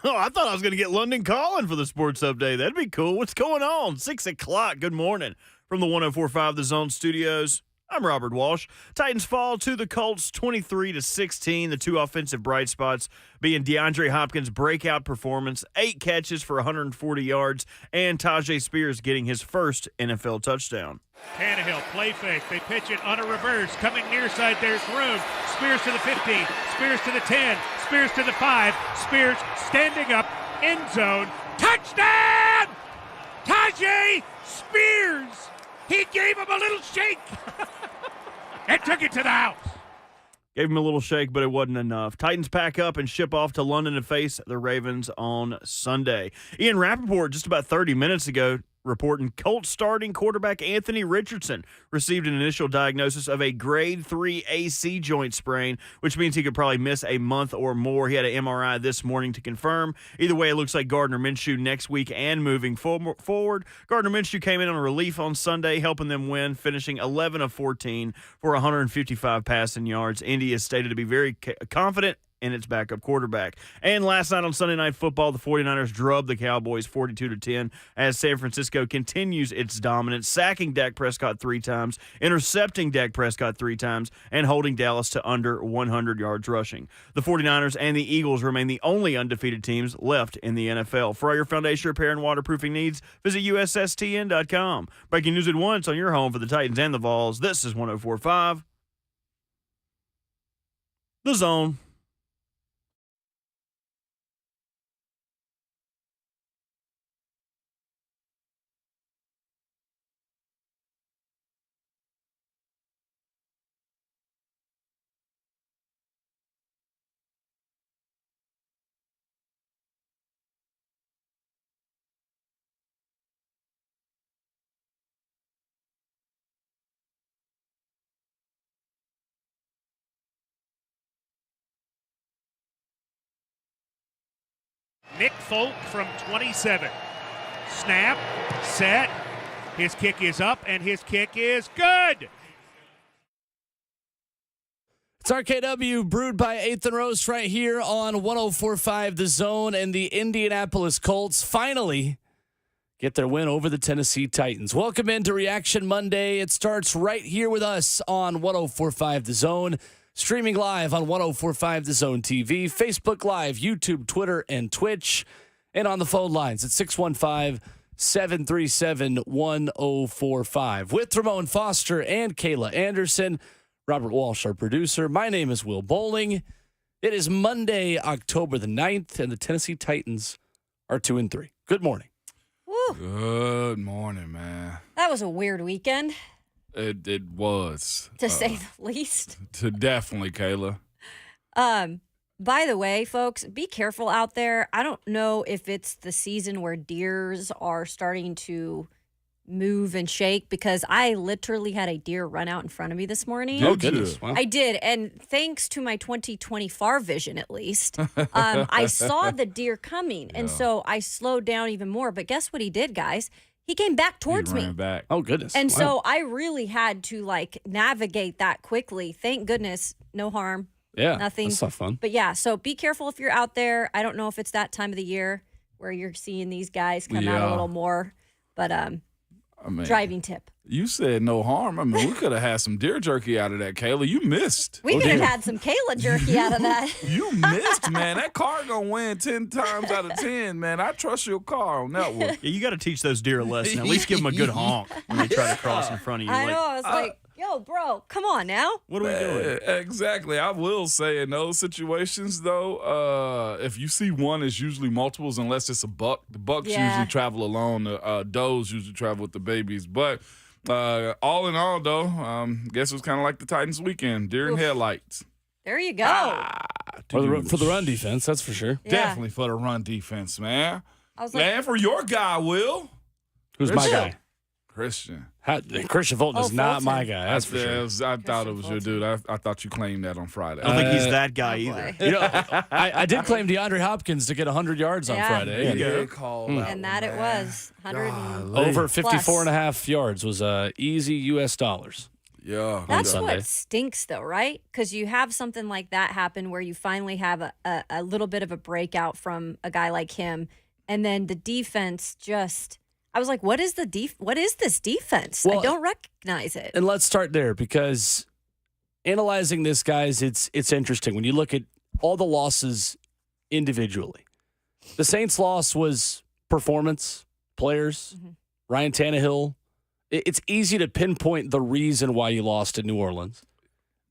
Oh, I thought I was going to get London Calling for the sports update. That'd be cool. What's going on? 6 o'clock. Good morning from the 104.5 The Zone Studios. I'm Robert Walsh. Titans fall to the Colts 23-16. The two offensive bright spots being DeAndre Hopkins' breakout performance, 8 catches for 140 yards, and Tajay Spears getting his first NFL touchdown. Tannehill, play fake. They pitch it on a reverse. Coming near side, there's room. Spears to the 15. Spears to the 10. Spears to the 5. Spears standing up. End zone. Touchdown! Tajay Spears! He gave him a little shake and took it to the house. Gave him a little shake, but it wasn't enough. Titans pack up and ship off to London to face the Ravens on Sunday. Ian Rappaport, just about 30 minutes ago, reporting Colts starting quarterback Anthony Richardson received an initial diagnosis of a grade 3 AC joint sprain, which means he could probably miss a month or more. He had an MRI this morning to confirm. Either way, it looks like Gardner Minshew next week and moving forward. Gardner Minshew came in on relief on Sunday, helping them win, finishing 11 of 14 for 155 passing yards. Indy is stated to be very confident in its backup quarterback. And last night on Sunday Night Football, the 49ers drubbed the Cowboys 42-10 as San Francisco continues its dominance, sacking Dak Prescott 3 times, intercepting Dak Prescott 3 times, and holding Dallas to under 100 yards rushing. The 49ers and the Eagles remain the only undefeated teams left in the NFL. For all your foundation repair and waterproofing needs, visit USSTN.com. Breaking news at once on your home for the Titans and the Vols. This is 104.5 The Zone. Nick Folk from 27. Snap, set. His kick is up, and his kick is good. It's RKW, brewed by 8th and Roast right here on 104.5 The Zone, and the Indianapolis Colts finally get their win over the Tennessee Titans. Welcome into Reaction Monday. It starts right here with us on 104.5 The Zone. Streaming live on 104.5 The Zone TV, Facebook Live, YouTube, Twitter, and Twitch. And on the phone lines at 615-737-1045. With Ramon Foster and Kayla Anderson. Robert Walsh, our producer. My name is Will Bowling. It is Monday, October the 9th, and the Tennessee Titans are 2-3. Good morning. Woo. Good morning, man. That was a weird weekend. It was. To say the least. Definitely, Kayla. By the way, folks, be careful out there. I don't know if it's the season where deers are starting to move and shake, because I literally had a deer run out in front of me this morning. Oh, goodness. Wow. I did, and thanks to my 20/20 far vision, at least, I saw the deer coming, and so I slowed down even more. But guess what he did, guys? He came back towards me. Back. Oh, goodness. And Wow. so I really had to, navigate that quickly. Thank goodness, no harm. Yeah, Nothing. that's not fun. But, yeah, so be careful if you're out there. I don't know if it's that time of the year where you're seeing these guys come out a little more. But driving tip. You said no harm. I mean, we could have had some deer jerky out of that, Kayla. You missed. We could have had some Kayla jerky out of that. You missed, man. That car going to win 10 times out of 10, man. I trust your car on that one. Yeah, you got to teach those deer a lesson. At least give them a good honk when they try to cross in front of you. I know. I was like, yo, bro, come on now. What are we doing? Exactly. I will say in those situations, though, if you see one, it's usually multiples unless it's a buck. The bucks usually travel alone. The does usually travel with the babies. But all in all, though, guess it was kind of like the Titans weekend. Deer and headlights. There you go. For the run defense, that's for sure. Yeah. Definitely for the run defense, man. I was like, And for your guy, Will. Who's my guy? Christian. Kristian Fulton is not my guy. That's for sure. I thought it was your dude. I thought you claimed that on Friday. I don't think he's that guy either. boy. You know, I did claim DeAndre Hopkins to get 100 yards on Yeah. Friday. Good call. and that it was 100. Over 54 and a half yards was easy U.S. dollars. Yeah. That's Sunday. what stinks, though, right? Because you have something like that happen where you finally have a little bit of a breakout from a guy like him, and then the defense just. I was like, what is this defense? Well, I don't recognize it. And let's start there because analyzing this, guys, it's interesting. When you look at all the losses individually, the Saints' loss was performance, players, Ryan Tannehill. It's easy to pinpoint the reason why you lost in New Orleans,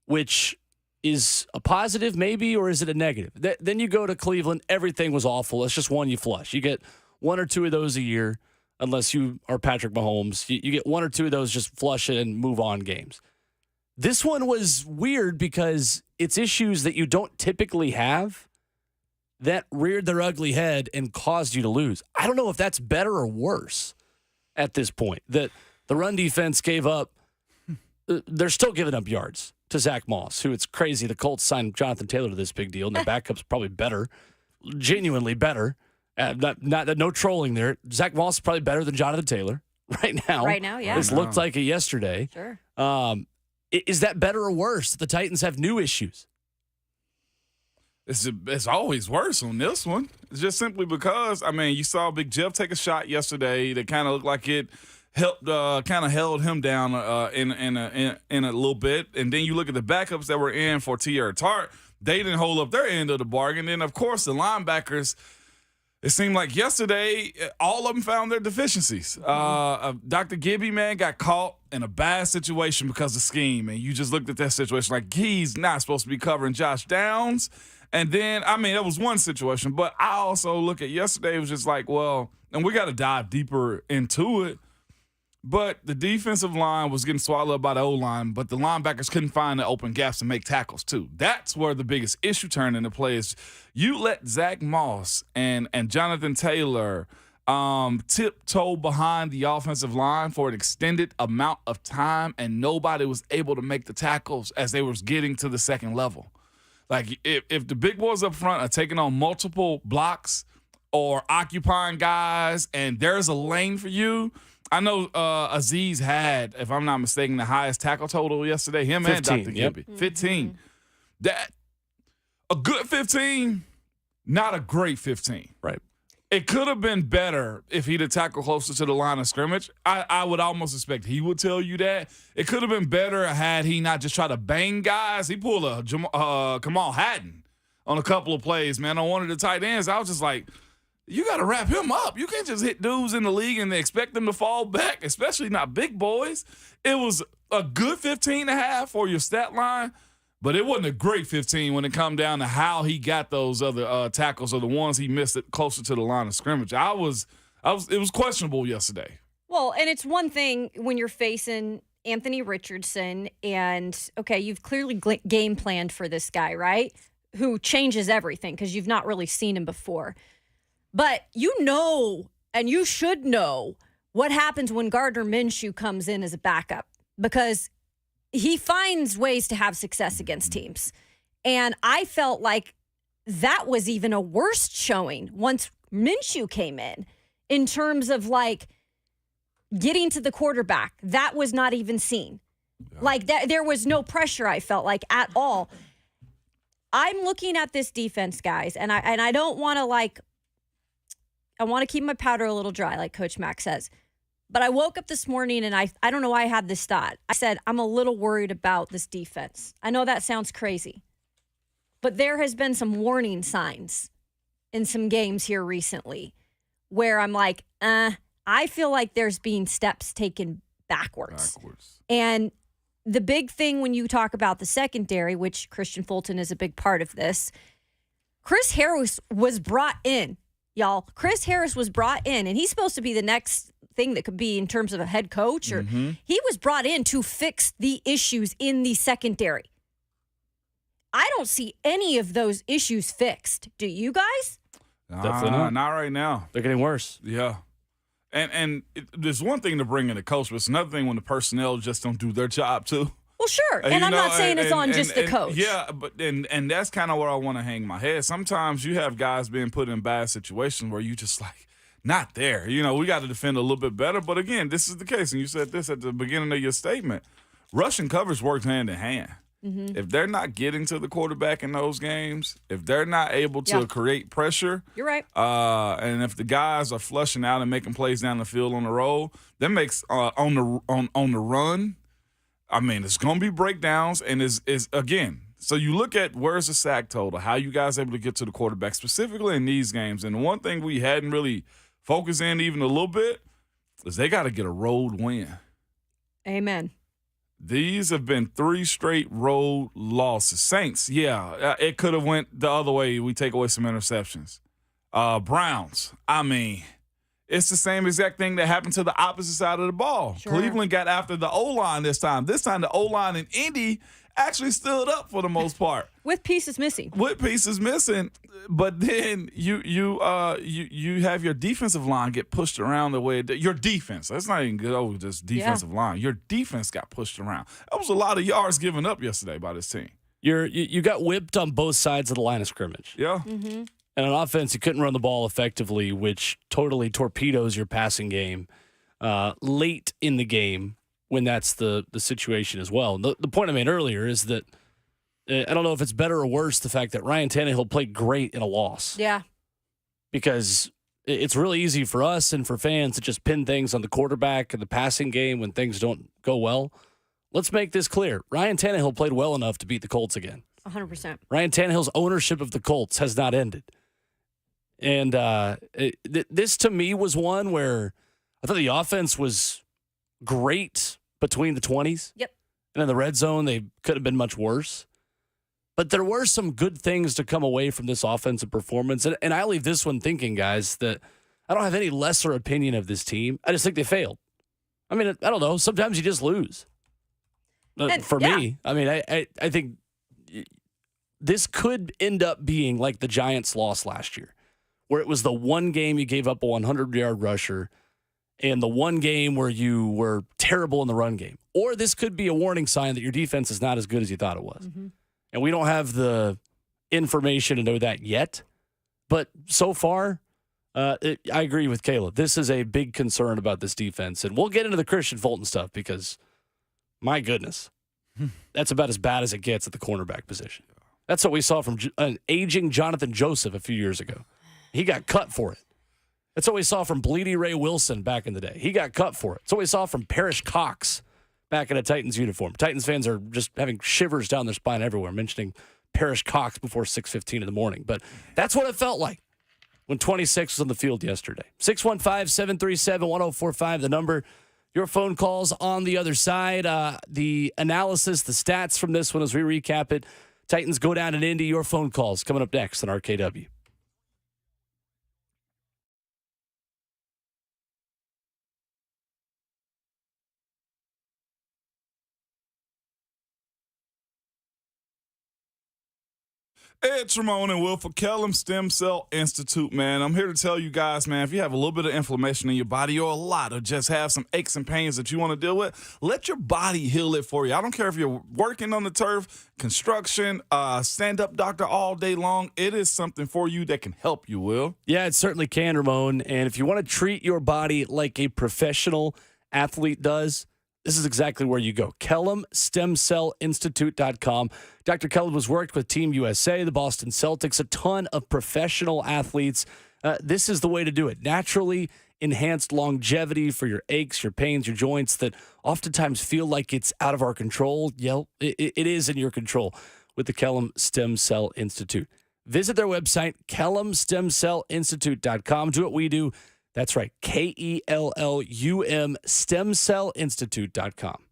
which is a positive maybe, or is it a negative? Then you go to Cleveland, everything was awful. It's just one you flush. You get one or two of those a year. Unless you are Patrick Mahomes, you get one or two of those, just flush it and move on games. This one was weird because it's issues that you don't typically have that reared their ugly head and caused you to lose. I don't know if that's better or worse at this point. That the run defense gave up, they're still giving up yards to Zach Moss, who it's crazy. The Colts signed Jonathan Taylor to this big deal, and their backup's probably better, genuinely better. No trolling there. Zach Moss is probably better than Jonathan Taylor right now. Right now, yeah. This looked like it yesterday. Sure. Is that better or worse? The Titans have new issues. It's always worse on this one. It's just simply because, you saw Big Jeff take a shot yesterday that kind of looked like it helped, kind of held him down in a little bit. And then you look at the backups that were in for Tierra Tart. They didn't hold up their end of the bargain. And, of course, the linebackers – it seemed like yesterday, all of them found their deficiencies. Dr. Gibby, man, got caught in a bad situation because of scheme. And you just looked at that situation like he's not supposed to be covering Josh Downs. And then, that was one situation. But I also look at yesterday, it was just like, well, and we got to dive deeper into it. But the defensive line was getting swallowed up by the O-line, but the linebackers couldn't find the open gaps and make tackles too. That's where the biggest issue turned into play is you let Zach Moss and Jonathan Taylor tiptoe behind the offensive line for an extended amount of time, and nobody was able to make the tackles as they was getting to the second level. Like, if the big boys up front are taking on multiple blocks or occupying guys and there's a lane for you – I know Azeez had, if I'm not mistaken, the highest tackle total yesterday. Him 15, and Dr. Gibby. 15. That a good 15, not a great 15. Right. It could have been better if he'd have tackled closer to the line of scrimmage. I would almost expect he would tell you that. It could have been better had he not just tried to bang guys. He pulled a Kamal Hadden on a couple of plays, man, on one of the tight ends. I was just like, you got to wrap him up. You can't just hit dudes in the league and expect them to fall back, especially not big boys. It was a good 15.5 for your stat line, but it wasn't a great 15 when it come down to how he got those other tackles or the ones he missed it closer to the line of scrimmage. It was questionable yesterday. Well, and it's one thing when you're facing Anthony Richardson and, okay, you've clearly game planned for this guy, right? Who changes everything because you've not really seen him before. But you know, and you should know, what happens when Gardner Minshew comes in as a backup because he finds ways to have success against teams. And I felt like that was even a worse showing once Minshew came in terms of like getting to the quarterback. That was not even seen. Yeah. Like that, there was no pressure, I felt like, at all. I'm looking at this defense, guys, and I don't want to I want to keep my powder a little dry, like Coach Mack says. But I woke up this morning and I don't know why I had this thought. I said, I'm a little worried about this defense. I know that sounds crazy. But there has been some warning signs in some games here recently where I'm like, I feel like there's been steps taken backwards. And the big thing when you talk about the secondary, which Kristian Fulton is a big part of this, Chris Harris was brought in. Y'all, Chris Harris was brought in, and he's supposed to be the next thing that could be in terms of a head coach. Or he was brought in to fix the issues in the secondary. I don't see any of those issues fixed. Do you guys? Definitely not right now. They're getting worse. Yeah. And there's one thing to bring in a coach, but it's another thing when the personnel just don't do their job too. Well, sure. And I'm not saying it's on just the coach. Yeah, but and that's kind of where I want to hang my head. Sometimes you have guys being put in bad situations where you just like, not there. We got to defend a little bit better. But again, this is the case. And you said this at the beginning of your statement. rushing coverage works hand in hand. Mm-hmm. If they're not getting to the quarterback in those games, if they're not able to create pressure, you're right. And if the guys are flushing out and making plays down the field on the roll, that makes on the run. I mean, it's going to be breakdowns, and is again. So you look at where's the sack total, how you guys able to get to the quarterback specifically in these games, and the one thing we hadn't really focused in even a little bit is they got to get a road win. Amen. These have been 3 straight road losses. Saints, it could have went the other way. We take away some interceptions. Browns, I mean, it's the same exact thing that happened to the opposite side of the ball. Sure. Cleveland got after the O-line this time. This time the O-line in Indy actually stood up for the most part. With pieces missing. But then you have your defensive line get pushed around the way your defense. That's not even good. Just defensive line. Your defense got pushed around. That was a lot of yards given up yesterday by this team. You got whipped on both sides of the line of scrimmage. Yeah. Mm-hmm. And on offense, you couldn't run the ball effectively, which totally torpedoes your passing game late in the game when that's the situation as well. The point I made earlier is that I don't know if it's better or worse, the fact that Ryan Tannehill played great in a loss. Yeah. Because it's really easy for us and for fans to just pin things on the quarterback and the passing game when things don't go well. Let's make this clear. Ryan Tannehill played well enough to beat the Colts again. 100%. Ryan Tannehill's ownership of the Colts has not ended. And this, to me, was one where I thought the offense was great between the 20s. Yep. And in the red zone, they could have been much worse. But there were some good things to come away from this offensive performance. And I leave this one thinking, guys, that I don't have any lesser opinion of this team. I just think they failed. I mean, I don't know. Sometimes you just lose. For me, I mean, I think this could end up being like the Giants' loss last year, where it was the one game you gave up a 100-yard rusher and the one game where you were terrible in the run game. Or this could be a warning sign that your defense is not as good as you thought it was. Mm-hmm. And we don't have the information to know that yet. But so far, I agree with Caleb. This is a big concern about this defense. And we'll get into the Kristian Fulton stuff because, my goodness, that's about as bad as it gets at the cornerback position. That's what we saw from an aging Jonathan Joseph a few years ago. He got cut for it. That's what we saw from Bleedy Ray Wilson back in the day. He got cut for it. That's what we saw from Parrish Cox back in a Titans uniform. Titans fans are just having shivers down their spine everywhere, mentioning Parrish Cox before 6:15 in the morning. But that's what it felt like when 26 was on the field yesterday. 615-737-1045, the number. Your phone calls on the other side. The analysis, the stats from this one as we recap it. Titans go down in Indy. Your phone calls coming up next on RKW. It's Ramon and Will for Kellum Stem Cell Institute, man. I'm here to tell you guys, man, if you have a little bit of inflammation in your body or a lot, or just have some aches and pains that you want to deal with, let your body heal it for you. I don't care if you're working on the turf, construction, stand-up doctor all day long. It is something for you that can help you, Will. Yeah, it certainly can, Ramon. And if you want to treat your body like a professional athlete does, this is exactly where you go. KellumStemCellInstitute.com. Dr. Kellum has worked with Team USA, the Boston Celtics, a ton of professional athletes. This is the way to do it. Naturally enhanced longevity for your aches, your pains, your joints that oftentimes feel like it's out of our control. Yeah, it is in your control with the Kellum Stem Cell Institute. Visit their website, KellumStemCellInstitute.com. Do what we do. That's right, KELLUM, StemCellInstitute.com.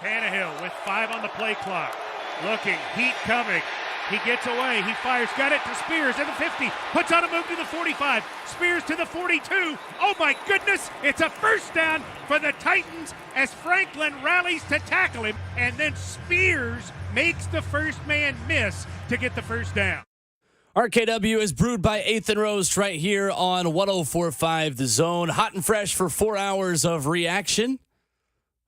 Tannehill with 5 on the play clock. Looking, heat coming. He gets away. He fires. Got it to Spears at the 50. Puts on a move to the 45. Spears to the 42. Oh, my goodness. It's a first down for the Titans as Franklin rallies to tackle him. And then Spears makes the first man miss to get the first down. RKW is brewed by 8th and Roast right here on 104.5 The Zone. Hot and fresh for 4 hours of reaction.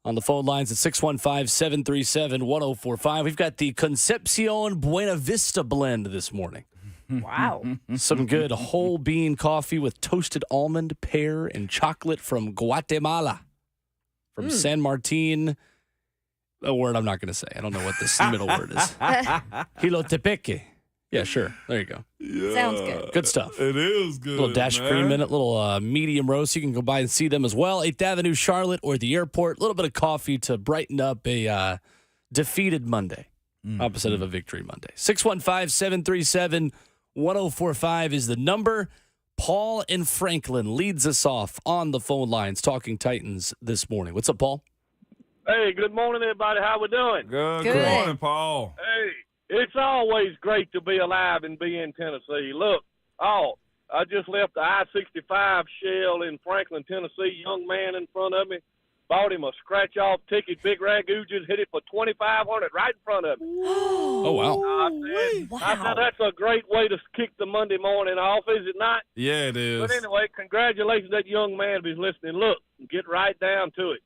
On the phone lines at 615-737-1045. We've got the Concepcion Buena Vista blend this morning. Wow. Some good whole bean coffee with toasted almond, pear, and chocolate from Guatemala. From San Martin. A word I'm not going to say. I don't know what this middle word is. Jilotepeque. Yeah, sure. There you go. Yeah, Sounds good. Good stuff. It is good. Little dash of cream in it, little medium roast. You can go by and see them as well. 8th Avenue, Charlotte, or the airport. A little bit of coffee to brighten up a defeated Monday, opposite of a victory Monday. 615-737-1045 is the number. Paul in Franklin leads us off on the phone lines talking Titans this morning. What's up, Paul? Hey, good morning, everybody. How we doing? Good. Good. Good morning, Paul. Hey, it's always great to be alive and be in Tennessee. Look, I just left the I-65 shell in Franklin, Tennessee. Young man in front of me bought him a scratch-off ticket. Big Ragu just hit it for $2,500 right in front of me. Oh, wow. I said that's a great way to kick the Monday morning off, is it not? Yeah, it is. But anyway, congratulations to that young man who's listening. Look, get right down to it.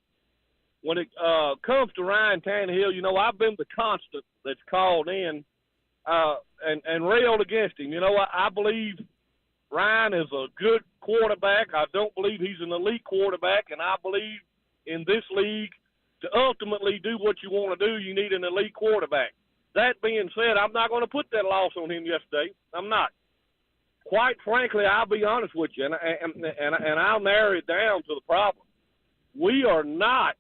When it comes to Ryan Tannehill, you know, I've been the constant that's called in and railed against him. You know, I believe Ryan is a good quarterback. I don't believe he's an elite quarterback, and I believe in this league to ultimately do what you want to do, you need an elite quarterback. That being said, I'm not going to put that loss on him yesterday. I'm not. Quite frankly, I'll be honest with you, and I'll narrow it down to the problem. We are not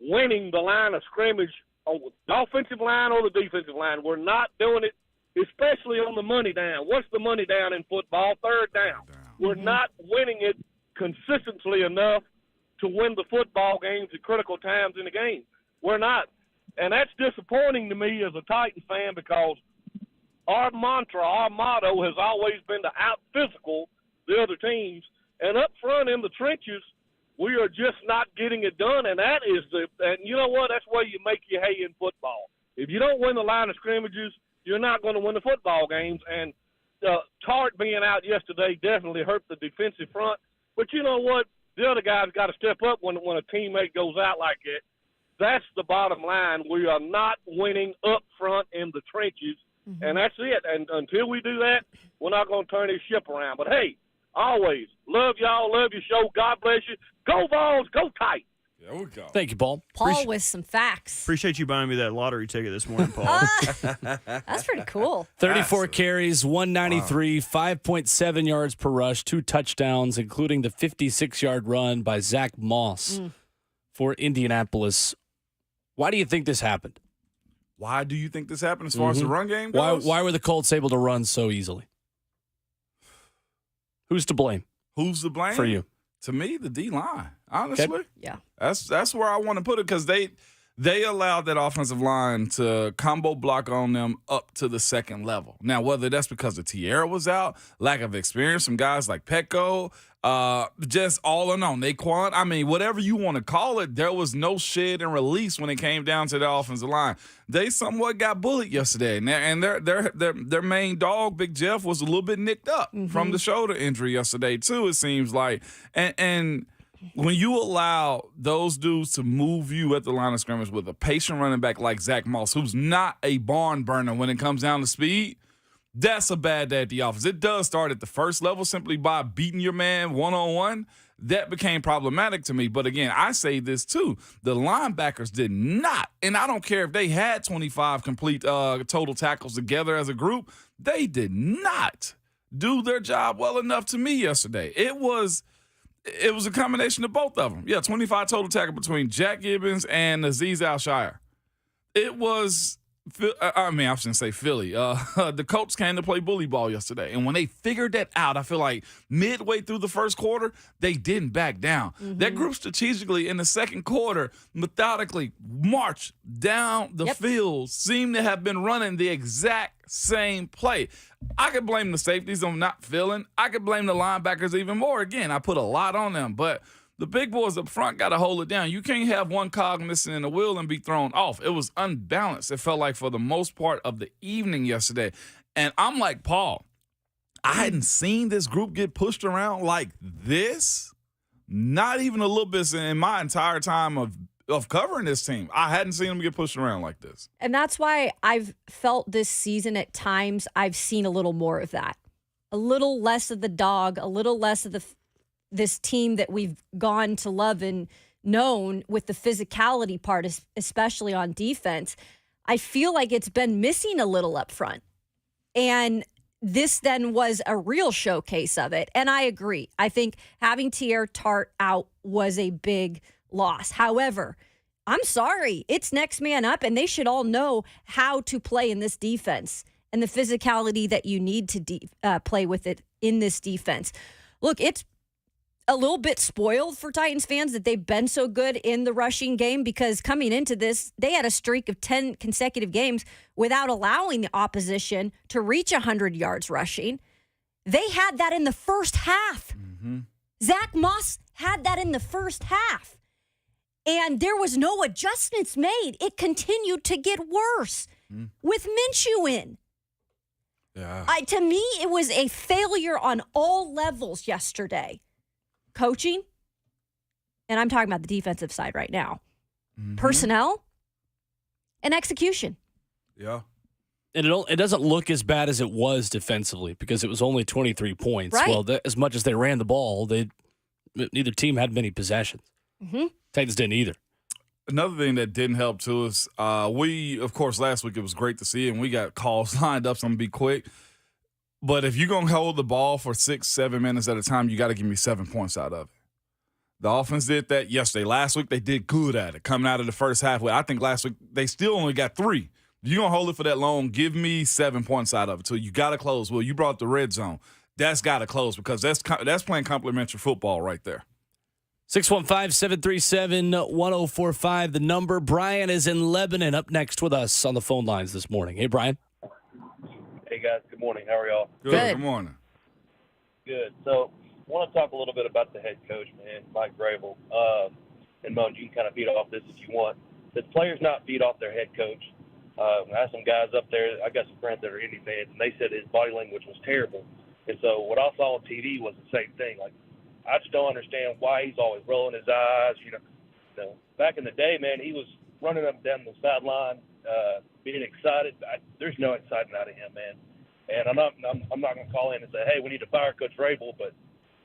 winning the line of scrimmage on the offensive line or the defensive line. We're not doing it, especially on the money down. What's the money down in football? Third down. We're not winning it consistently enough to win the football games at critical times in the game. We're not. And that's disappointing to me as a Titans fan because our mantra, our motto has always been to out-physical the other teams. And up front in the trenches, we are just not getting it done, and and you know what? That's where you make your hay in football. If you don't win the line of scrimmages, you're not going to win the football games. And Tart being out yesterday definitely hurt the defensive front. But you know what? The other guys got to step up when a teammate goes out like that. That's the bottom line. We are not winning up front in the trenches, and that's it. And until we do that, we're not going to turn this ship around. But, hey, always love y'all, love your show. God bless you. Go Vols, go Titans. There we go. Thank you, Paul. Paul with some facts. Appreciate you buying me that lottery ticket this morning, Paul. That's pretty cool. 34 carries, 193, 5.7 yards per rush, 2 touchdowns, including the 56-yard run by Zach Moss for Indianapolis. Why do you think this happened? Why do you think this happened as far as the run game goes? Why were the Colts able to run so easily? Who's to blame? Who's to blame? For you. To me, the D-line, honestly. Okay. Yeah. That's where I want to put it because they allowed that offensive line to combo block on them up to the second level. Now, whether that's because the Tierra was out, lack of experience from guys like Petco, just all in on Naquan. I mean, whatever you want to call it, there was no shed and release when it came down to the offensive line. They somewhat got bullied yesterday, and their main dog, Big Jeff, was a little bit nicked up from the shoulder injury yesterday too. It seems like, and when you allow those dudes to move you at the line of scrimmage with a patient running back like Zach Moss, who's not a barn burner when it comes down to speed, that's a bad day at the office. It does start at the first level simply by beating your man one-on-one. That became problematic to me. But again, I say this too. The linebackers did not, and I don't care if they had 25 complete total tackles together as a group, they did not do their job well enough to me yesterday. It was a combination of both of them. Yeah, 25 total tackle between Jack Gibbons and Azeez Al-Shire. It was I shouldn't say Philly. The Colts came to play bully ball yesterday. And when they figured that out, I feel like midway through the first quarter, they didn't back down. That group strategically in the second quarter methodically marched down the field, seemed to have been running the exact same play. I could blame the safeties on not feeling. I could blame the linebackers even more. Again, I put a lot on them, but the big boys up front got to hold it down. You can't have one cog missing in the wheel and be thrown off. It was unbalanced. It felt like for the most part of the evening yesterday. And I'm like, Paul, I hadn't seen this group get pushed around like this. Not even a little bit in my entire time of covering this team. I hadn't seen them get pushed around like this. And that's why I've felt this season at times I've seen a little more of that. A little less of the dog, a little less of this team that we've gone to love and known with the physicality part, especially on defense. I feel like it's been missing a little up front. And this then was a real showcase of it. And I agree. I think having Teair Tart out was a big loss. However, I'm sorry. It's next man up, and they should all know how to play in this defense and the physicality that you need to play with it in this defense. Look, it's a little bit spoiled for Titans fans that they've been so good in the rushing game, because coming into this, they had a streak of 10 consecutive games without allowing the opposition to reach 100 yards rushing. They had that in the first half. Zach Moss had that in the first half. And there was no adjustments made. It continued to get worse with Minshew in. Yeah. To me, it was a failure on all levels yesterday. Coaching, and I'm talking about the defensive side right now, personnel, and execution. Yeah. And it doesn't look as bad as it was defensively, because it was only 23 points. Right. Well, as much as they ran the ball, neither team had many possessions. Titans didn't either. Another thing that didn't help too is we, of course, last week it was great to see, and we got calls lined up, so I'm going to be quick. But if you're going to hold the ball for 6-7 minutes at a time, you got to give me 7 points out of it. The offense did that yesterday. Last week, they did good at it. Coming out of the first half, I think last week, they still only got 3. If you're going to hold it for that long, give me 7 points out of it. So you got to close. Well, you brought the red zone. That's got to close, because that's playing complimentary football right there. 615-737-1045, the number. Brian is in Lebanon, up next with us on the phone lines this morning. Hey, Brian. Hey, guys. Good morning. How are y'all? Good morning. Good. So I want to talk a little bit about the head coach, man, Mike Vrabel. And, Moan, you can kind of feed off this if you want. The players not feed off their head coach. I had some guys up there. I got some friends that are Indy fans, and they said his body language was terrible. And so what I saw on TV was the same thing. Like, I just don't understand why he's always rolling his eyes. You know, back in the day, man, he was running up and down the sideline, being excited. There's no excitement out of him, man. And I'm not going to call in and say, hey, we need to fire Coach Vrabel, but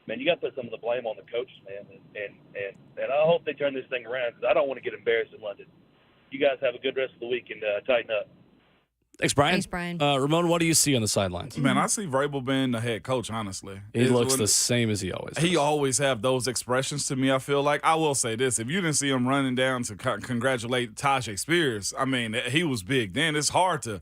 man, you got to put some of the blame on the coaches, man. And I hope they turn this thing around, because I don't want to get embarrassed in London. You guys have a good rest of the week and tighten up. Thanks, Brian. Thanks, Brian. Ramon, what do you see on the sidelines? Man, I see Vrabel being the head coach, honestly. He looks the same as he always does. He always have those expressions to me, I feel like. I will say this. If you didn't see him running down to congratulate Tajay Spears, I mean, he was big then. It's hard to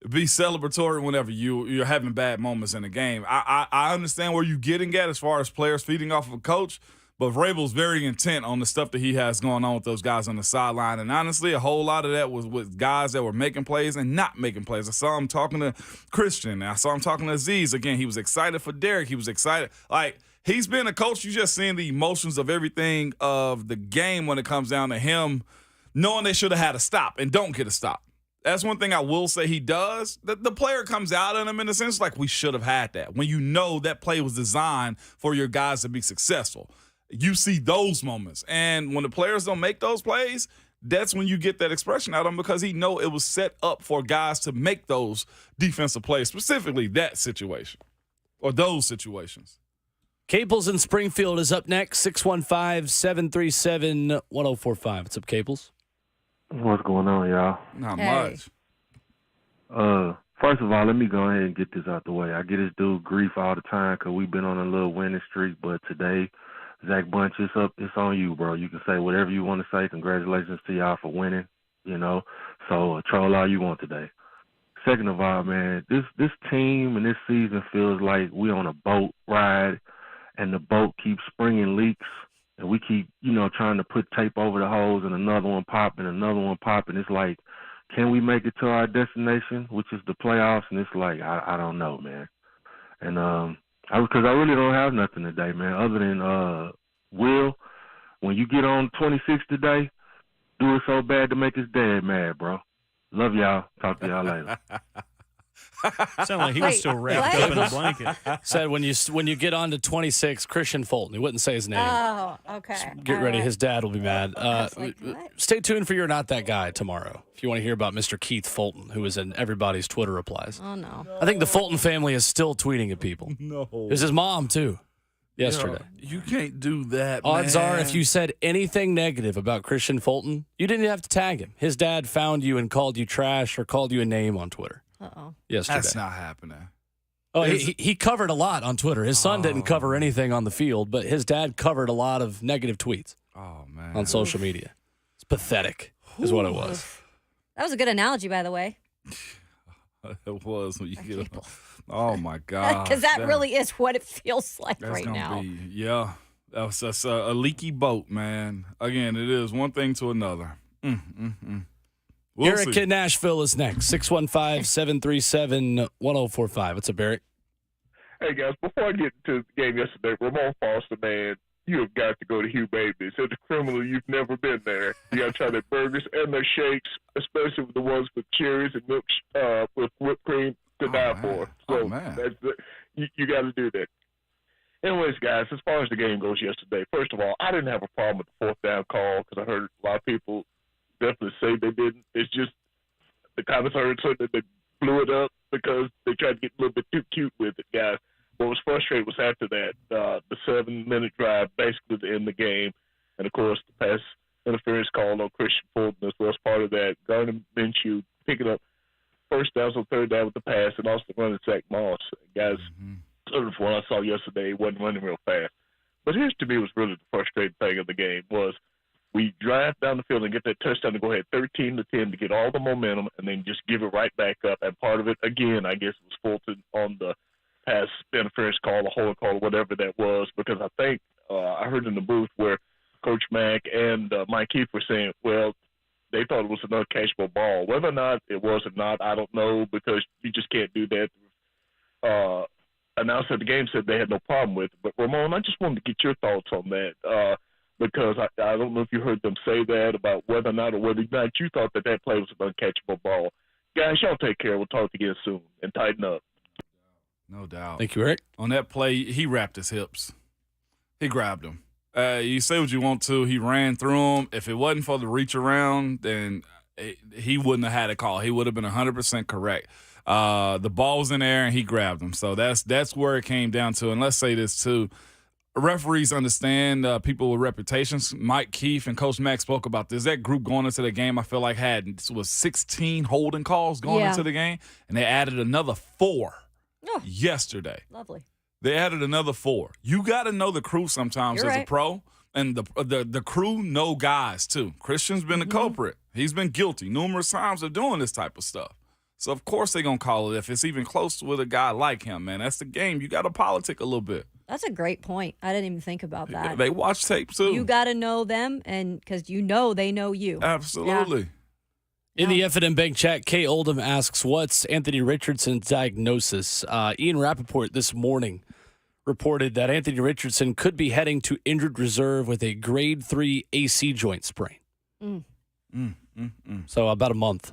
be celebratory whenever you're having bad moments in the game. I understand where you're getting at as far as players feeding off of a coach, but Vrabel's very intent on the stuff that he has going on with those guys on the sideline. And honestly, a whole lot of that was with guys that were making plays and not making plays. I saw him talking to Kristian. I saw him talking to Aziz. Again, he was excited for Derek. He was excited. Like, he's been a coach. You just seeing the emotions of everything of the game when it comes down to him knowing they should have had a stop and don't get a stop. That's one thing I will say he does. The player comes out in him in a sense like we should have had that. When you know that play was designed for your guys to be successful. You see those moments. And when the players don't make those plays, that's when you get that expression out of him, because he know it was set up for guys to make those defensive plays, specifically that situation or those situations. Caples in Springfield is up next, 615-737-1045. What's up, Caples? What's going on, y'all? Not Hey. much. First of all, let me go ahead and get this out the way. I get this dude grief all the time because we've been on a little winning streak, but today, Zach Bunch, it's on you, bro. You can say whatever you want to say. Congratulations to y'all for winning. you know. So troll all you want today. Second of all, man, this team and this season feels like we on a boat ride, and the boat keeps springing leaks, and we keep, trying to put tape over the holes, and another one pop, and another one pop, and it's like, can we make it to our destination, which is the playoffs? And it's like, I don't know, man. And because I really don't have nothing today, man, other than Will, when you get on 26 today, do it so bad to make his dad mad, bro. Love y'all. Talk to y'all later. Sound like he was still wrapped up in a blanket. Said when you get on to 26, Kristian Fulton. He wouldn't say his name. Oh, okay. Get All ready. right. His dad will be mad. Like, what? Stay tuned for You're Not That Guy tomorrow if you want to hear about Mr. Keith Fulton, who is in everybody's Twitter replies. Oh, no. I think the Fulton family is still tweeting at people. No. It was his mom, too, yesterday. You can't do that, Odds man. are, if you said anything negative about Kristian Fulton, you didn't have to tag him. His dad found you and called you trash or called you a name on Twitter Uh-oh. yesterday. That's not happening. Oh, he covered a lot on Twitter. His son didn't cover anything on the field, but his dad covered a lot of negative tweets Oh, man. on social media. It's pathetic, is what it was. That was a good analogy, by the way. It was when you get up. Oh, my God. Because that really is what it feels like That's right gonna now. Yeah. That's a leaky boat, man. Again, it is one thing to another. We'll Eric see. in Nashville is next. 615-737-1045. What's up, Eric? Hey, guys, before I get to the game yesterday, Ramon Foster, man, you have got to go to Hugh Baby's. As a criminal, you've never been there. You got to try their burgers and their shakes, especially the ones with cherries and milk with whipped cream to die for. So that's you got to do that. Anyways, guys, as far as the game goes yesterday, first of all, I didn't have a problem with the fourth down call because I heard a lot of people definitely say they didn't. It's just the comments I heard said that they blew it up because they tried to get a little bit too cute with it, guys. What was frustrating was after that, the 7-minute drive basically to end the game, and of course the pass interference call on Kristian Fulton as well as part of that. Gardner Minshew picking up first downs on third down with the pass and also running Zach Moss. Guys, sort of what I saw yesterday, he wasn't running real fast. But here's to me was really the frustrating thing of the game was we drive down the field and get that touchdown to go ahead 13-10 to get all the momentum and then just give it right back up. And part of it, again, I guess was Fulton on the pass interference call, the holding call, whatever that was, because I think I heard in the booth where Coach Mack and Mike Keith were saying, well, they thought it was an uncatchable ball. Whether or not it was or not, I don't know, because you just can't do that. Announcer of the game said they had no problem with it. But, Ramon, I just wanted to get your thoughts on that because I don't know if you heard them say that about whether or not you thought that play was an uncatchable ball. Guys, y'all take care. We'll talk again soon and tighten up. No doubt. Thank you, Eric. On that play, he wrapped his hips. He grabbed him. You say what you want to. He ran through him. If it wasn't for the reach around, then he wouldn't have had a call. He would have been 100% correct. The ball was in the air, and he grabbed him. So that's where it came down to. And let's say this, too. Referees understand people with reputations. Mike Keith and Coach Mack spoke about this. That group going into the game, I feel like, was 16 holding calls going into the game, and they added another 4 yesterday. Lovely. They added another 4. You got to know the crew sometimes as a pro, and the crew know guys too. Kristian's been the culprit. He's been guilty numerous times of doing this type of stuff. So of course they're gonna call it if it's even close with a guy like him, man. That's the game. You got to politic a little bit. That's a great point. I didn't even think about that. They watch tape too. You got to know them, and because they know you. Absolutely. In the F&M Bank chat, Kay Oldham asks, what's Anthony Richardson's diagnosis? Ian Rappaport this morning reported that Anthony Richardson could be heading to injured reserve with a grade 3 AC joint sprain. So about a month.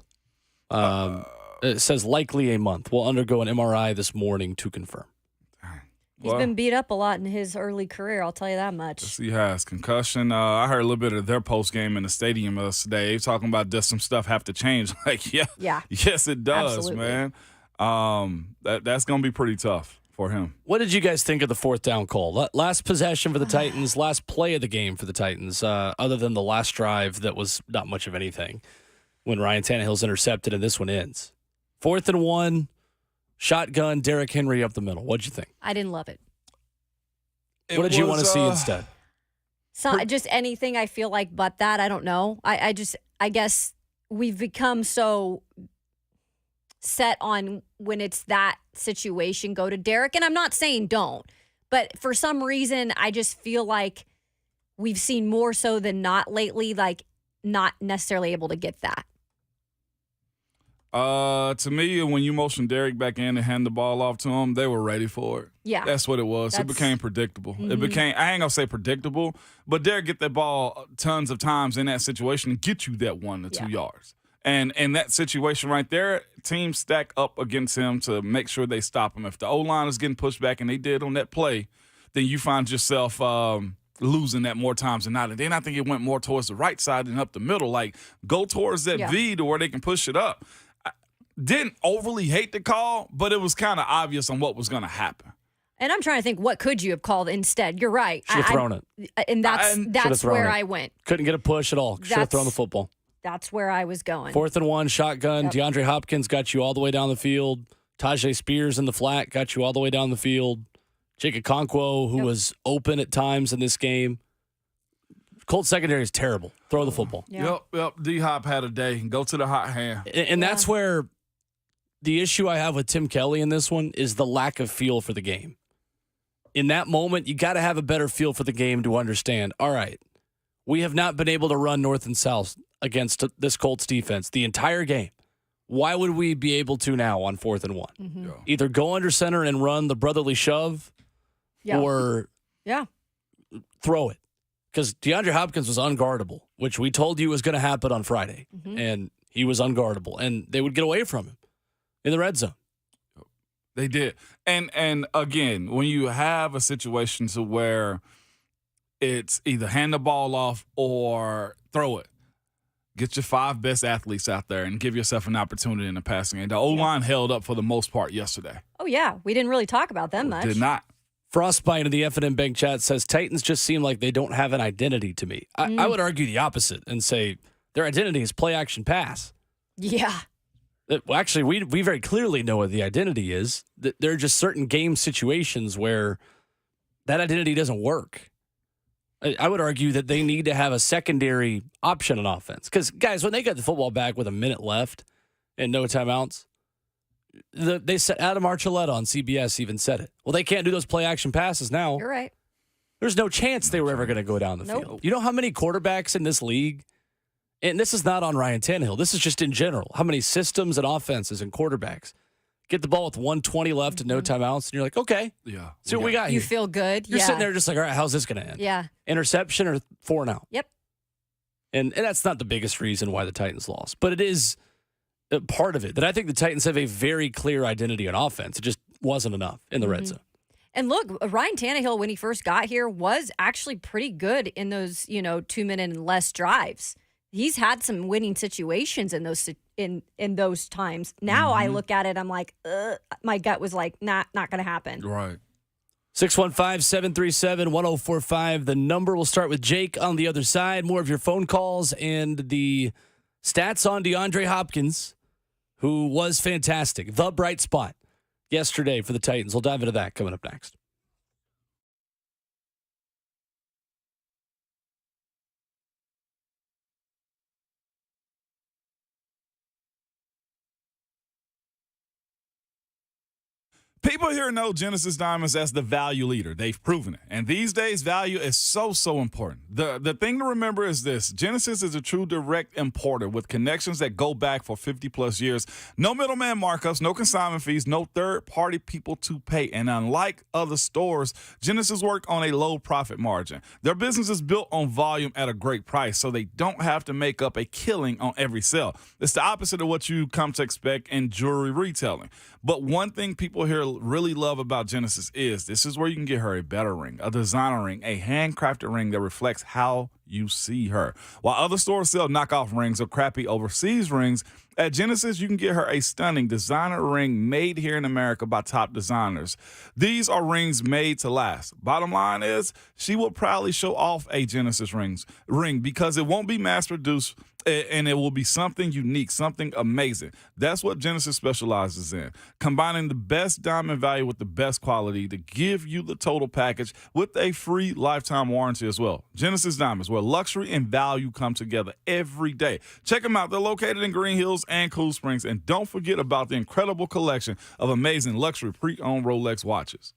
It says likely a month. We'll undergo an MRI this morning to confirm. He's been beat up a lot in his early career, I'll tell you that much. Yes, he has. Concussion. I heard a little bit of their post game in the stadium yesterday. They're talking about does some stuff have to change? Like, yes, it does, absolutely. man. That's going to be pretty tough for him. What did you guys think of the fourth down call? Last possession for the Titans, last play of the game for the Titans, other than the last drive that was not much of anything when Ryan Tannehill's intercepted and this one ends. 4th and 1. Shotgun, Derrick Henry up the middle. What'd you think? I didn't love it. What did you want to see instead? So just anything I feel like but that. I don't know. I guess we've become so set on when it's that situation, go to Derek. And I'm not saying don't, but for some reason, I just feel like we've seen more so than not lately, like not necessarily able to get that. To me, when you motion Derek back in and hand the ball off to him, they were ready for it. Yeah. That's what it was. It became predictable. It became, I ain't going to say predictable, but Derek get that ball tons of times in that situation and get you that 1 to 2 yards. And in that situation right there, teams stack up against him to make sure they stop him. If the O-line is getting pushed back, and they did on that play, then you find yourself losing that more times than not. And then I think it went more towards the right side than up the middle. Like, go towards that V to where they can push it up. I didn't overly hate the call, but it was kind of obvious on what was going to happen. And I'm trying to think, what could you have called instead? You're right. Should have thrown it. And that's where I went. Couldn't get a push at all. Should have thrown the football. That's where I was going. 4th and 1, shotgun. Yep. DeAndre Hopkins got you all the way down the field. Tajay Spears in the flat got you all the way down the field. Jake Okonkwo, who was open at times in this game. Colts secondary is terrible. Throw the football. Yep. D-Hop had a day. Go to the hot hand. And that's where the issue I have with Tim Kelly in this one is the lack of feel for the game. In that moment, you got to have a better feel for the game to understand, all right, we have not been able to run north and south against this Colts defense the entire game. Why would we be able to now on 4th and 1? Mm-hmm. Either go under center and run the brotherly shove or throw it. Because DeAndre Hopkins was unguardable, which we told you was going to happen on Friday. And he was unguardable. And they would get away from him in the red zone. They did. And again, when you have a situation to where it's either hand the ball off or throw it, get your 5 best athletes out there and give yourself an opportunity in the passing game. The O-line held up for the most part yesterday. Oh, yeah. We didn't really talk about them much. Did not. Frostbite in the F&M Bank chat says Titans just seem like they don't have an identity to me. I would argue the opposite and say their identity is play, action, pass. Yeah. Well, actually, we very clearly know what the identity is. That there are just certain game situations where that identity doesn't work. I would argue that they need to have a secondary option on offense. Because, guys, when they got the football back with a minute left and no timeouts, they said Adam Archuleta on CBS even said it. Well, they can't do those play-action passes now. You're right. There's no chance they were ever going to go down the field. You know how many quarterbacks in this league, and this is not on Ryan Tannehill, this is just in general, how many systems and offenses and quarterbacks get the ball with 1:20 left and no timeouts, and you're like, okay, see what we got You here. feel good. You're sitting there just like, all right, how's this going to end? Yeah. Interception or 4 and out? Yep. And that's not the biggest reason why the Titans lost, but it is a part of it that I think the Titans have a very clear identity on offense. It just wasn't enough in the red zone. And look, Ryan Tannehill, when he first got here, was actually pretty good in those, 2-minute and less drives. He's had some winning situations in those those times. Now I look at it, I'm like, my gut was like, not going to happen. Right. 615-737-1045. The number will start with Jake on the other side. More of your phone calls and the stats on DeAndre Hopkins, who was fantastic. The bright spot yesterday for the Titans. We'll dive into that coming up next. People here know Genesis Diamonds as the value leader. They've proven it. And these days, value is so important. The thing to remember is this. Genesis is a true direct importer with connections that go back for 50-plus years. No middleman markups, no consignment fees, no third-party people to pay. And unlike other stores, Genesis work on a low profit margin. Their business is built on volume at a great price, so they don't have to make up a killing on every sale. It's the opposite of what you come to expect in jewelry retailing. But one thing people here really love about Genesis is this is where you can get her a better ring, a designer ring, a handcrafted ring that reflects how you see her. While other stores sell knockoff rings or crappy overseas rings, at Genesis, you can get her a stunning designer ring made here in America by top designers. These are rings made to last. Bottom line is, she will proudly show off a Genesis ring because it won't be mass-produced and it will be something unique, something amazing. That's what Genesis specializes in, combining the best diamond value with the best quality to give you the total package with a free lifetime warranty as well. Genesis Diamonds, where where luxury and value come together every day. Check them out. They're located in Green Hills and Cool Springs. And don't forget about the incredible collection of amazing luxury pre-owned Rolex watches.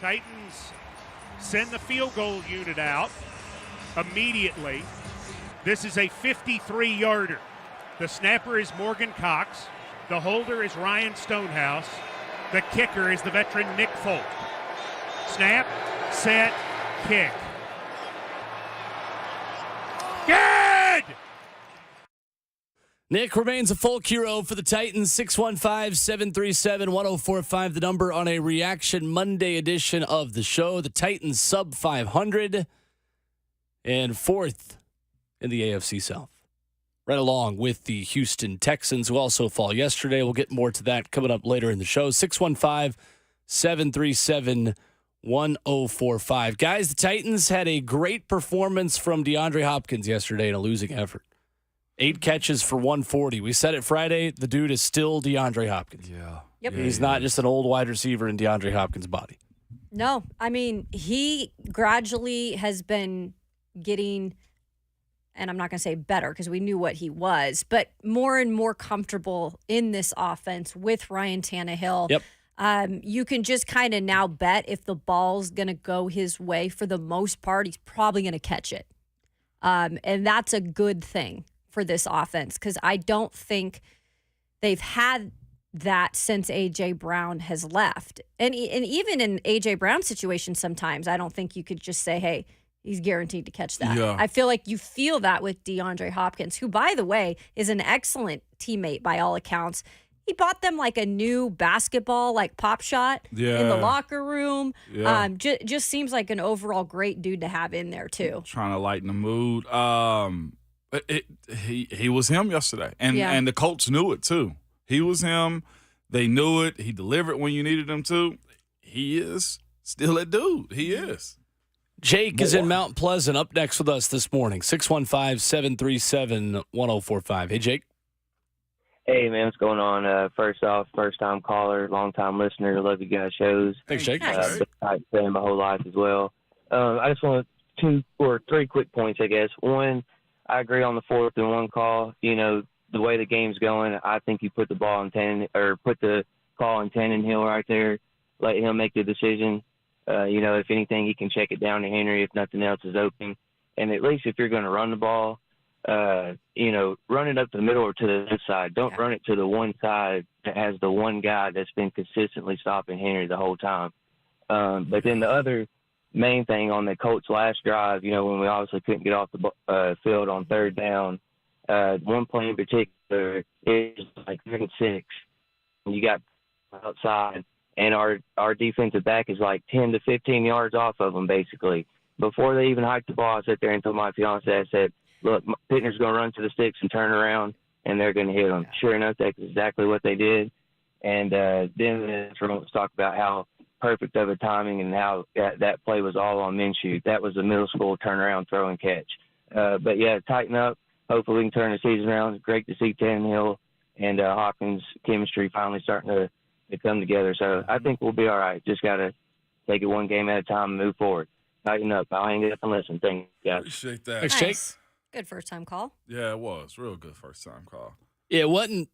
Titans send the field goal unit out immediately. This is a 53-yarder. The snapper is Morgan Cox. The holder is Ryan Stonehouse. The kicker is the veteran Nick Folk. Snap, set, kick. Good! Nick remains a folk hero for the Titans. 615-737-1045, the number on a Reaction Monday edition of the show. The Titans sub 500 and 4th in the AFC South. Right along with the Houston Texans, who also fall yesterday. We'll get more to that coming up later in the show. 615-737-1045. Guys, the Titans had a great performance from DeAndre Hopkins yesterday in a losing effort. 8 catches for 140. We said it Friday. The dude is still DeAndre Hopkins. Yeah. Yep. He's not just an old wide receiver in DeAndre Hopkins' body. No, I mean, he gradually has been getting, and I'm not going to say better because we knew what he was, but more and more comfortable in this offense with Ryan Tannehill. Yep. You can just kind of now bet if the ball's going to go his way, for the most part, he's probably going to catch it. And that's a good thing for this offense, because I don't think they've had that since A.J. Brown has left. And even in A.J. Brown's situation, sometimes I don't think you could just say, hey, he's guaranteed to catch that. Yeah. I feel like you feel that with DeAndre Hopkins, who, by the way, is an excellent teammate by all accounts. He bought them like a new basketball, like Pop Shot in the locker room. Yeah. Just seems like an overall great dude to have in there, too. Trying to lighten the mood. He was him yesterday, and the Colts knew it too. He was him. They knew it. He delivered when you needed him to. He is still a dude. He is. Jake is in Mount Pleasant, up next with us this morning. 615-737-1045. Hey, Jake. Hey, man, what's going on? First off, first-time caller, long-time listener. Love you guys' shows. Thanks, Jake. Been a Titans fan my whole life as well. I just want 2 or 3 quick points, I guess. One, I agree on the 4th and 1 call. You know, the way the game's going, I think you put the ball in 10, or put the call in Tannehill right there. Let him make the decision. You know, if anything, he can check it down to Henry if nothing else is open. And at least if you're going to run the ball, you know, run it up the middle or to the left side. Don't run it to the one side that has the one guy that's been consistently stopping Henry the whole time. But then the other main thing on the Colts' last drive, you know, when we obviously couldn't get off the field on 3rd down, one play in particular is like 3rd and 6. You got outside, and our defensive back is like 10 to 15 yards off of them, basically. Before they even hiked the ball, I sat there and told my fiance, I said, look, Pittner's going to run to the sticks and turn around, and they're going to hit them. Sure enough, that's exactly what they did. And then let's talk about how perfect of a timing and how that play was all on Minshew. That was a middle school turnaround, throw and catch. But, yeah, tighten up. Hopefully we can turn the season around. It's great to see Tannehill and Hopkins' chemistry finally starting to come together. So I think we'll be all right. Just got to take it one game at a time and move forward. Tighten up. I'll hang it up and listen. Thank you, guys. Appreciate that. Thanks, Jake. Nice. Good first-time call. Yeah, it was. Real good first-time call. Yeah, it wasn't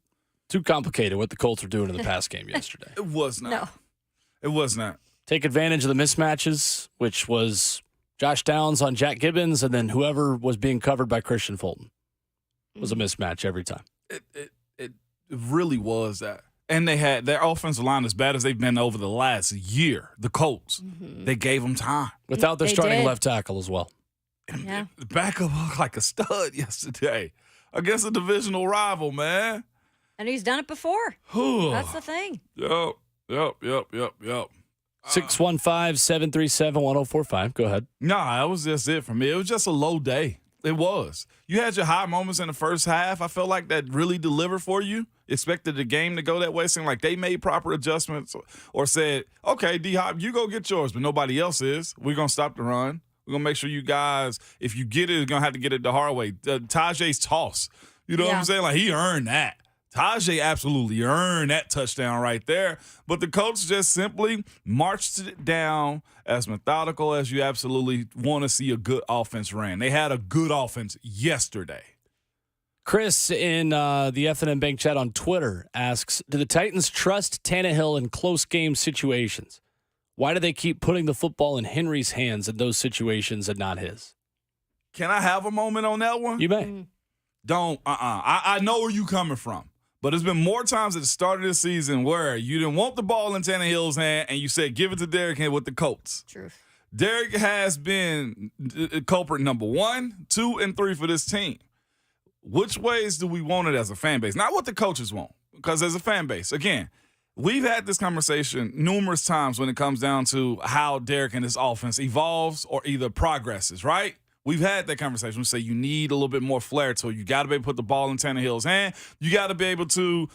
too complicated what the Colts were doing in the pass game yesterday. It was not. No. It was not. Take advantage of the mismatches, which was Josh Downs on Jack Gibbons, and then whoever was being covered by Kristian Fulton. It was a mismatch every time. It really was that. And they had their offensive line as bad as they've been over the last year. The Colts, they gave them time. Without their They starting did. left tackle as well. Yeah. The backup looked like a stud yesterday against a divisional rival, man. And he's done it before. That's the thing. Yep. 615-737-1045. Go ahead. Nah, that was just it for me. It was just a low day. It was. You had your high moments in the first half. I felt like that really delivered for you. Expected the game to go that way. Seemed like they made proper adjustments or said, okay, D-Hop, you go get yours, but nobody else is. We're going to stop the run. We're going to make sure you guys, if you get it, you're going to have to get it the hard way. Tajay's toss. You know what I'm saying? Like, he earned that. Tajay absolutely earned that touchdown right there. But the Colts just simply marched it down as methodical as you absolutely want to see a good offense ran. They had a good offense yesterday. Chris in the F&M Bank chat on Twitter asks, do the Titans trust Tannehill in close game situations? Why do they keep putting the football in Henry's hands in those situations and not his? Can I have a moment on that one? You may. Don't. I know where you coming from. But there's been more times at the start of this season where you didn't want the ball in Tannehill's hand and you said, give it to Derrick Henry with the Colts. Truth. Derrick has been culprit number 1, 2, and 3 for this team. Which ways do we want it as a fan base? Not what the coaches want, because as a fan base, again, we've had this conversation numerous times when it comes down to how Derrick and his offense evolves or either progresses, right? We've had that conversation. We say you need a little bit more flair to it. You got to be able to put the ball in Tannehill's hand. You got to be able to,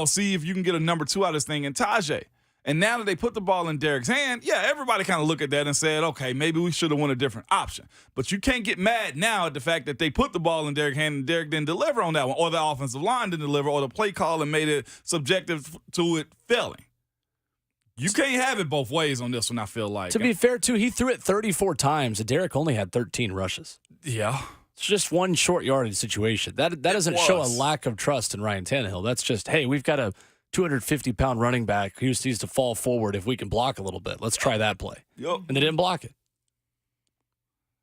see if you can get a number 2 out of this thing in Tajay. And now that they put the ball in Derrick's hand, yeah, everybody kind of look at that and said, okay, maybe we should have won a different option. But you can't get mad now at the fact that they put the ball in Derrick's hand and Derrick didn't deliver on that one, or the offensive line didn't deliver, or the play call and made it subjective to it failing. You can't have it both ways on this one, I feel like. To be fair, too, he threw it 34 times, and Derrick only had 13 rushes. Yeah. It's just one short yardage situation. That doesn't show a lack of trust in Ryan Tannehill. That's just, hey, we've got a 250-pound running back who just needs to fall forward if we can block a little bit. Let's try that play. Yep. And they didn't block it.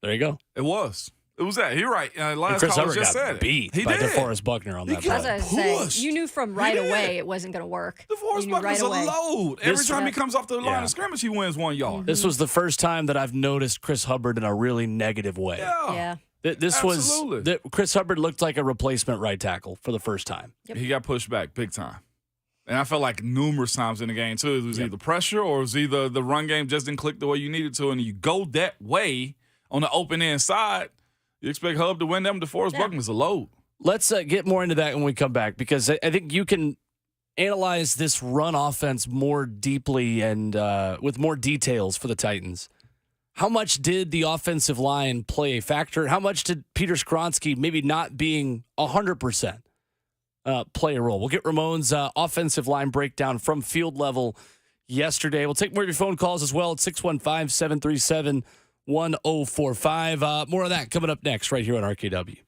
There you go. It was that. You're right. Last Chris caller Hubbard just got said it. beat He by did. DeForest Buckner on that play. As I was saying, you knew from right away it wasn't going to work. DeForest Buckner's a load. Every time he comes off the line of scrimmage, he wins 1 yard. This was the first time that I've noticed Chris Hubbard in a really negative way. Yeah. This was Chris Hubbard looked like a replacement right tackle for the first time. Yep. He got pushed back big time. And I felt like numerous times in the game, too, it was either pressure or it was either the run game just didn't click the way you needed to. And you go that way on the open end side, you expect Hub to win them. DeForest Buckner's a load. Let's get more into that when we come back, because I think you can analyze this run offense more deeply and with more details for the Titans. How much did the offensive line play a factor? How much did Peter Skoronski maybe not being 100% play a role? We'll get Ramon's offensive line breakdown from field level yesterday. We'll take more of your phone calls as well at 615-737-1045. More of that coming up next right here on RKW.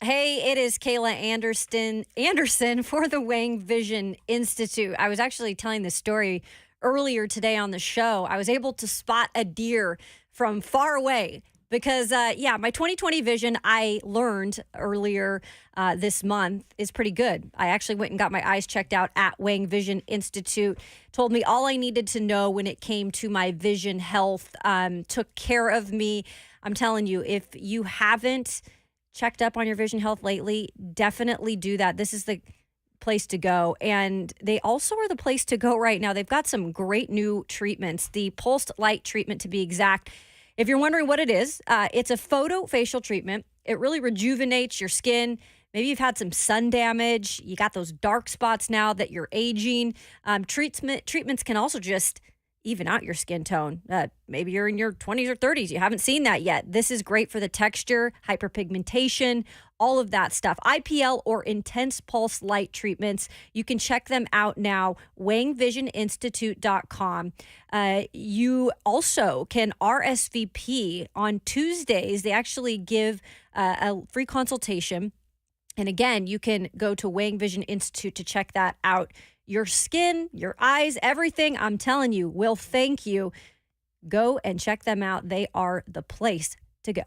Hey, it is Kayla Anderson for the Wang Vision Institute. I was actually telling this story earlier today on the show. I was able to spot a deer from far away because, my 20/20 vision, I learned earlier this month, is pretty good. I actually went and got my eyes checked out at Wang Vision Institute. Told me all I needed to know when it came to my vision health, took care of me. I'm telling you, if you haven't checked up on your vision health lately, definitely do that. This is the place to go. And they also are the place to go right now. They've got some great new treatments, the pulsed light treatment to be exact. If you're wondering what it is, it's a photofacial treatment. It really rejuvenates your skin. Maybe you've had some sun damage. You got those dark spots now that you're aging. Treatments can also just even out your skin tone. Maybe you're in your 20s or 30s. You haven't seen that yet. This is great for the texture, hyperpigmentation, all of that stuff. IPL or intense pulse light treatments. You can check them out now, wangvisioninstitute.com. You also can RSVP on Tuesdays. They actually give a free consultation. And again, you can go to Wang Vision Institute to check that out. Your skin, your eyes, everything, I'm telling you, will thank you. Go and check them out. They are the place to go.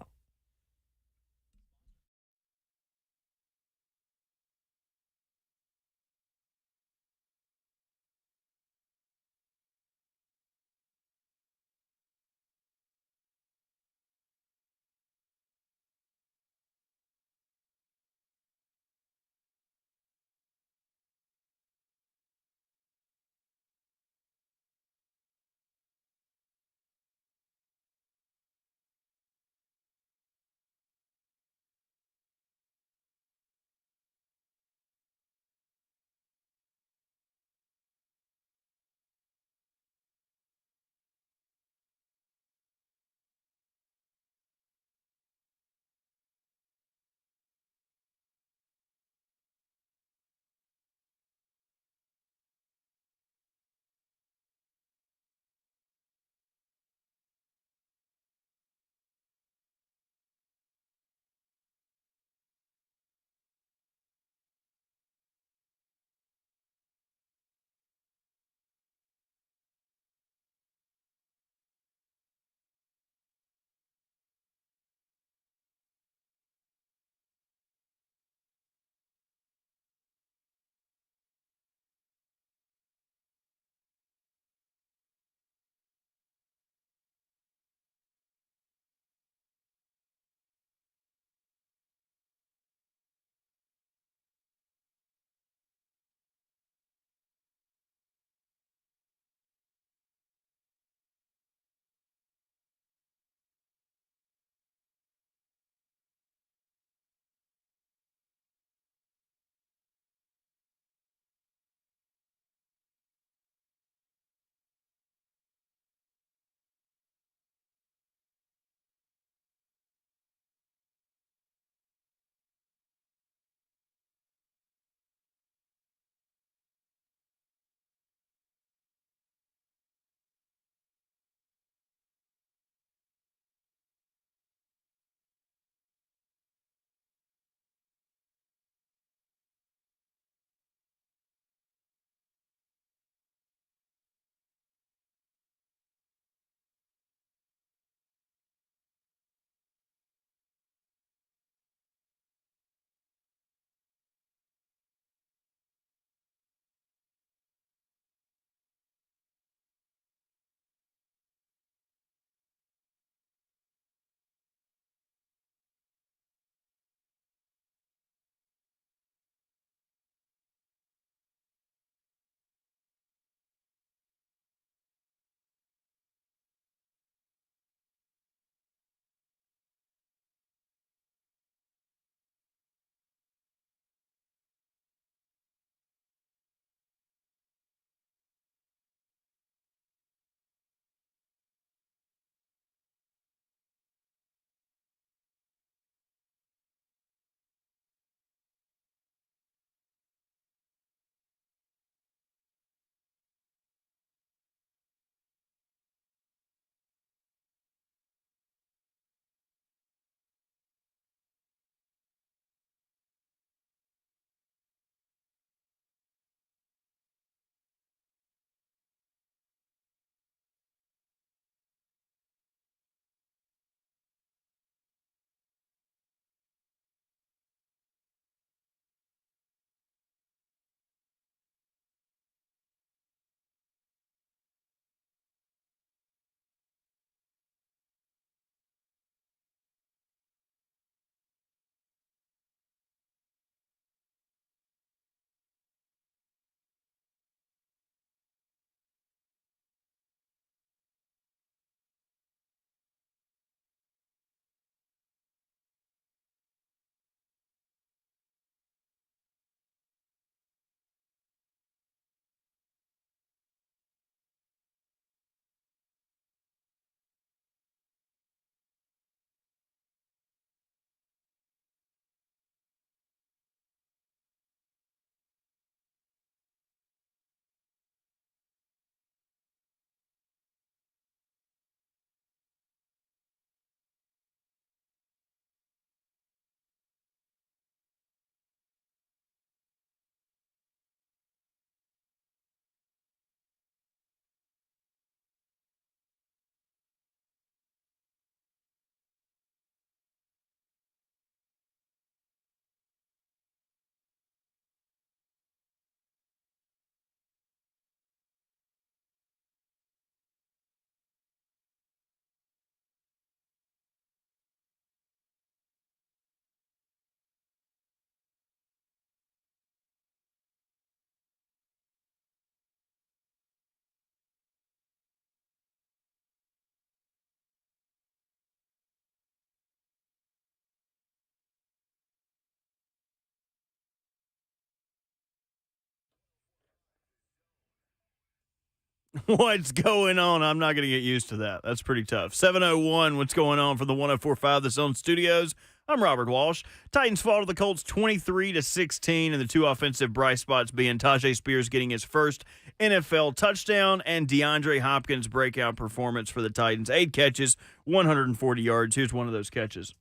What's going on? I'm not going to get used to that. That's pretty tough. 7:01, what's going on for the 104.5 The Zone Studios? I'm Robert Walsh. Titans fall to the Colts 23-16, and the two offensive bright spots being Tajay Spears getting his first NFL touchdown and DeAndre Hopkins' breakout performance for the Titans. 8 catches, 140 yards. Here's one of those catches.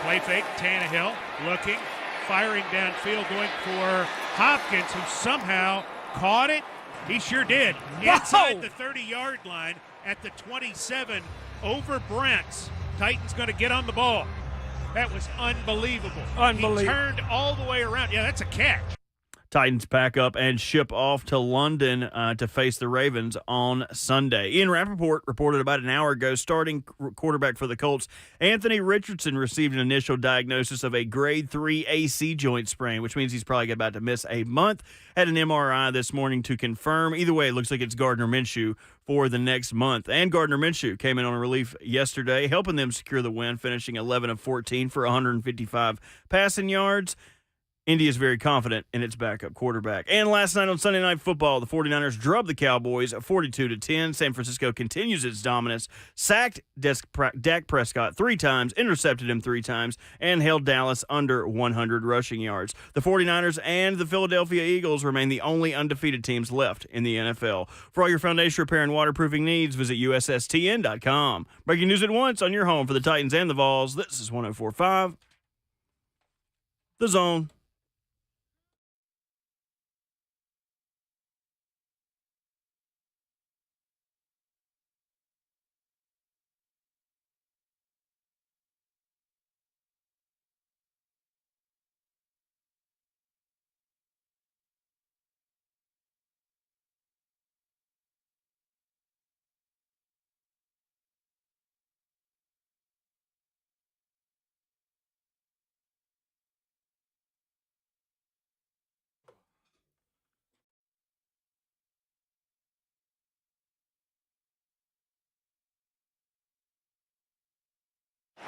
Play fake, Tannehill looking, firing downfield, going for Hopkins, who somehow caught it. He sure did. Inside the 30-yard line at the 27 over Brents. Titans going to get on the ball. That was unbelievable. He turned all the way around. Yeah, that's a catch. Titans pack up and ship off to London to face the Ravens on Sunday. Ian Rappaport reported about an hour ago starting quarterback for the Colts, Anthony Richardson, received an initial diagnosis of a grade 3 AC joint sprain, which means he's probably about to miss a month. Had an MRI this morning to confirm. Either way, it looks like it's Gardner Minshew for the next month. And Gardner Minshew came in on relief yesterday, helping them secure the win, finishing 11 of 14 for 155 passing yards. Indy is very confident in its backup quarterback. And last night on Sunday Night Football, the 49ers drubbed the Cowboys 42-10. San Francisco continues its dominance, sacked Dak Prescott 3 times, intercepted him 3 times, and held Dallas under 100 rushing yards. The 49ers and the Philadelphia Eagles remain the only undefeated teams left in the NFL. For all your foundation repair and waterproofing needs, visit USSTN.com. Breaking news at once on your home for the Titans and the Vols. This is 104.5 The Zone.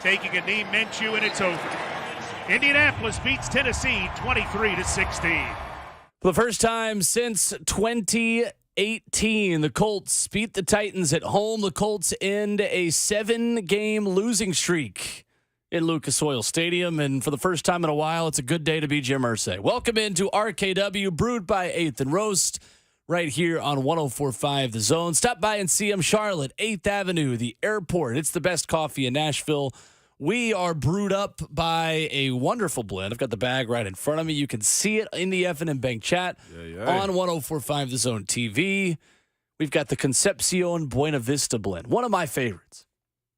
Taking a knee, Minshew, and it's over. Indianapolis beats Tennessee 23-16. For the first time since 2018, the Colts beat the Titans at home. The Colts end a 7-game losing streak in Lucas Oil Stadium. And for the first time in a while, it's a good day to be Jim Irsay. Welcome into RKW, brewed by 8th and Roast, right here on 104.5 The Zone. Stop by and see them, Charlotte, 8th Avenue, the airport. It's the best coffee in Nashville. We are brewed up by a wonderful blend. I've got the bag right in front of me. You can see it in the F&M Bank chat on 104.5 The Zone TV. We've got the Concepcion Buena Vista blend, one of my favorites.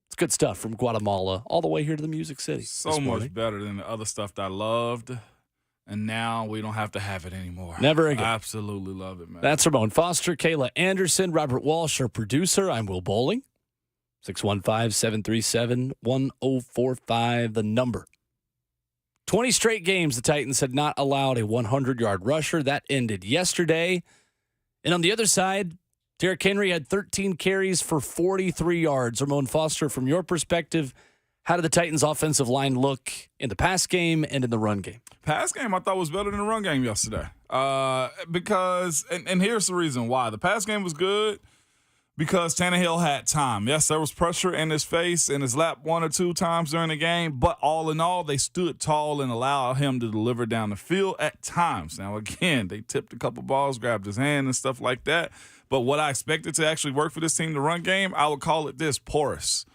It's good stuff from Guatemala all the way here to the Music City. So much better than the other stuff that I loved. And now we don't have to have it anymore. Never again. I absolutely love it, man. That's Ramon Foster, Kayla Anderson, Robert Walsh, our producer. I'm Will Bowling. 615-737-1045, the number. 20 straight games the Titans had not allowed a 100-yard rusher. That ended yesterday. And on the other side, Derrick Henry had 13 carries for 43 yards. Ramon Foster, from your perspective, how did the Titans' offensive line look in the pass game and in the run game? Pass game I thought was better than the run game yesterday. Because here's the reason why. The pass game was good because Tannehill had time. Yes, there was pressure in his face and his lap 1 or 2 times during the game, but all in all, they stood tall and allowed him to deliver down the field at times. Now, again, they tipped a couple balls, grabbed his hand and stuff like that. But what I expected to actually work for this team, the run game, I would call it this: porous.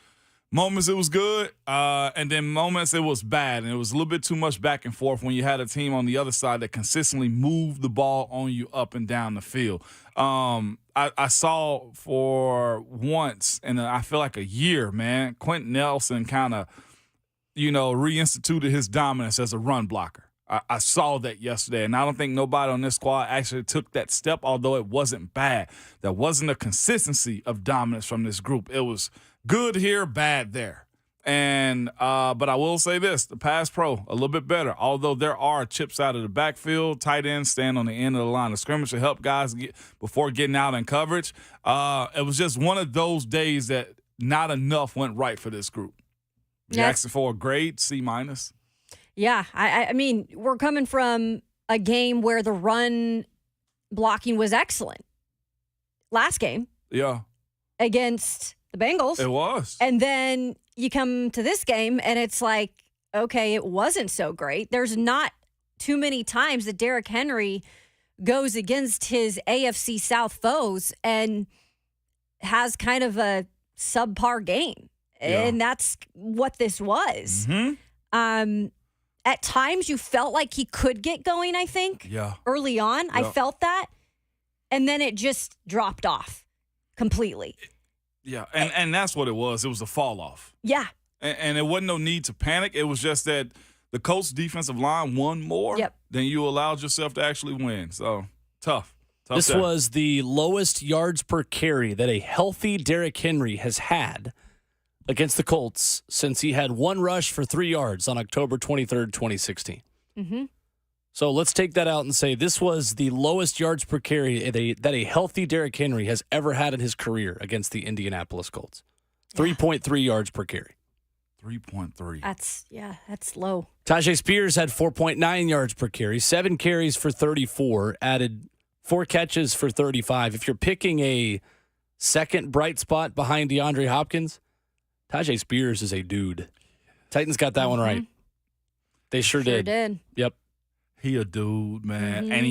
Moments it was good, and then moments it was bad, and it was a little bit too much back and forth when you had a team on the other side that consistently moved the ball on you up and down the field. I saw for once, and I feel like a year, man, Quentin Nelson kind of, reinstituted his dominance as a run blocker. I saw that yesterday, and I don't think nobody on this squad actually took that step, although it wasn't bad. There wasn't a consistency of dominance from this group. It was good here, bad there. And but I will say this, the pass pro, a little bit better. Although there are chips out of the backfield, tight ends stand on the end of the line of scrimmage to help guys get before getting out in coverage. It was just one of those days that not enough went right for this group. Jackson for a grade, C-. Yeah, I mean, we're coming from a game where the run blocking was excellent. last game Yeah, against the Bengals. it was. And then you come to this game and it's like, okay, it wasn't so great. There's not too many times that Derrick Henry goes against his AFC South foes and has kind of a subpar game. Yeah. And that's what this was. Mm-hmm. At times you felt like he could get going, I think. Yeah. Early on, I felt that. And then it just dropped off completely. Yeah, and that's what it was. It was a fall off. Yeah. And it wasn't no need to panic. It was just that the Colts defensive line won more than you allowed yourself to actually win. So, tough. This day. was the lowest yards per carry that a healthy Derrick Henry has had against the Colts since he had one rush for 3 yards on October 23rd, 2016. Mm-hmm. So let's take that out and say this was the lowest yards per carry that a healthy Derrick Henry has ever had in his career against the Indianapolis Colts. 3.3 yards per carry. 3.3. That's low. Tajay Spears had 4.9 yards per carry, 7 carries for 34, added 4 catches for 35. If you're picking a second bright spot behind DeAndre Hopkins, Tajay Spears is a dude. Titans got that one right. They sure did. Yep. He a dude, man. Mm-hmm. And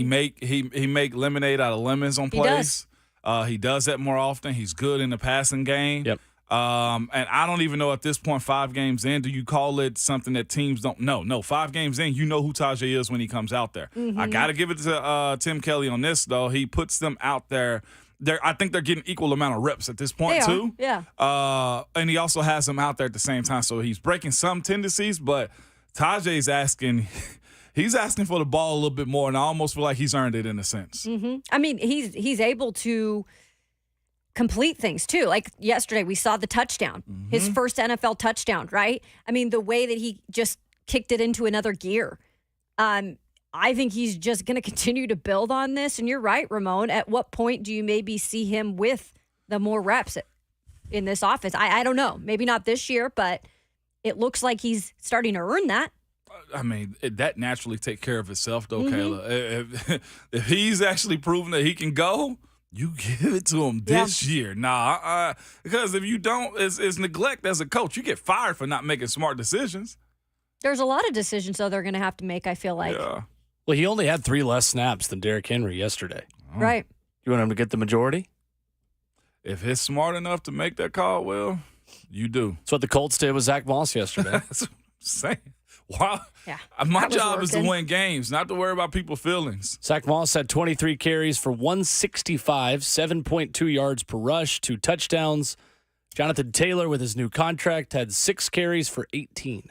he make lemonade out of lemons on plays. He does that more often. He's good in the passing game. Yep. And I don't even know at this point, 5 games in, do you call it something that teams don't know? No, 5 games in, you know who Tajay is when he comes out there. Mm-hmm. I got to give it to Tim Kelly on this, though. He puts them out there. I think they're getting equal amount of reps at this point, too. Yeah. And he also has them out there at the same time. So he's breaking some tendencies, but Tajay's asking – he's asking for the ball a little bit more, and I almost feel like he's earned it in a sense. Mm-hmm. I mean, he's able to complete things too. Like yesterday, we saw the touchdown, his first NFL touchdown, right? I mean, the way that he just kicked it into another gear. I think he's just going to continue to build on this. And you're right, Ramon. At what point do you maybe see him with the more reps in this offense? I don't know. Maybe not this year, but it looks like he's starting to earn that. I mean, that naturally take care of itself, though, Kayla. If he's actually proven that he can go, you give it to him this year. Because if you don't, it's neglect as a coach. You get fired for not making smart decisions. There's a lot of decisions, though, they're going to have to make, I feel like. Yeah. Well, he only had 3 less snaps than Derrick Henry yesterday. Right. You want him to get the majority? If he's smart enough to make that call, well, you do. That's what the Colts did with Zach Moss yesterday. That's what I'm saying. Wow. Yeah. My job is to win games, not to worry about people's feelings. Zach Moss had 23 carries for 165, 7.2 yards per rush, 2 touchdowns. Jonathan Taylor, with his new contract, had 6 carries for 18.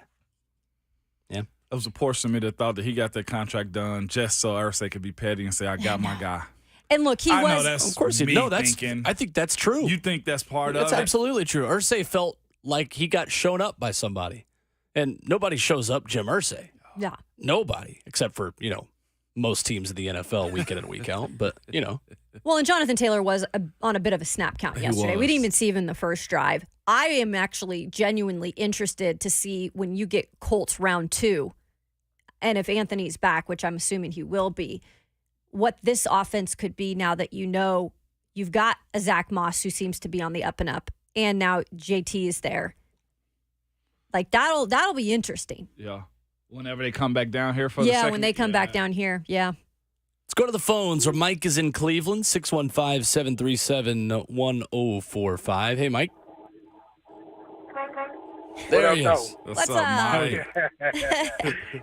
Yeah. There was a portion of me that thought that he got that contract done just so Irsay could be petty and say, I got my guy. And look, he I was. know that's Of course, me that's. thinking. I think that's true. You think that's part of That's it? absolutely true. Irsay felt like he got shown up by somebody, and nobody shows up Jim Irsay. Yeah. Nobody, except for most teams in the NFL week in and week out. But Well, and Jonathan Taylor was on a bit of a snap count yesterday. We didn't even see him in the first drive. I am actually genuinely interested to see when you get Colts round 2, and if Anthony's back, which I'm assuming he will be, what this offense could be now that you've got a Zach Moss who seems to be on the up and up, and now JT is there. Like that'll be interesting. Yeah. Whenever they come back down here for the second. Yeah, when they come back down here. Yeah. let's go to the phones where Mike is in Cleveland, 615-737-1045. Hey, Mike. There he is. What's up? Mike?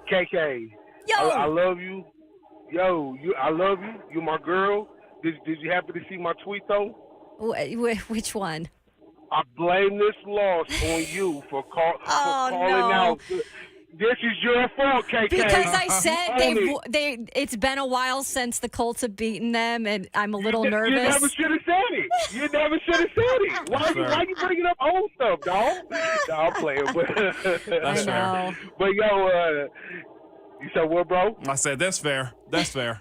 KK, Yo. I love you. I love you. You're my girl. Did you happen to see my tweet though? Which one? I blame this loss on you for calling no. out. This is your fault, KK. Because I said it's been a while since the Colts have beaten them, and I'm a little nervous. You never should have said it. You never should have said it. Why you bringing up old stuff, dog? No, I'm playing. I know. But yo, you said what, bro? I said that's fair. That's fair.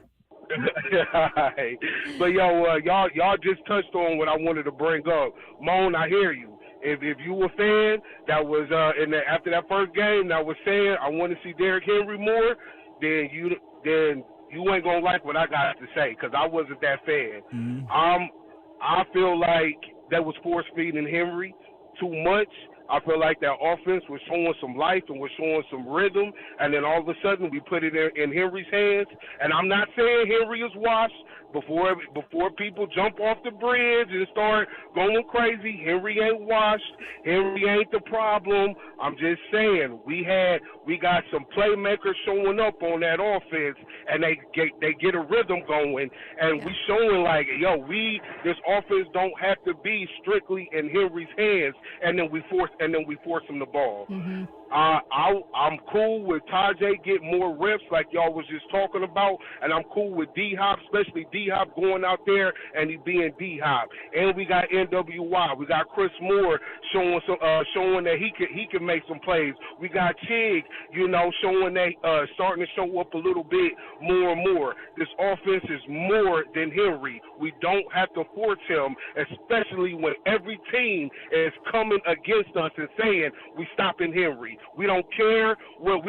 Right. But yo, y'all just touched on what I wanted to bring up. Moan, I hear you. If you were a fan that was after that first game that was saying I want to see Derrick Henry more, then you ain't gonna like what I got to say because I wasn't that fan. Mm-hmm. I feel like that was force feeding Henry too much. I feel like that offense was showing some life and was showing some rhythm, and then all of a sudden we put it in Henry's hands. And I'm not saying Henry is washed. Before people jump off the bridge and start going crazy, Henry ain't washed. Henry ain't the problem. I'm just saying we got some playmakers showing up on that offense, and they get a rhythm going, and we showing like, this offense don't have to be strictly in Henry's hands, and then we force him the ball. Mm-hmm. I'm cool with Tajay getting more reps like y'all was just talking about, and I'm cool with D-Hop, especially D-Hop going out there and he being D-Hop. And we got NWY. We got Chris Moore showing that he can make some plays. We got Chig, showing that starting to show up a little bit more and more. This offense is more than Henry. We don't have to force him, especially when every team is coming against us and saying we stopping Henry. We don't care what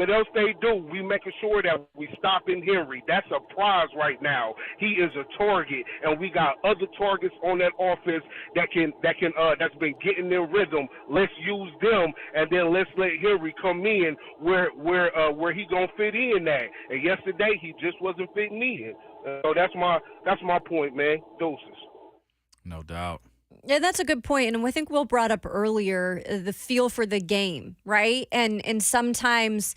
else they do. We making sure that we stopping Henry. That's a prize right now. He is a target, and we got other targets on that offense that's been getting their rhythm. Let's use them, and then let's let Henry come in where he gonna fit in at. And yesterday he just wasn't fitting in. So that's my point, man. Doses. No doubt. Yeah, that's a good point. And I think Will brought up earlier the feel for the game, right? And sometimes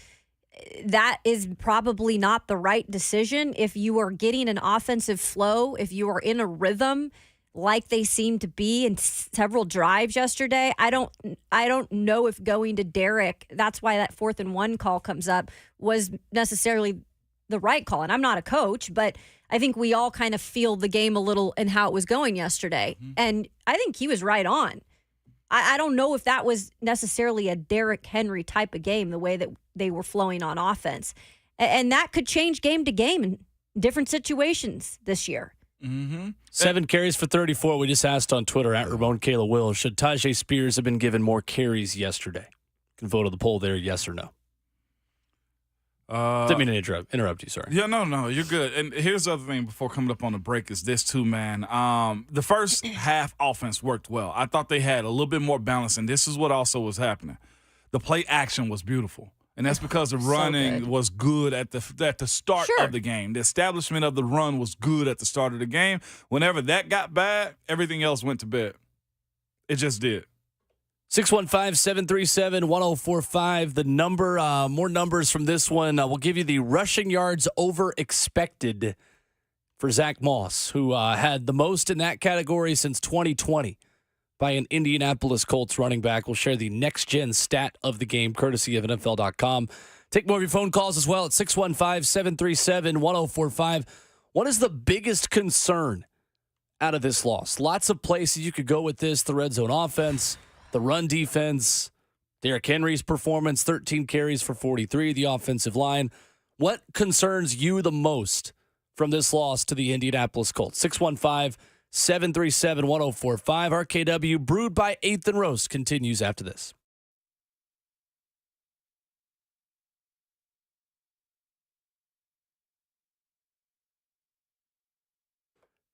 that is probably not the right decision. If you are getting an offensive flow, if you are in a rhythm like they seemed to be in several drives yesterday, I don't know if going to Derek, that's why that 4th and 1 call comes up, was necessarily the right call. And I'm not a coach, but I think we all kind of feel the game a little and how it was going yesterday. Mm-hmm. And I think he was right on. I don't know if that was necessarily a Derrick Henry type of game, the way that they were flowing on offense. And that could change game to game in different situations this year. Mm-hmm. 7 carries for 34. We just asked on Twitter at Ramon Kayla Will, should Tajay Spears have been given more carries yesterday? You can vote on the poll there, yes or no. Didn't mean to interrupt you, sorry. Yeah, no, you're good. And here's the other thing before coming up on the break is this too, man. The first half offense worked well. I thought they had a little bit more balance, and this is what also was happening. The play action was beautiful. And that's because the running was good at the start of the game. The establishment of the run was good at the start of the game. Whenever that got bad, everything else went to bed. It just did. 615-737-1045. The number, more numbers from this one. We'll give you the rushing yards over expected for Zach Moss, who had the most in that category since 2020 by an Indianapolis Colts running back. We'll share the next-gen stat of the game, courtesy of NFL.com. Take more of your phone calls as well at 615-737-1045. What is the biggest concern out of this loss? Lots of places you could go with this. The red zone offense, the run defense, Derrick Henry's performance, 13 carries for 43, the offensive line. What concerns you the most from this loss to the Indianapolis Colts? 615-737-1045. RKW, brewed by 8th and Roast, continues after this.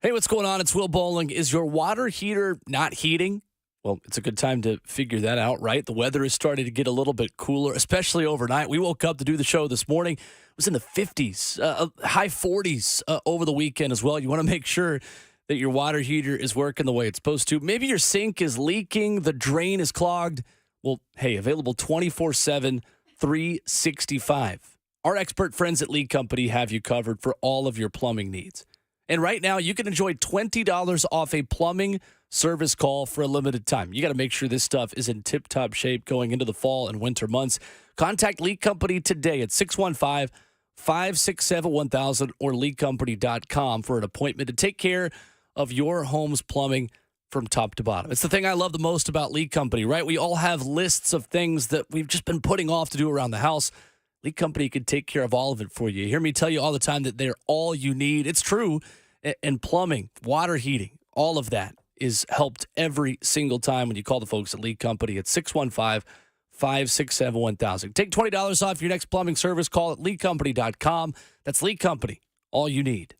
Hey, what's going on? It's Will Bowling. Is your water heater not heating? Well, it's a good time to figure that out, right? The weather is starting to get a little bit cooler, especially overnight. We woke up to do the show this morning. It was in the 50s, high 40s over the weekend as well. You want to make sure that your water heater is working the way it's supposed to. Maybe your sink is leaking, the drain is clogged. Well, hey, available 24/7, 365. Our expert friends at Lee Company have you covered for all of your plumbing needs. And right now, you can enjoy $20 off a plumbing service call for a limited time. You got to make sure this stuff is in tip-top shape going into the fall and winter months. Contact Lee Company today at 615-567-1000 or leecompany.com for an appointment to take care of your home's plumbing from top to bottom. It's the thing I love the most about Lee Company, right? We all have lists of things that we've just been putting off to do around the house. Lee Company can take care of all of it for you. You hear me tell you all the time that they're all you need. It's true. And plumbing, water heating, all of that is helped every single time when you call the folks at Lee Company at 615-567-1000. Take $20 off your next plumbing service call at leecompany.com. That's Lee Company, all you need.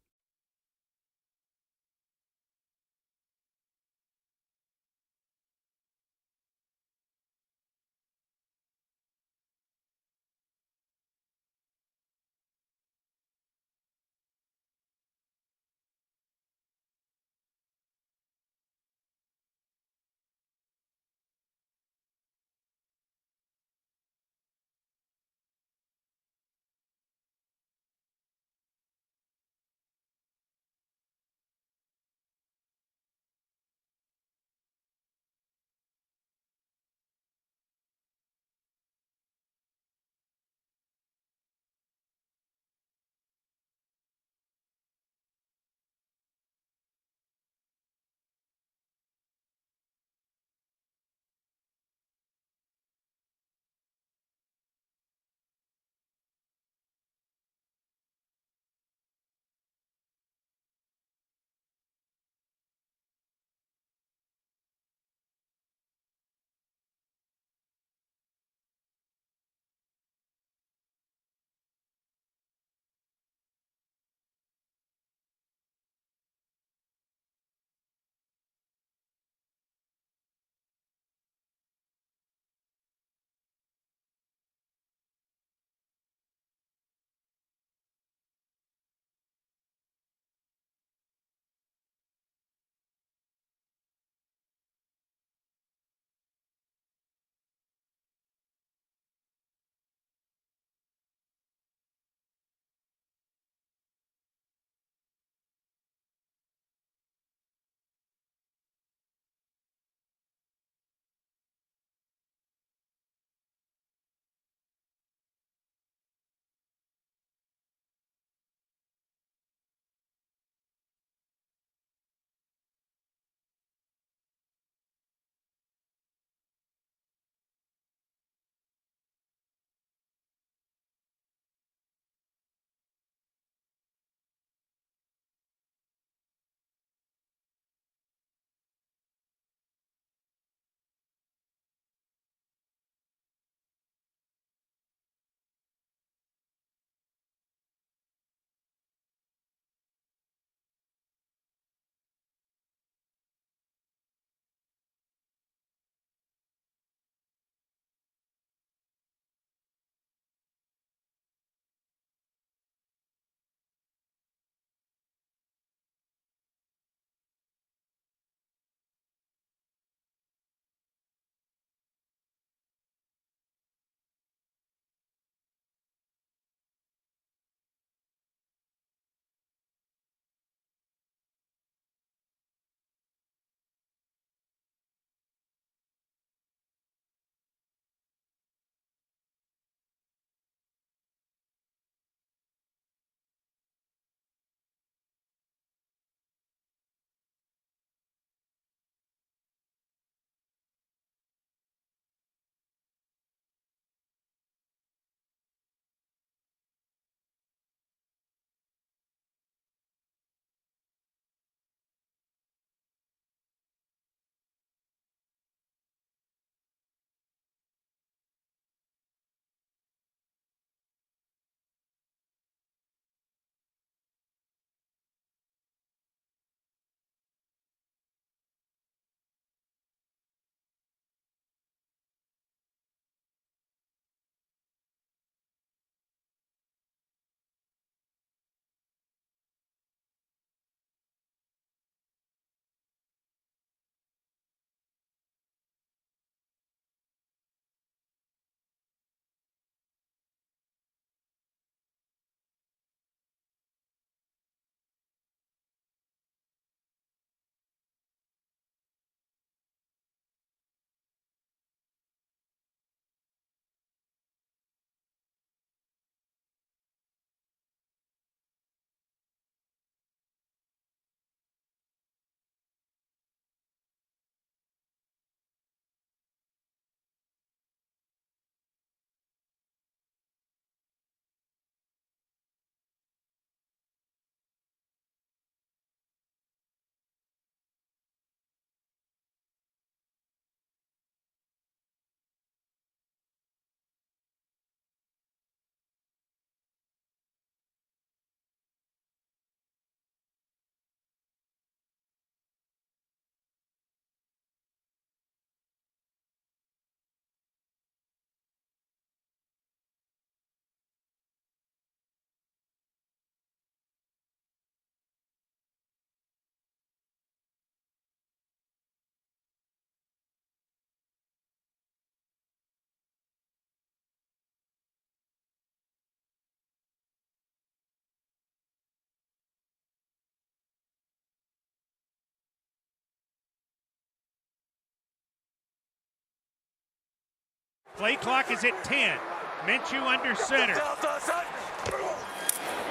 Play clock is at 10. Minshew under center.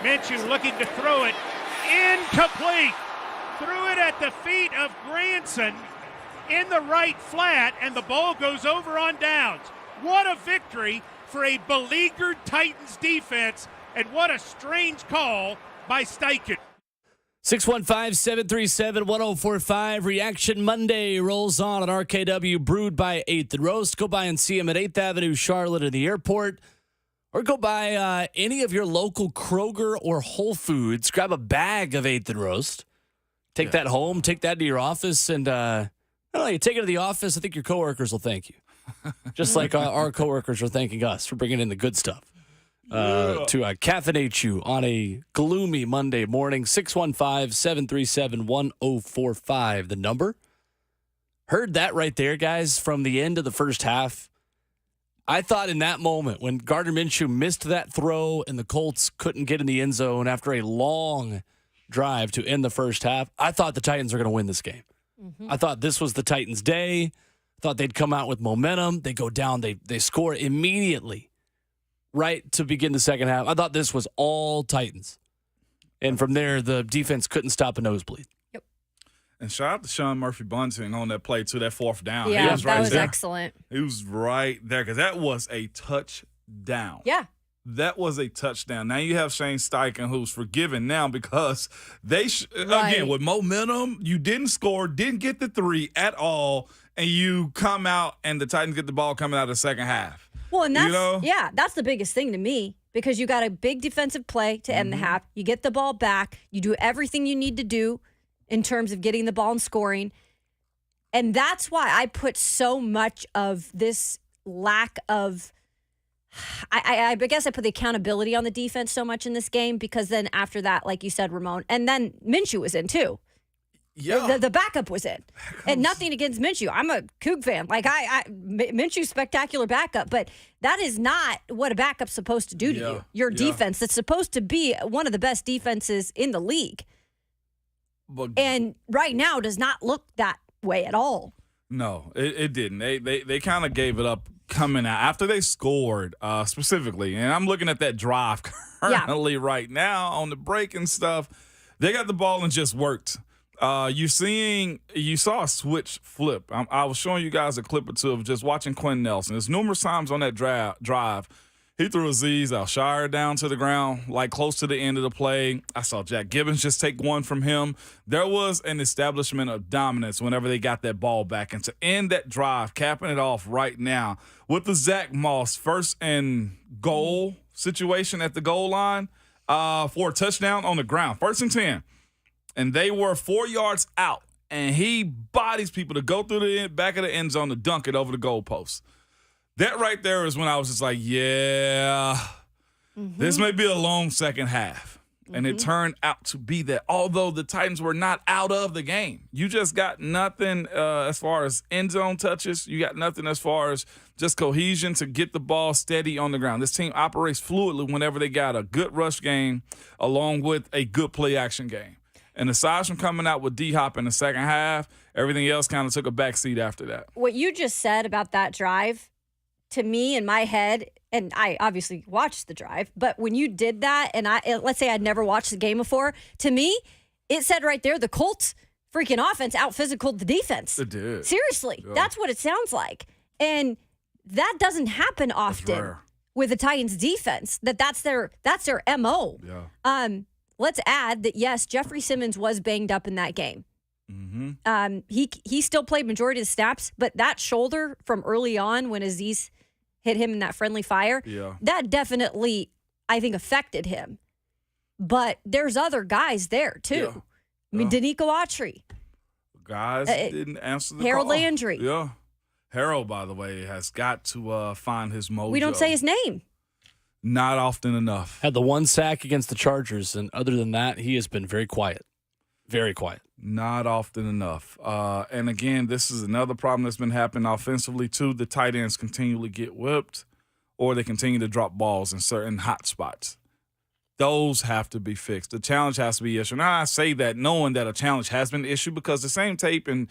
Minshew looking to throw it. Incomplete. Threw it at the feet of Granson in the right flat, and the ball goes over on downs. What a victory for a beleaguered Titans defense, and what a strange call by Steichen. 615-737-1045. Reaction Monday rolls on RKW, brewed by 8th and Roast. Go by and see him at 8th Avenue, Charlotte, in the airport. Or go by any of your local Kroger or Whole Foods. Grab a bag of 8th and Roast. Take that home. Take that to your office. And I don't know, you take it to the office, I think your coworkers will thank you. Just like our coworkers are thanking us for bringing in the good stuff. To caffeinate you on a gloomy Monday morning. 615-737-1045, the number. Heard that right there, guys, from the end of the first half. I thought in that moment when Gardner Minshew missed that throw and the Colts couldn't get in the end zone after a long drive to end the first half, I thought the Titans were going to win this game. I thought this was the Titans' day. Thought they'd come out with momentum. They go down. They score immediately right to begin the second half. I thought this was all Titans. And from there, the defense couldn't stop a nosebleed. Yep. And shout out to Sean Murphy-Bunting on that play, too, that fourth down. Yeah, was right that was there. excellent. He was right there because that was a touchdown. Yeah. That was a touchdown. Now you have Shane Steichen, who's forgiven now because they, again, with momentum, you didn't score, didn't get the 3 at all, and you come out and the Titans get the ball coming out of the second half. Well, and that's the biggest thing to me because you got a big defensive play to end the half. You get the ball back. You do everything you need to do in terms of getting the ball and scoring. And that's why I put so much of this lack of I guess I put the accountability on the defense so much in this game because then after that, like you said, Ramon, and then Minshew was in too. Yeah. The backup was in. And nothing against Minshew. I'm a Coug fan. Like, Minshew's spectacular backup, but that is not what a backup's supposed to do to you. Your defense that's supposed to be one of the best defenses in the league. And right now does not look that way at all. No, it didn't. They kind of gave it up coming out after they scored specifically. And I'm looking at that drive currently right now on the break and stuff. They got the ball and just worked. You saw a switch flip. I was showing you guys a clip or two of just watching Quinn Nelson. There's numerous times on that drive. He threw Azeez Al-Shire down to the ground, like close to the end of the play. I saw Jack Gibbons just take one from him. There was an establishment of dominance whenever they got that ball back. And to end that drive, capping it off right now with the Zach Moss first and goal situation at the goal line for a touchdown on the ground, 1st and 10. And they were 4 yards out, and he bodies people to go through the back of the end zone to dunk it over the goalpost. That right there is when I was just like, this may be a long second half. And it turned out to be that, although the Titans were not out of the game. You just got nothing as far as end zone touches. You got nothing as far as just cohesion to get the ball steady on the ground. This team operates fluidly whenever they got a good rush game along with a good play action game. And aside from coming out with D-Hop in the second half, everything else kind of took a backseat after that. What you just said about that drive, to me in my head, and I obviously watched the drive, but when you did that, and let's say I'd never watched the game before, to me, it said right there, the Colts freaking offense out-physicaled the defense. It did. Seriously, that's what it sounds like. And that doesn't happen often with the Titans defense, that's their MO. Yeah. Let's add that, yes, Jeffrey Simmons was banged up in that game. He still played majority of the snaps, but that shoulder from early on when Azeez hit him in that friendly fire, that definitely, I think, affected him. But there's other guys there, too. Yeah. I mean, Danico Autry. Guys didn't answer the Harold call. Landry. Yeah. Harold, by the way, has got to find his mojo. We don't say his name. Not often enough. Had the one sack against the Chargers, and other than that, he has been very quiet. Very quiet. Not often enough. And again, this is another problem that's been happening offensively, too. The tight ends continually get whipped, or they continue to drop balls in certain hot spots. Those have to be fixed. The challenge has to be issued. Now, I say that knowing that a challenge has been issued because the same tape and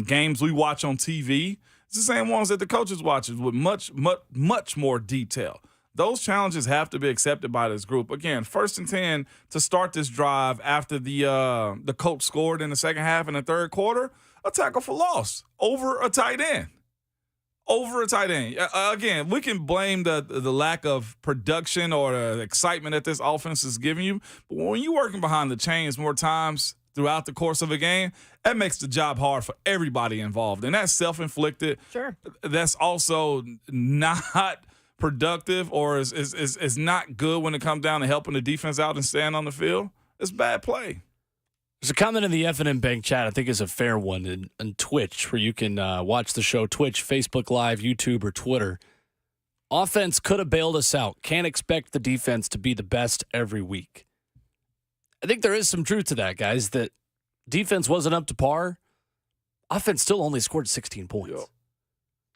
games we watch on TV It's the same ones that the coaches watches with much more detail. Those challenges have to be accepted by this group. Again, 1st and 10 to start this drive after the Colts scored in the second half in the third quarter, a tackle for loss over a tight end. Again, we can blame the lack of production or the excitement that this offense is giving you. But when you're working behind the chains more times throughout the course of a game, that makes the job hard for everybody involved. And that's self-inflicted. Sure. That's also not productive or is not good when it comes down to helping the defense out and staying on the field. It's bad play. There's a comment in the F&M Bank chat I think is a fair one in Twitch, where you can watch the show Twitch, Facebook Live, YouTube, or Twitter. Offense could have bailed us out. Can't expect the defense to be the best every week. I think there is some truth to that, guys, that defense wasn't up to par. Offense still only scored 16 points. Yep.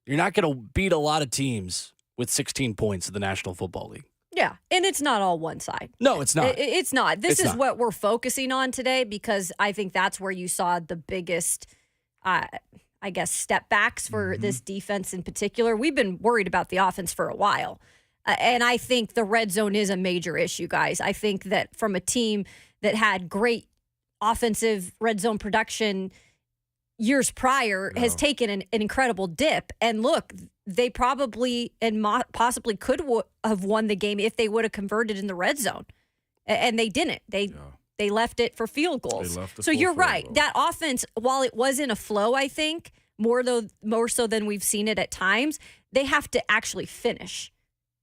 You're not going to beat a lot of teams with 16 points in the National Football League. Yeah, and it's not all one side. No, it's not. It's not. This It's is not. what we're focusing on today because I think that's where you saw the biggest, step backs for this defense in particular. We've been worried about the offense for a while, and I think the red zone is a major issue, guys. I think that from a team that had great offensive red zone production years prior has taken an incredible dip. And look, they probably and possibly could have won the game if they would have converted in the red zone, and they didn't. They left it for field goals. So you're right. That offense, while it was in a flow, I think more so than we've seen it at times, they have to actually finish.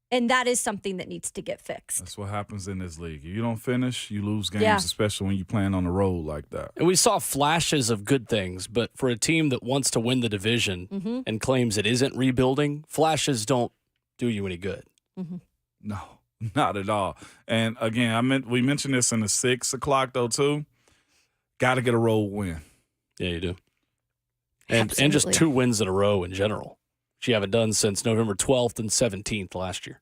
And that is something that needs to get fixed. That's what happens in this league. If you don't finish, you lose games, especially when you're playing on the road like that. And we saw flashes of good things, but for a team that wants to win the division and claims it isn't rebuilding, flashes don't do you any good. No, not at all. And again, we mentioned this in the 6 o'clock though too. Got to get a road win. Yeah, you do. And just 2 wins in a row in general, which you haven't done since November 12th and 17th last year.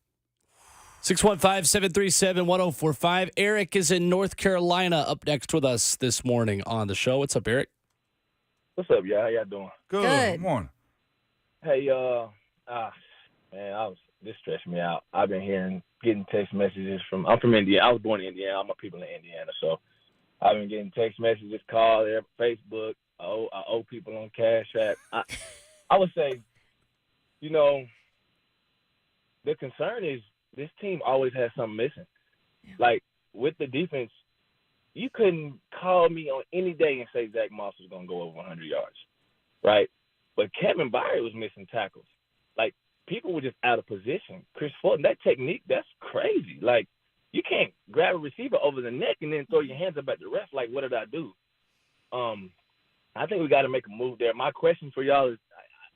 615-737-1045. Eric is in North Carolina up next with us this morning on the show. What's up, Eric? What's up, y'all? How y'all doing? Good morning. Hey, this stressed me out. I've been getting text messages I'm from Indiana. I was born in Indiana. All my people in Indiana. So I've been getting text messages, calls, Facebook. I owe people on Cash App. I would say, the concern is this team always has something missing. Yeah. Like, with the defense, you couldn't call me on any day and say Zach Moss was going to go over 100 yards, right? But Kevin Byard was missing tackles. Like, people were just out of position. Kristian Fulton, that technique, that's crazy. Like, you can't grab a receiver over the neck and then throw your hands up at the ref. Like, what did I do? I think we got to make a move there. My question for y'all is,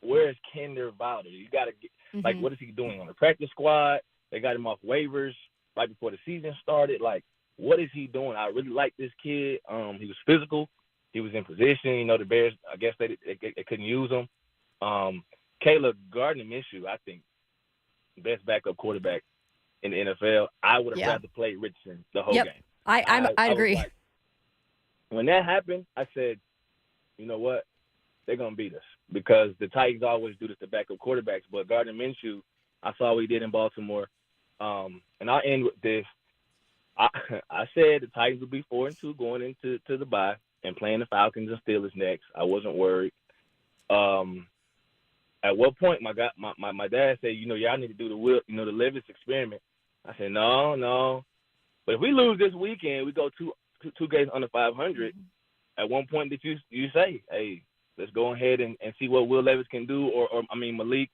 where is Kender Wilder? You got to get like, what is he doing on the practice squad? They got him off waivers right before the season started. Like, what is he doing? I really like this kid. He was physical. He was in position. The Bears, I guess they couldn't use him. Caleb Gardner-Minshew, I think, best backup quarterback in the NFL. I would have rather played Richardson the whole game. I agree. Like, when that happened, I said, you know what? They're going to beat us because the Titans always do this to backup quarterbacks. But Gardner-Minshew, I saw what he did in Baltimore. And I'll end with this. I said the Titans would be 4-2 going into the bye and playing the Falcons and Steelers next. I wasn't worried. At what point my dad said, y'all need to do the Levis experiment. I said, no. But if we lose this weekend, we go two games under 500. At one point did you say, hey, let's go ahead and see what Will Levis can do, or Malik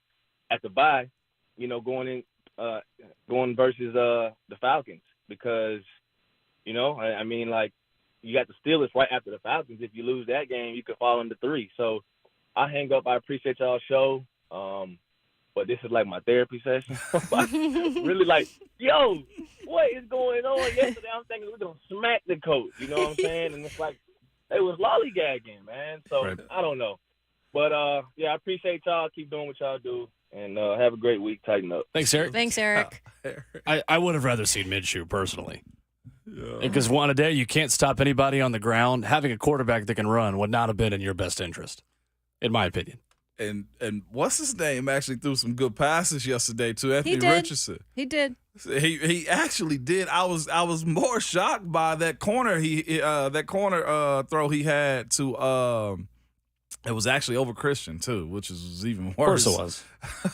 at the bye, going versus the Falcons, because you got the Steelers right after the Falcons. If you lose that game, you could fall into 3. So I hang up. I appreciate y'all's show, but this is like my therapy session. Really, like, yo, what is going on? Yesterday I'm thinking we're gonna smack the coach. You know what I'm saying? And it's like, it was lollygagging, man. So right. I don't know. But, I appreciate y'all. Keep doing what y'all do. And have a great week. Tighten up. Thanks, Eric. Thanks, Eric. I would have rather seen Minshew, personally. Yeah. Because one a day, you can't stop anybody on the ground. Having a quarterback that can run would not have been in your best interest, in my opinion. And what's his name actually threw some good passes yesterday to Anthony Richardson. He did. He actually did. I was more shocked by that corner throw he had to it was actually over Kristian too, which was even worse. Of course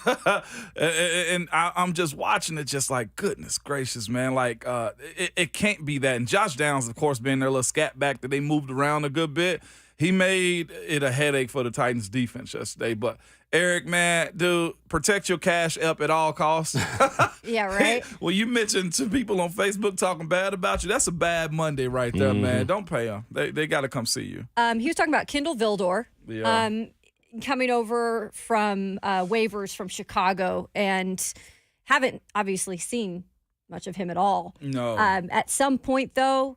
it was. and I'm just watching it, just like, goodness gracious, man. Like it can't be that. And Josh Downs, of course, being their little scat back that they moved around a good bit, he made it a headache for the Titans defense yesterday. But Eric, man, dude, protect your cash up at all costs. Yeah, right. Well, you mentioned to people on Facebook talking bad about you. That's a bad Monday right there, man. Don't pay them. They got to come see you. He was talking about Kendall Vildor. Yeah. Coming over from waivers from Chicago, and haven't obviously seen much of him at all. No. At some point, though,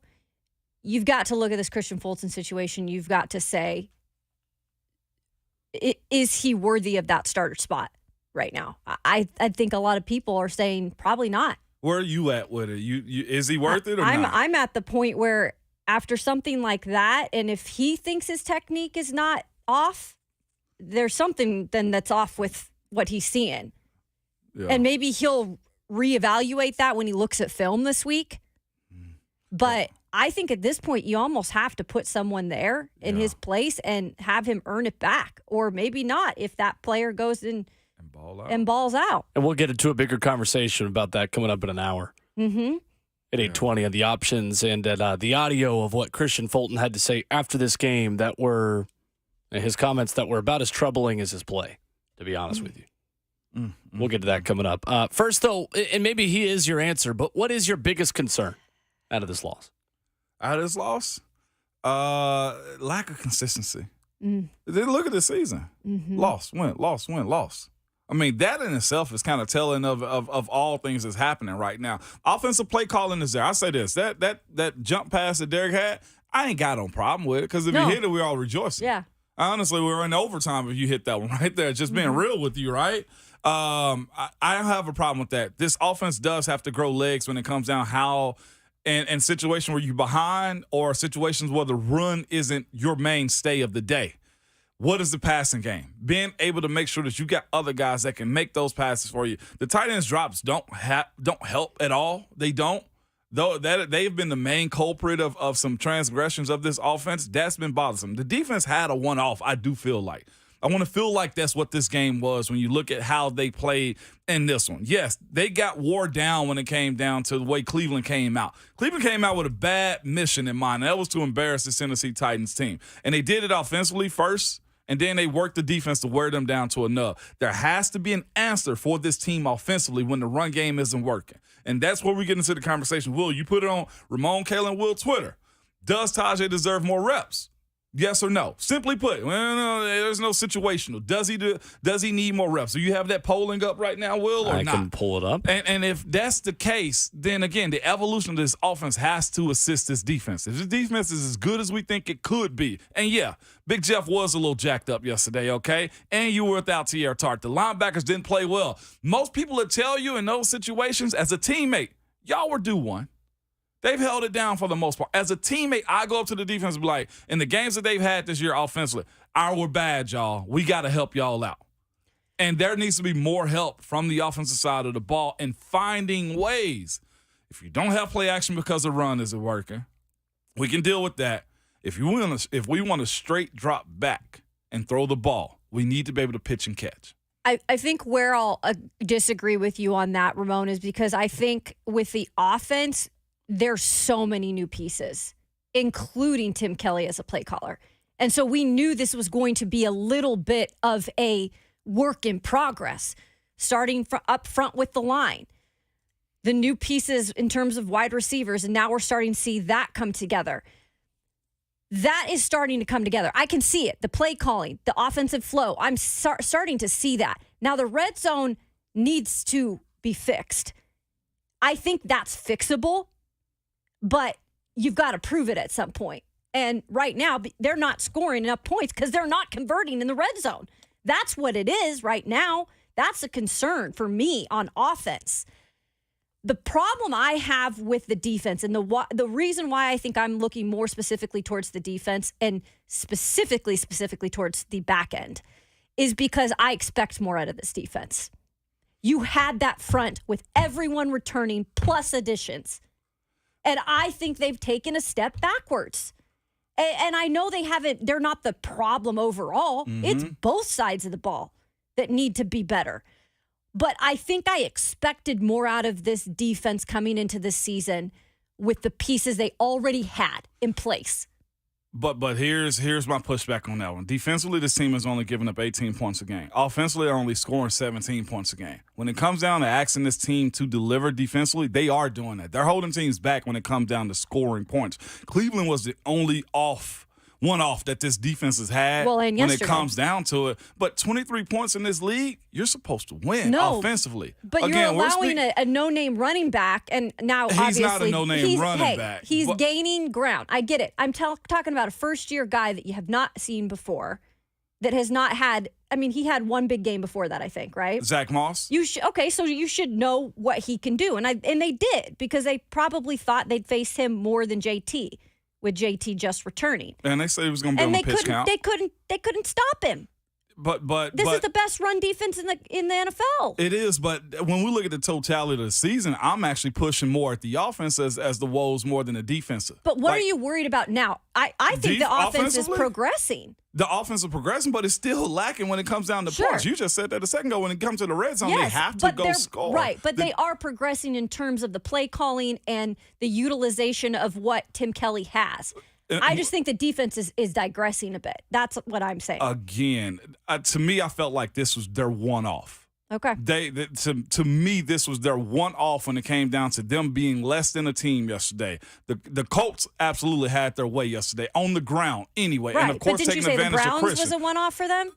you've got to look at this Kristian Fulton situation. You've got to say, is he worthy of that starter spot right now? I think a lot of people are saying probably not. Where are you at with it? You is he worth it or not? I'm at the point where after something like that, and if he thinks his technique is not off, there's something then that's off with what he's seeing. Yeah. And maybe he'll reevaluate that when he looks at film this week. But I think at this point, you almost have to put someone there in his place and have him earn it back, or maybe not if that player goes in and balls out. And we'll get into a bigger conversation about that coming up in an hour. Mm-hmm. At 8:20 on the options and at the audio of what Kristian Fulton had to say after this game that were his comments that were about as troubling as his play, to be honest with you. We'll get to that coming up. First, though, and maybe he is your answer, but what is your biggest concern out of this loss? Out of this loss? Lack of consistency. Look at this season. Loss, win, loss, win, loss. I mean, that in itself is kind of telling of all things that's happening right now. Offensive play calling is there. I say this, that jump pass that Derek had, I ain't got no problem with it, because if you hit it, we're all rejoicing. Yeah. Honestly, we were in overtime if you hit that one right there. Just being real with you, right? I don't have a problem with that. This offense does have to grow legs when it comes down how and situations where you're behind or situations where the run isn't your mainstay of the day. What is the passing game? Being able to make sure that you got other guys that can make those passes for you. The tight ends drops don't help at all. They don't. Though that they've been the main culprit of some transgressions of this offense, that's been bothersome. The defense had a one-off, I do feel like. I want to feel like that's what this game was when you look at how they played in this one. Yes, they got wore down when it came down to the way Cleveland came out. Cleveland came out with a bad mission in mind, and that was to embarrass the Tennessee Titans team. And they did it offensively first, and then they worked the defense to wear them down to enough. There has to be an answer for this team offensively when the run game isn't working. And that's where we get into the conversation. Will, you put it on Ramon, Kalen, Will Twitter. Does Tajay deserve more reps? Yes or no? Simply put, well, no, there's no situational. Does he need more reps? Do you have that polling up right now, Will, or not? I can pull it up. And if that's the case, then again, the evolution of this offense has to assist this defense. If this defense is as good as we think it could be, and yeah, Big Jeff was a little jacked up yesterday, okay? And you were without Tierra Tart. The linebackers didn't play well. Most people would tell you in those situations, as a teammate, y'all were due one. They've held it down for the most part. As a teammate, I go up to the defense and be like, in the games that they've had this year offensively, we're bad, y'all. We got to help y'all out. And there needs to be more help from the offensive side of the ball in finding ways. If you don't have play action because the run isn't working, we can deal with that. If we want to straight drop back and throw the ball, we need to be able to pitch and catch. I think where I'll disagree with you on that, Ramon, is because I think with the offense, there's so many new pieces, including Tim Kelly as a play caller. And so we knew this was going to be a little bit of a work in progress, starting up front with the line. The new pieces in terms of wide receivers, and now we're starting to see that come together. That is starting to come together. I can see it. The play calling, the offensive flow. I'm starting to see that. Now the red zone needs to be fixed. I think that's fixable, but you've got to prove it at some point. And right now, they're not scoring enough points because they're not converting in the red zone. That's what it is right now. That's a concern for me on offense. The problem I have with the defense, and the reason why I think I'm looking more specifically towards the defense and specifically towards the back end, is because I expect more out of this defense. You had that front with everyone returning plus additions. And I think they've taken a step backwards. And I know they're not the problem overall. Mm-hmm. It's both sides of the ball that need to be better. But I think I expected more out of this defense coming into this season with the pieces they already had in place. But here's my pushback on that one. Defensively, this team has only given up 18 points a game. Offensively, they're only scoring 17 points a game. When it comes down to asking this team to deliver defensively, they are doing that. They're holding teams back when it comes down to scoring points. Cleveland was the only one-off that this defense has had when it comes down to it. But 23 points in this league, you're supposed to win offensively. But again, you're allowing a no-name running back, and now he's obviously not a no-name running back. He's gaining ground. I get it. I'm talking about a first-year guy that you have not seen before, that has not had. I mean, he had one big game before that, I think, right? Zach Moss. So you should know what he can do, and they did, because they probably thought they'd face him more than JT. With JT just returning, and they said he was going to be on the pitch count. They couldn't stop him. But this is the best run defense in the NFL. It is, but when we look at the totality of the season, I'm actually pushing more at the offense as the woes more than the defensive. But what are you worried about now? I think the offense is progressing. The offense is progressing, but it's still lacking when it comes down to points. You just said that a second ago. When it comes to the red zone, they have to go score. Right, but they are progressing in terms of the play calling and the utilization of what Tim Kelly has. I just think the defense is digressing a bit. That's what I'm saying. Again, to me, I felt like this was their one-off. Okay. To me, this was their one-off when it came down to them being less than a team yesterday. The Colts absolutely had their way yesterday on the ground anyway. Right. And, of course, but didn't you say the Browns was a one-off for them?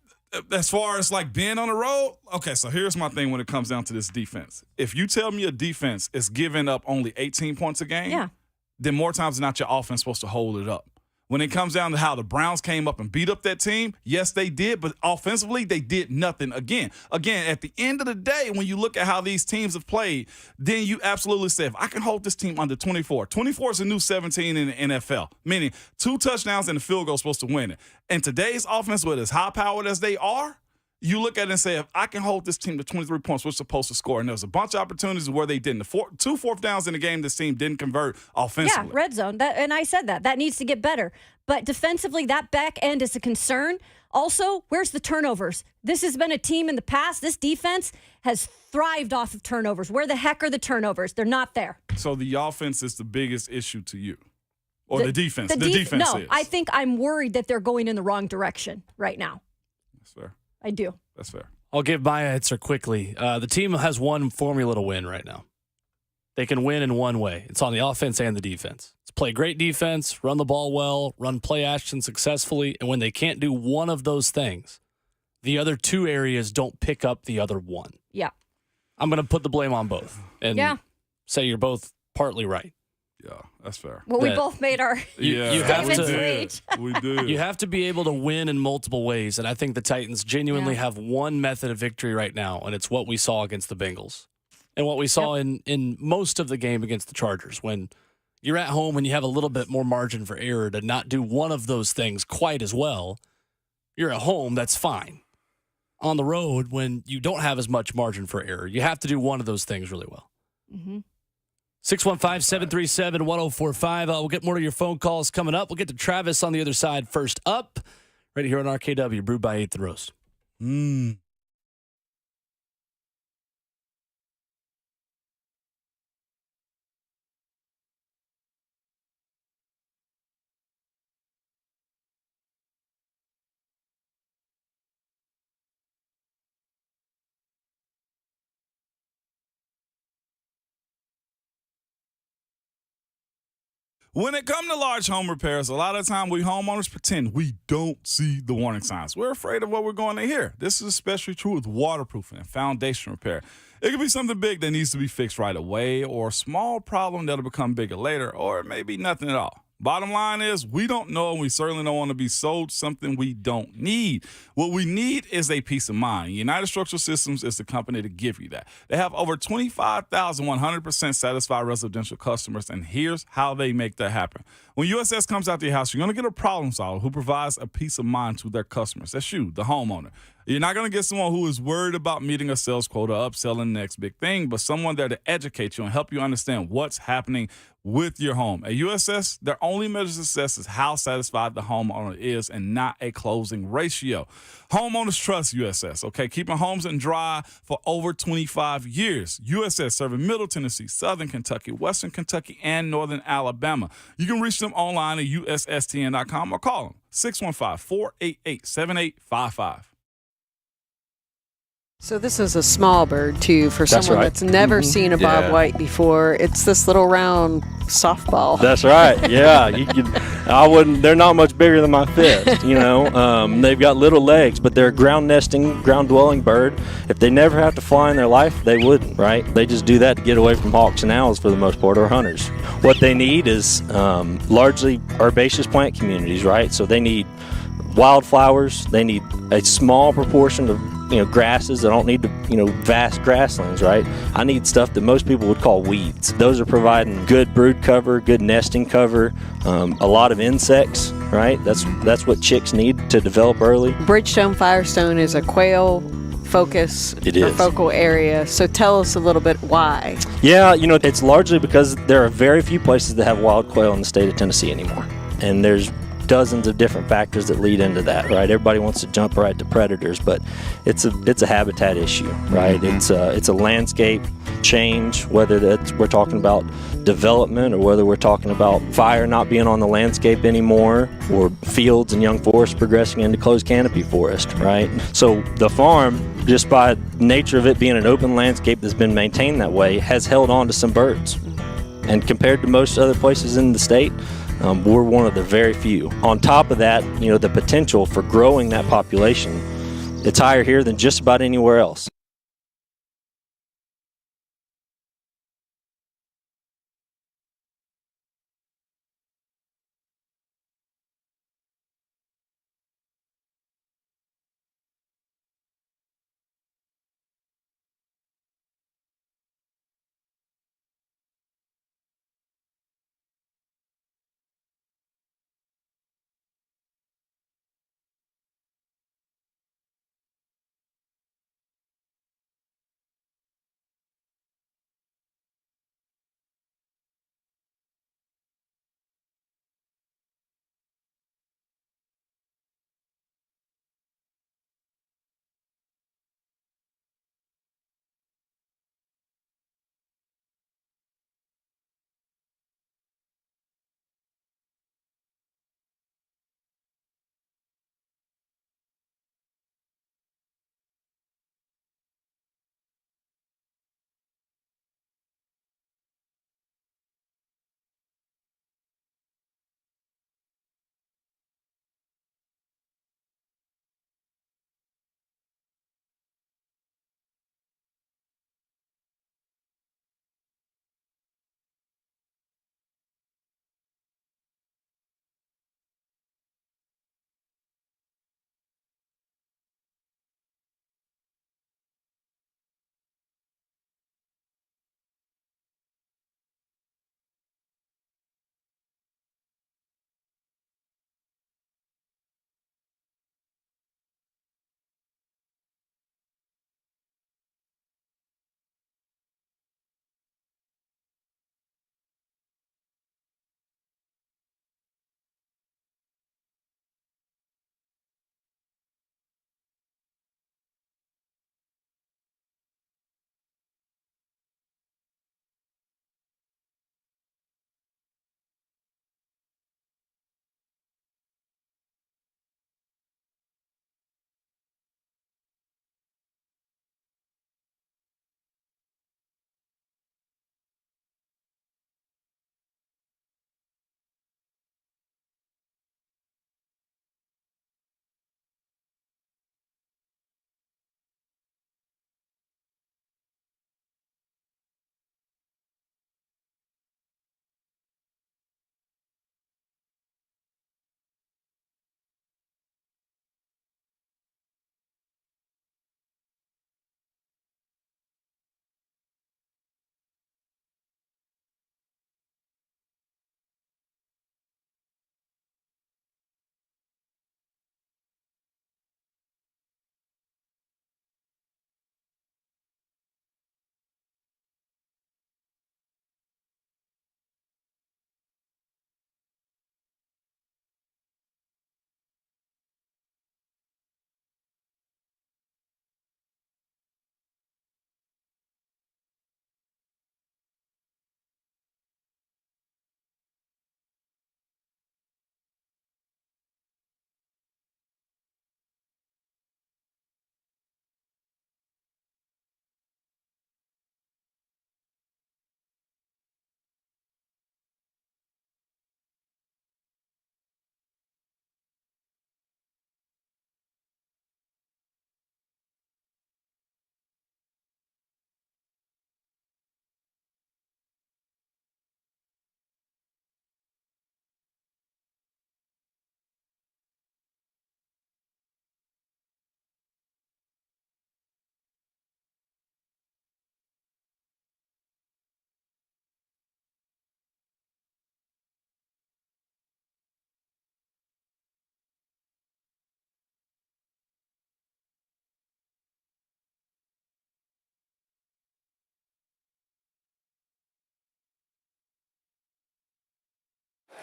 As far as like being on the road, okay, so here's my thing when it comes down to this defense. If you tell me a defense is giving up only 18 points a game, then more times than not your offense is supposed to hold it up. When it comes down to how the Browns came up and beat up that team, yes, they did, but offensively, they did nothing again. Again, at the end of the day, when you look at how these teams have played, then you absolutely say, if I can hold this team under 24, 24 is a new 17 in the NFL, meaning 2 touchdowns and a field goal is supposed to win it. And today's offense, with as high-powered as they are, you look at it and say, if I can hold this team to 23 points, we're supposed to score. And there was a bunch of opportunities where they didn't. 2 fourth downs in the game, this team didn't convert offensively. Yeah, red zone. And I said that needs to get better. But defensively, that back end is a concern. Also, where's the turnovers? This has been a team in the past. This defense has thrived off of turnovers. Where the heck are the turnovers? They're not there. So the offense is the biggest issue to you? Or the defense? The defense is. I think I'm worried that they're going in the wrong direction right now. That's fair. I do. That's fair. I'll give my answer quickly. The team has one formula to win right now. They can win in one way. It's on the offense and the defense. It's play great defense, run the ball well, run play action successfully, and when they can't do one of those things, the other 2 areas don't pick up the other one. Yeah. I'm going to put the blame on both and say you're both partly right. Yeah, that's fair. Well, we both made our you have to. We do. You have to be able to win in multiple ways, and I think the Titans genuinely have one method of victory right now, and it's what we saw against the Bengals, and what we saw in most of the game against the Chargers. When you're at home and you have a little bit more margin for error to not do one of those things quite as well, you're at home. That's fine. On the road, when you don't have as much margin for error, you have to do one of those things really well. Mm-hmm. 615-737-1045. We'll get more of your phone calls coming up. We'll get to Travis on the other side first up. Right here on RKW, brewed by 8th and Roast. When it comes to large home repairs, a lot of the time we homeowners pretend we don't see the warning signs. We're afraid of what we're going to hear. This is especially true with waterproofing and foundation repair. It could be something big that needs to be fixed right away, or a small problem that'll become bigger later, or maybe nothing at all. Bottom line is, we don't know, and we certainly don't want to be sold something we don't need. What we need is a peace of mind. United Structural Systems is the company to give you that. They have over 25,000 100% satisfied residential customers, and here's how they make that happen. When USS comes out to your house, you're going to get a problem solver who provides a peace of mind to their customers. That's you, the homeowner. You're not going to get someone who is worried about meeting a sales quota, upselling the next big thing, but someone there to educate you and help you understand what's happening with your home. At USS, their only measure of success is how satisfied the homeowner is and not a closing ratio. Homeowners trust USS, okay? Keeping homes and dry for over 25 years. USS serving Middle Tennessee, Southern Kentucky, Western Kentucky, and Northern Alabama. You can reach them online at USSTN.com or call them 615-488-7855. So this is a small bird too for That's someone right. that's never seen a Yeah. bobwhite before. It's this little round softball. That's right. Yeah, you could. I wouldn't. They're not much bigger than my fist. They've got little legs, but they're a ground nesting, ground dwelling bird. If they never have to fly in their life, they wouldn't. Right? They just do that to get away from hawks and owls for the most part, or hunters. What they need is largely herbaceous plant communities. Right? So they need wildflowers. They need a small proportion of grasses. I don't need vast grasslands, right? I need stuff that most people would call weeds. Those are providing good brood cover, good nesting cover, a lot of insects, right? That's what chicks need to develop early. Bridgestone Firestone is a quail focus It or is. focal area. So tell us a little bit why. Yeah, it's largely because there are very few places that have wild quail in the state of Tennessee anymore. And there's dozens of different factors that lead into that, right? Everybody wants to jump right to predators, but it's a habitat issue, right? It's a landscape change, whether we're talking about development or whether we're talking about fire not being on the landscape anymore, or fields and young forests progressing into closed canopy forest, right? So the farm, just by nature of it being an open landscape that's been maintained that way, has held on to some birds. And compared to most other places in the state, we're one of the very few. On top of that, the potential for growing that population, it's higher here than just about anywhere else.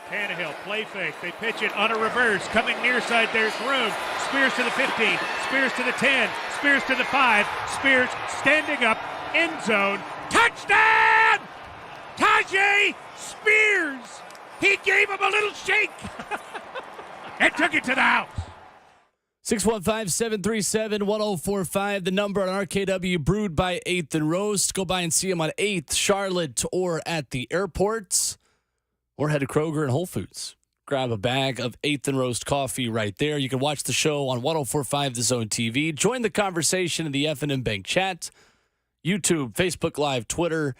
Tannehill, play fake. They pitch it on a reverse. Coming near side, there's room. Spears to the 15. Spears to the 10. Spears to the 5. Spears standing up. End zone. Touchdown! Tajay Spears! He gave him a little shake and took it to the house. 615-737-1045, the number on RKW, brewed by 8th and Roast. Go by and see him on 8th, Charlotte, or at the airports, or head to Kroger and Whole Foods. Grab a bag of 8th and Roast coffee right there. You can watch the show on 1045 The Zone TV. Join the conversation in the F&M Bank chat, YouTube, Facebook Live, Twitter,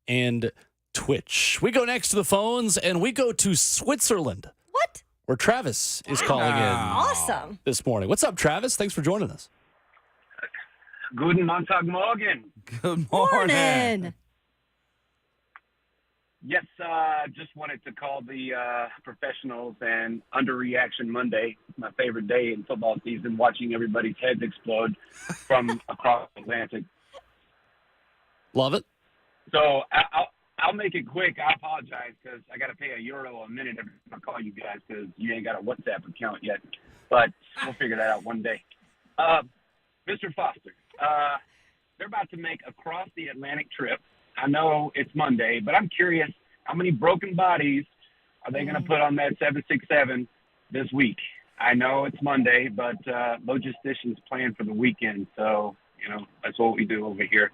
and Twitch. We go next to the phones, and we go to Switzerland. What? Where Travis is calling in Awesome. this morning. What's up, Travis? Thanks for joining us. Guten Montagmorgen. Good Morning. Yes, just wanted to call the professionals and Underreaction Monday. It's my favorite day in football season, watching everybody's heads explode from across the Atlantic. Love it. So I'll make it quick. I apologize because I got to pay €1 a minute every time I call you guys because you ain't got a WhatsApp account yet. But we'll figure that out one day. Mr. Foster, they're about to make a cross the Atlantic trip. I know it's Monday, but I'm curious, how many broken bodies are they going to put on that 767 this week? I know it's Monday, but logisticians plan for the weekend, so, you know, that's what we do over here.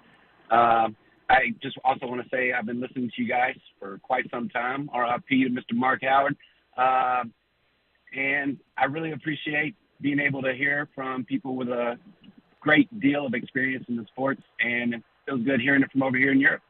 I just also want to say I've been listening to you guys for quite some time. RIP to Mr. Mark Howard. And I really appreciate being able to hear from people with a great deal of experience in the sports, and it feels good hearing it from over here in Europe.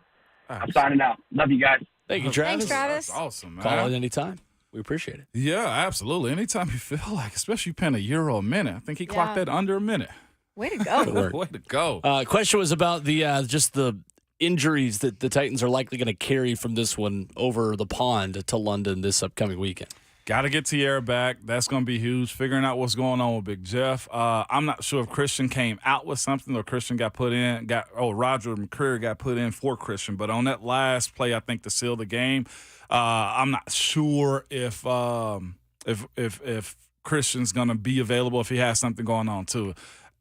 I'm signing out. Love you guys. Thank you, Travis. Thanks, Travis. That's awesome, man. Call in anytime. We appreciate it. Yeah, absolutely. Anytime you feel like, especially paying €1 a minute. I think he clocked that under a minute. Way to go. Way to go. Question was about the just the injuries that the Titans are likely going to carry from this one over the pond to London this upcoming weekend. Got to get Tierra back. That's going to be huge. Figuring out what's going on with Big Jeff. I'm not sure if Kristian came out with something or Kristian got put in. Roger McCreary got put in for Kristian. But on that last play, I think to seal the game, I'm not sure if Kristian's going to be available if he has something going on too.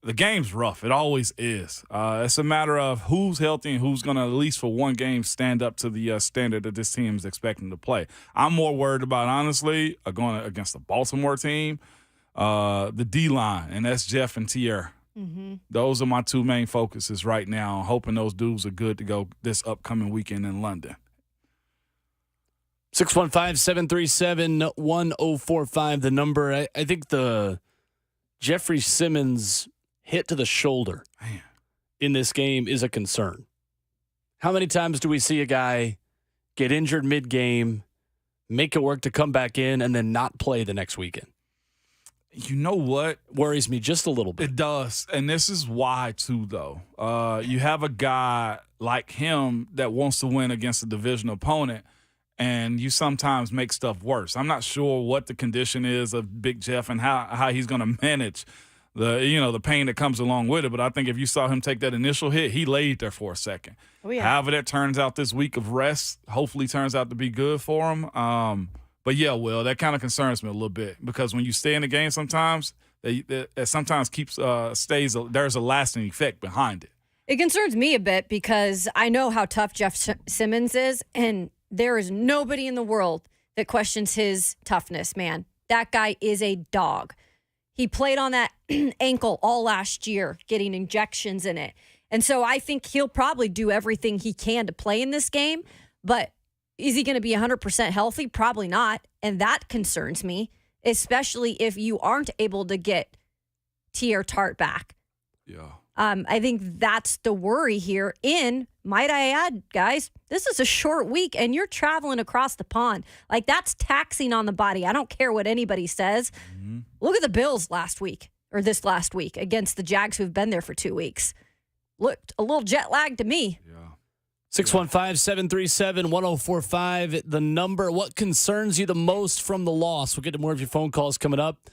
The game's rough. It always is. It's a matter of who's healthy and who's going to, at least for one game, stand up to the standard that this team is expecting to play. I'm more worried about, honestly, going against the Baltimore team, the D-line, and that's Jeff and Tierra. Mm-hmm. Those are my two main focuses right now. I'm hoping those dudes are good to go this upcoming weekend in London. 615-737-1045, the number. I think the Jeffrey Simmons hit to the shoulder in this game is a concern. How many times do we see a guy get injured mid-game, make it work to come back in, and then not play the next weekend? You know what? Worries me just a little bit. It does. And this is why, too, though. You have a guy like him that wants to win against a division opponent, and you sometimes make stuff worse. I'm not sure what the condition is of Big Jeff and how he's going to manage the pain that comes along with it. But I think if you saw him take that initial hit, he laid there for a second. Oh, yeah. However that turns out this week of rest, hopefully turns out to be good for him. But, yeah, Will, that kind of concerns me a little bit because when you stay in the game sometimes, that sometimes there's a lasting effect behind it. It concerns me a bit because I know how tough Jeff Simmons is, and there is nobody in the world that questions his toughness, man. That guy is a dog. He played on that ankle all last year, getting injections in it. And so I think he'll probably do everything he can to play in this game. But is he going to be 100% healthy? Probably not. And that concerns me, especially if you aren't able to get Tier Tart back. Yeah. I think that's the worry here. Might I add, guys, this is a short week and you're traveling across the pond. Like, that's taxing on the body. I don't care what anybody says. Mm-hmm. Look at the Bills this last week against the Jags who've been there for 2 weeks. Looked a little jet lagged to me. Yeah. 615-737-1045, the number. What concerns you the most from the loss? We'll get to more of your phone calls coming up.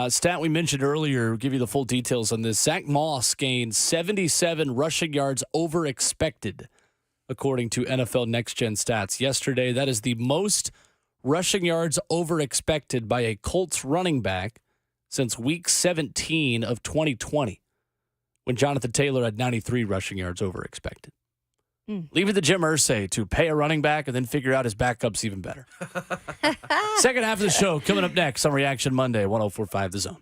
Stat we mentioned earlier, we'll give you the full details on this. Zach Moss gained 77 rushing yards over expected, according to NFL Next Gen Stats yesterday. That is the most rushing yards over expected by a Colts running back since week 17 of 2020, when Jonathan Taylor had 93 rushing yards over expected. Leave it to Jim Irsay to pay a running back and then figure out his backup's even better. Second half of the show coming up next on Reaction Monday, 104.5 The Zone.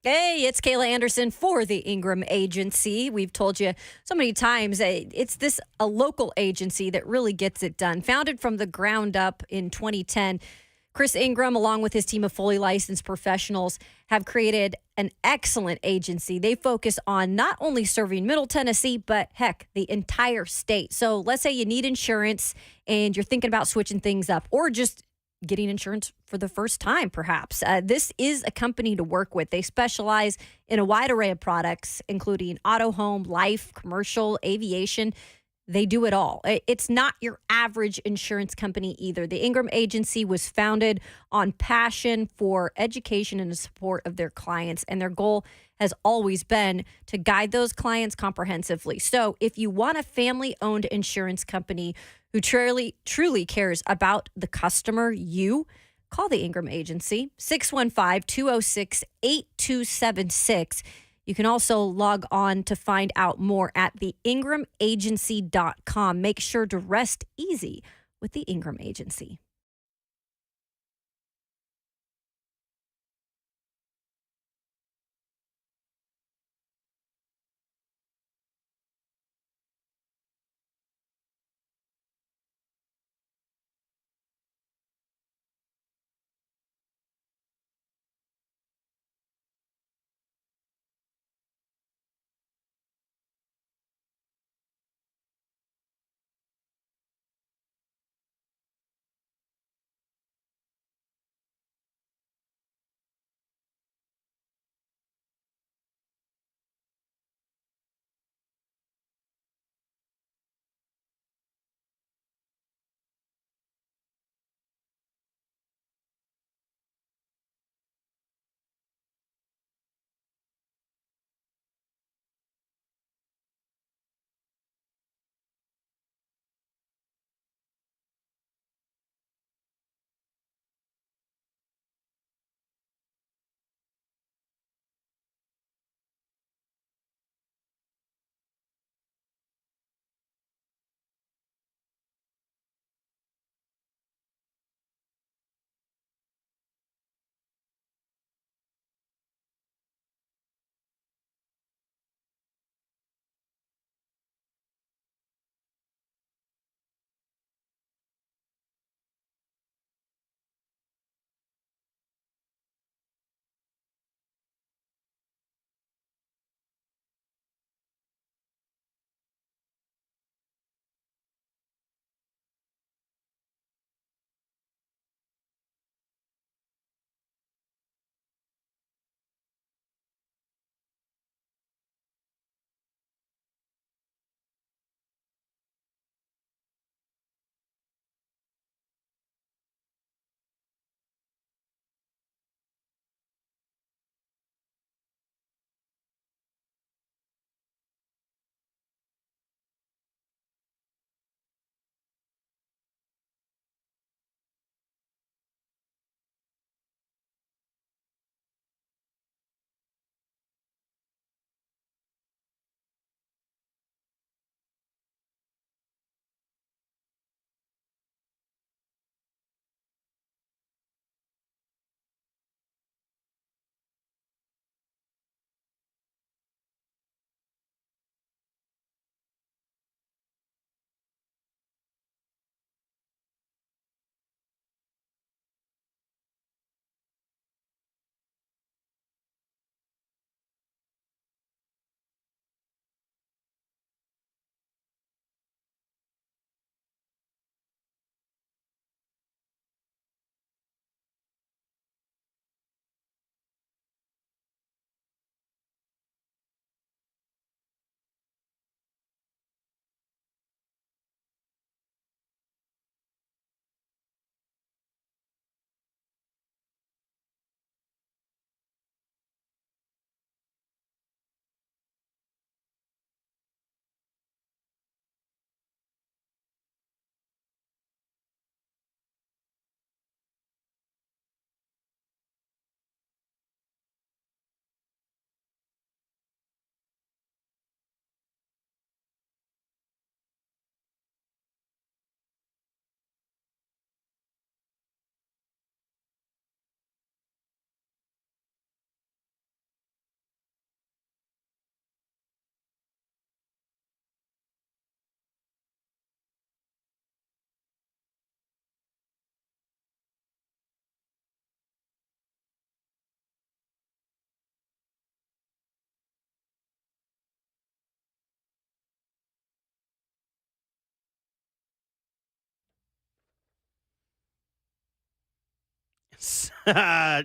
Hey, it's Kayla Anderson for the Ingram Agency. We've told you so many times it's a local agency that really gets it done. Founded from the ground up in 2010, Chris Ingram, along with his team of fully licensed professionals, have created an excellent agency. They focus on not only serving Middle Tennessee, but heck, the entire state. So let's say you need insurance and you're thinking about switching things up or just getting insurance for the first time, perhaps. This is a company to work with. They specialize in a wide array of products, including auto, home, life, commercial, aviation. They do it all. It's not your average insurance company either. The Ingram Agency was founded on passion for education and the support of their clients, and their goal has always been to guide those clients comprehensively. So if you want a family-owned insurance company who truly cares about the customer, you call the Ingram Agency, 615-206-8276. You can also log on to find out more at theingramagency.com. Make sure to rest easy with the Ingram Agency.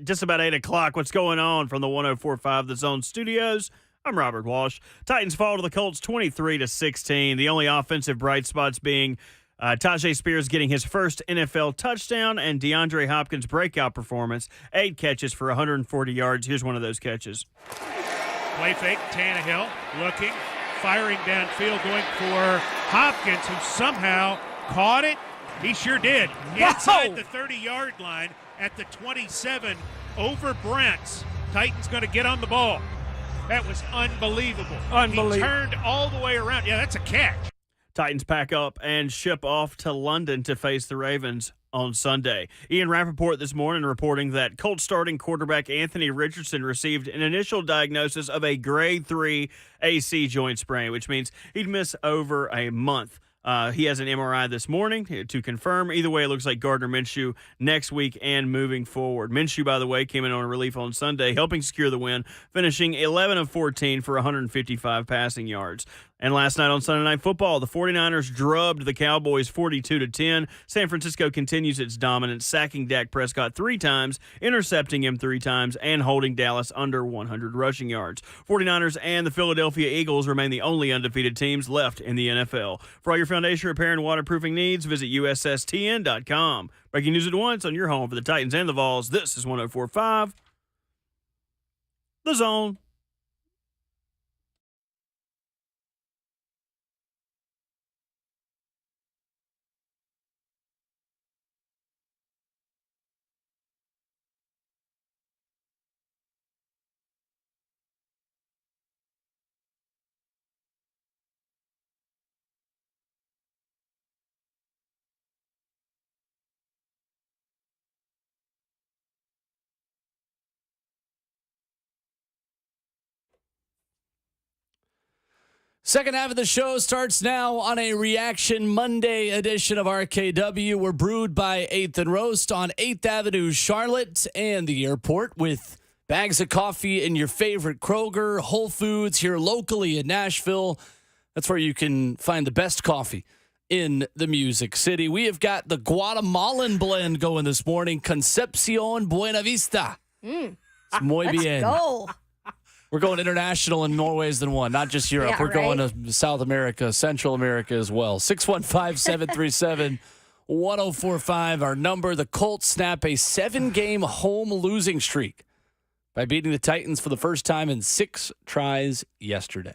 Just about 8 o'clock. What's going on from the 104.5 The Zone Studios? I'm Robert Walsh. Titans fall to the Colts 23-16. The only offensive bright spots being Tajay Spears getting his first NFL touchdown and DeAndre Hopkins' breakout performance. 8 catches for 140 yards. Here's one of those catches. Play fake, Tannehill looking, firing downfield, going for Hopkins, who somehow caught it. He sure did. Inside the 30-yard line at the 27 over Brents. Titans going to get on the ball. That was unbelievable. He turned all the way around. Yeah, that's a catch. Titans pack up and ship off to London to face the Ravens on Sunday. Ian Rappaport this morning reporting that Colts starting quarterback Anthony Richardson received an initial diagnosis of a grade 3 AC joint sprain, which means he'd miss over a month. He has an MRI this morning to confirm. Either way, it looks like Gardner Minshew next week and moving forward. Minshew, by the way, came in on relief on Sunday, helping secure the win, finishing 11 of 14 for 155 passing yards. And last night on Sunday Night Football, the 49ers drubbed the Cowboys 42-10. San Francisco continues its dominance, sacking Dak Prescott 3 times, intercepting him 3 times, and holding Dallas under 100 rushing yards. 49ers and the Philadelphia Eagles remain the only undefeated teams left in the NFL. For all your foundation repair and waterproofing needs, visit USSTN.com. Breaking news at once on your home for the Titans and the Vols. This is 104.5 The Zone. Second half of the show starts now on a Reaction Monday edition of RKW. We're brewed by 8th and Roast on 8th Avenue, Charlotte, and the airport with bags of coffee in your favorite Kroger, Whole Foods here locally in Nashville. That's where you can find the best coffee in the Music City. We have got the Guatemalan blend going this morning, Concepcion Buena Vista. It's muy bien. Let's go. We're going international in more ways than one, not just Europe. Yeah, We're going right? to South America, Central America as well. 615-737-1045, our number. The Colts snap a 7-game home losing streak by beating the Titans for the first time in 6 tries yesterday.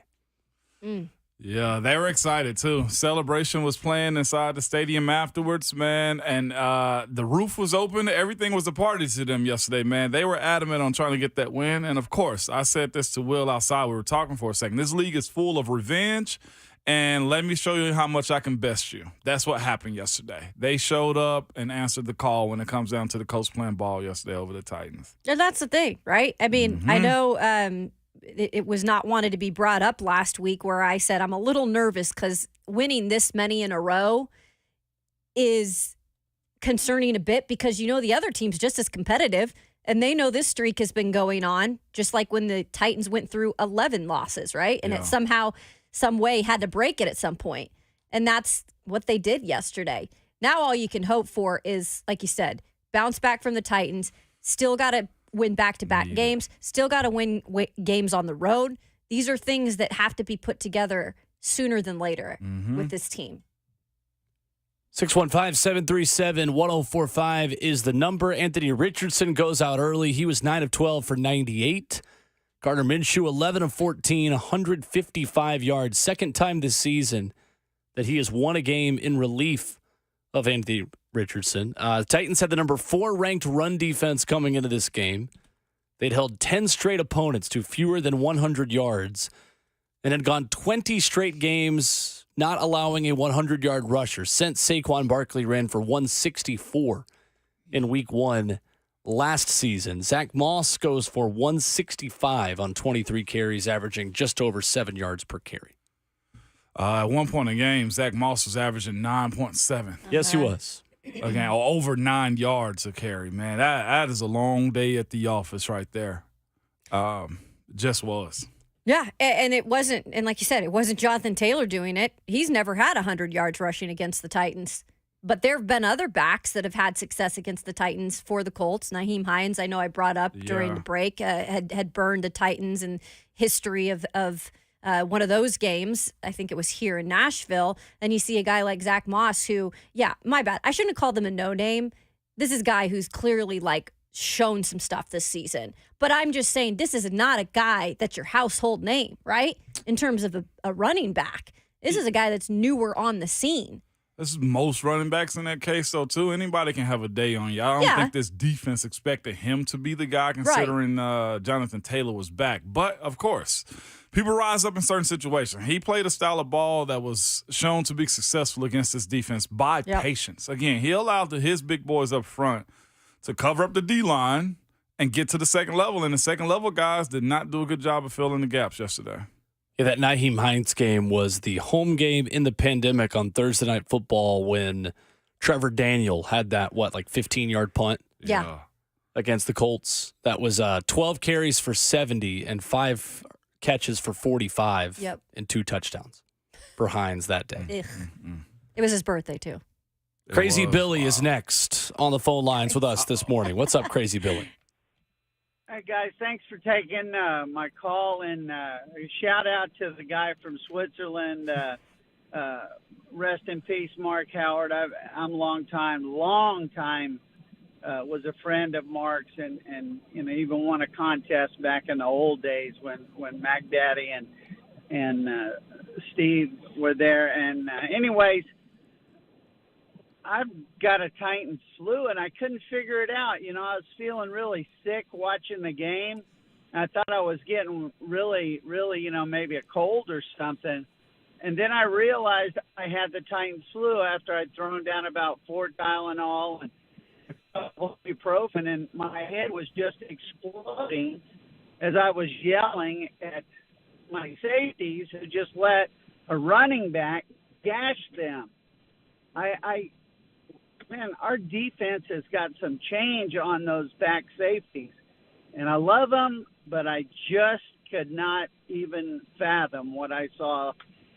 Yeah, they were excited, too. Celebration was playing inside the stadium afterwards, man, and the roof was open. Everything was a party to them yesterday, man. They were adamant on trying to get that win, and, of course, I said this to Will outside. We were talking for a second. This league is full of revenge, and let me show you how much I can best you. That's what happened yesterday. They showed up and answered the call when it comes down to the Colts playing ball yesterday over the Titans. And that's the thing, right? I mean, I know it was not wanted to be brought up last week where I said I'm a little nervous because winning this many in a row is concerning a bit because, you know, the other team's just as competitive and they know this streak has been going on, just like when the Titans went through 11 losses, right? And it somehow, some way had to break it at some point. And that's what they did yesterday. Now all you can hope for is, like you said, bounce back from the Titans, still got to win back-to-back games, still got to win games on the road. These are things that have to be put together sooner than later with this team. 615-737-1045 is the number. Anthony Richardson goes out early. He was 9 of 12 for 98. Gardner Minshew, 11 of 14, 155 yards. Second time this season that he has won a game in relief of Anthony Richardson. The Titans had the number 4 ranked run defense coming into this game. They'd held 10 straight opponents to fewer than 100 yards and had gone 20 straight games not allowing a 100-yard rusher since Saquon Barkley ran for 164 in week 1 last season. Zach Moss goes for 165 on 23 carries, averaging just over 7 yards per carry. At one point in the game, Zach Moss was averaging 9.7. Yes, he was. Again, over 9 yards a carry, man. That is a long day at the office right there. Just was. Yeah, and it wasn't, and like you said, it wasn't Jonathan Taylor doing it. He's never had 100 yards rushing against the Titans. But there have been other backs that have had success against the Titans for the Colts. Nyheim Hines, I know I brought up during the break, had burned the Titans in history of one of those games. I think it was here in Nashville. And you see a guy like Zach Moss who, my bad. I shouldn't have called him a no-name. This is a guy who's clearly like shown some stuff this season. But I'm just saying this is not a guy that's your household name, right? In terms of a running back. This is a guy that's newer on the scene. This is most running backs in that case, though, too. Anybody can have a day on you. I don't think this defense expected him to be the guy, considering Jonathan Taylor was back. But, of course, people rise up in certain situations. He played a style of ball that was shown to be successful against this defense by patience. Again, he allowed his big boys up front to cover up the D-line and get to the second level. And the second-level guys did not do a good job of filling the gaps yesterday. Yeah, that Nyheim Hines game was the home game in the pandemic on Thursday Night Football when Trevor Daniel had that, 15-yard punt? Yeah. Against the Colts. That was 12 carries for 70 and 5 catches for 45 and 2 touchdowns for Hines that day. It was his birthday, too. Crazy Billy is next on the phone lines with us this morning. What's up, Crazy Billy? Hey, guys, thanks for taking my call, and a shout-out to the guy from Switzerland. Rest in peace, Mark Howard. I'm long time, was a friend of Mark's and even won a contest back in the old days when Mac Daddy and Steve were there. And anyways, I've got a Titans flu, and I couldn't figure it out. I was feeling really sick watching the game. I thought I was getting really, really, maybe a cold or something. And then I realized I had the Titans flu after I'd thrown down about 4 Tylenol and ibuprofen, and my head was just exploding as I was yelling at my safeties who just let a running back gash them. Man, our defense has got some change on those back safeties. And I love them, but I just could not even fathom what I saw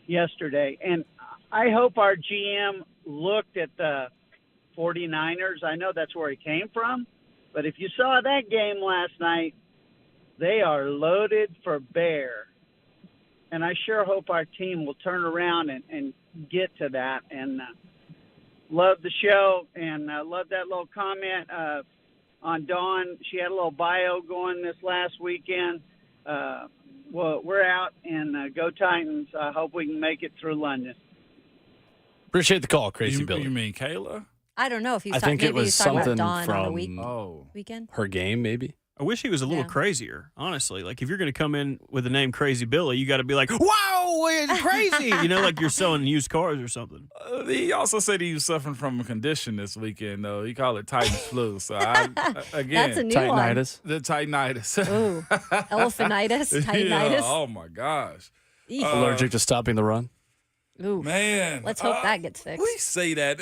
yesterday. And I hope our GM looked at the 49ers. I know that's where he came from. But if you saw that game last night, they are loaded for bear. And I sure hope our team will turn around and get to that. And love the show, and love that little comment on Dawn. She had a little bio going this last weekend. Well, we're out, and go Titans. I hope we can make it through London. Appreciate the call, Crazy Billy. You mean Kayla? I don't know if he's I think it was something Dawn from on the weekend. her game, maybe. I wish he was a little crazier, honestly. Like, if you're going to come in with the name Crazy Billy, you got to be like, wow, it's crazy. Like you're selling used cars or something. He also said he was suffering from a condition this weekend, though. He called it Titans flu. So, again. That's a new Titanitis. The Titanitis. Ooh, elephanitis, Titanitis. Yeah, oh, my gosh. Allergic to stopping the run? Ooh, man. Let's hope that gets fixed. We say that.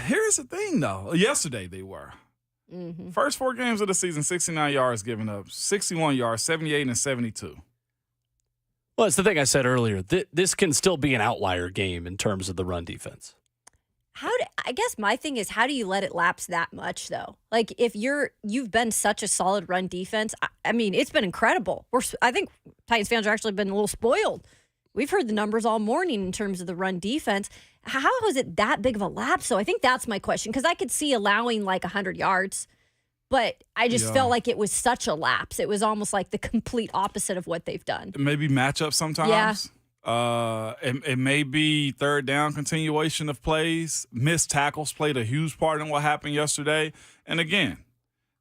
Here's the thing, though. Yesterday they were. Mm-hmm. First 4 games of the season, 69 yards given up, 61 yards, 78 and 72. Well, it's the thing I said earlier. This can still be an outlier game in terms of the run defense. I guess my thing is, how do you let it lapse that much, though? Like, if you've been such a solid run defense, I mean, it's been incredible. I think Titans fans are actually been a little spoiled. We've heard the numbers all morning in terms of the run defense. How is it that big of a lapse? So I think that's my question, because I could see allowing like 100 yards, but I just felt like it was such a lapse. It was almost like the complete opposite of what they've done. Maybe matchup sometimes. Yeah. It may be third down continuation of plays. Missed tackles played a huge part in what happened yesterday. And again,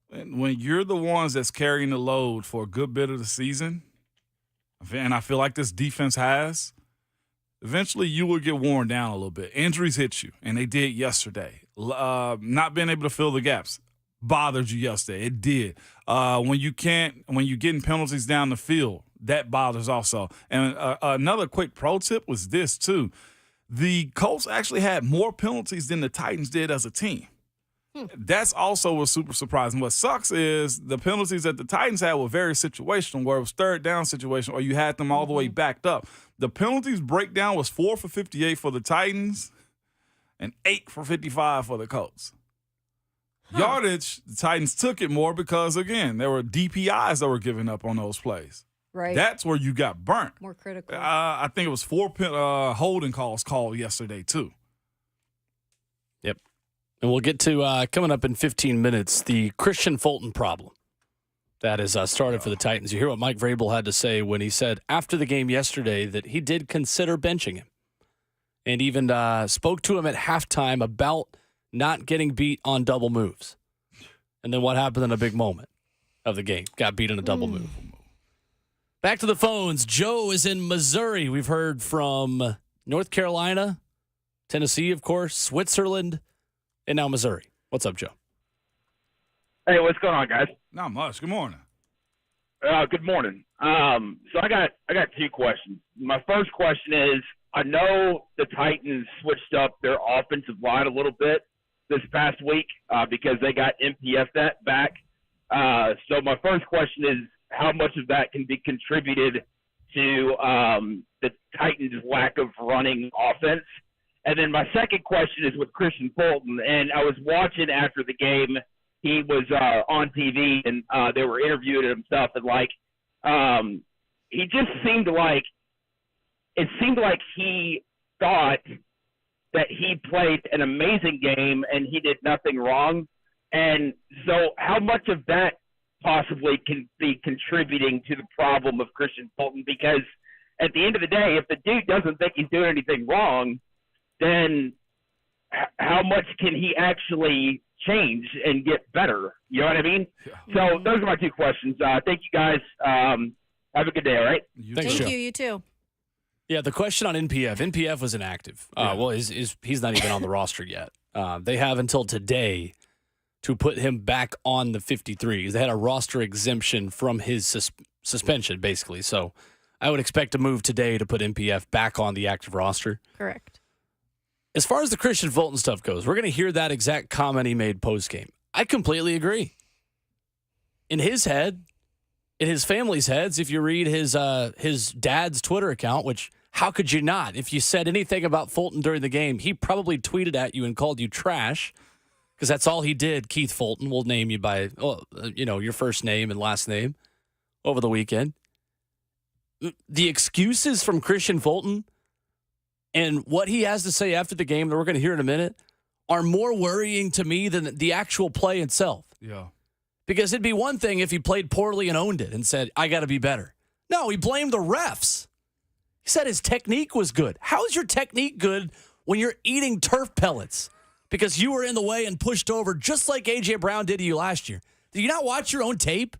when you're the ones that's carrying the load for a good bit of the season, and I feel like this defense has, eventually you will get worn down a little bit. Injuries hit you, and they did yesterday. Not being able to fill the gaps bothered you yesterday. It did. When you're getting penalties down the field, that bothers also. And another quick pro tip was this, too. The Colts actually had more penalties than the Titans did as a team. That's also was super surprising. What sucks is the penalties that the Titans had were very situational, where it was third down situation, or you had them all the way backed up. The penalties breakdown was 4 for 58 for the Titans, and 8 for 55 for the Colts. Yardage, the Titans took it more because, again, there were DPIs that were given up on those plays. Right. That's where you got burnt. More critical. I think it was 4 holding calls called yesterday, too. Yep. And we'll get to, coming up in 15 minutes, the Kristian Fulton problem that is started for the Titans. You hear what Mike Vrabel had to say when he said after the game yesterday that he did consider benching him and even spoke to him at halftime about not getting beat on double moves. And then what happened in a big moment of the game? Got beat in a double move. Back to the phones. Joe is in Missouri. We've heard from North Carolina, Tennessee, of course, Switzerland, and now Missouri. What's up, Joe? Hey, what's going on, guys? Not much. Good morning. Good morning. So I got 2 questions. My first question is, I know the Titans switched up their offensive line a little bit this past week because they got MPF back. So my first question is, how much of that can be contributed to the Titans' lack of running offense? And then my second question is with Kristian Fulton. And I was watching after the game. He was on TV, and they were interviewing him and stuff. And, he just seemed like – it seemed like he thought that he played an amazing game and he did nothing wrong. And so how much of that possibly can be contributing to the problem of Kristian Fulton? Because at the end of the day, if the dude doesn't think he's doing anything wrong, then how much can he actually change and get better? You know what I mean? Yeah. So those are my 2 questions. Thank you, guys. Have a good day, all right? Thanks, Thank Joe. you too. Yeah, the question on NPF. NPF was inactive. Well, he's not even on the roster yet. They have until today to put him back on the 53. They had a roster exemption from his suspension, basically. So I would expect a move today to put NPF back on the active roster. Correct. As far as the Kristian Fulton stuff goes, we're going to hear that exact comment he made post-game. I completely agree. In his head, in his family's heads, if you read his dad's Twitter account, which how could you not? If you said anything about Fulton during the game, he probably tweeted at you and called you trash because that's all he did. Keith Fulton will name you by your first name and last name over the weekend. The excuses from Kristian Fulton and what he has to say after the game that we're going to hear in a minute are more worrying to me than the actual play itself. Yeah. Because it'd be one thing if he played poorly and owned it and said, I got to be better. No, he blamed the refs. He said his technique was good. How is your technique good when you're eating turf pellets because you were in the way and pushed over just like A.J. Brown did to you last year? Do you not watch your own tape?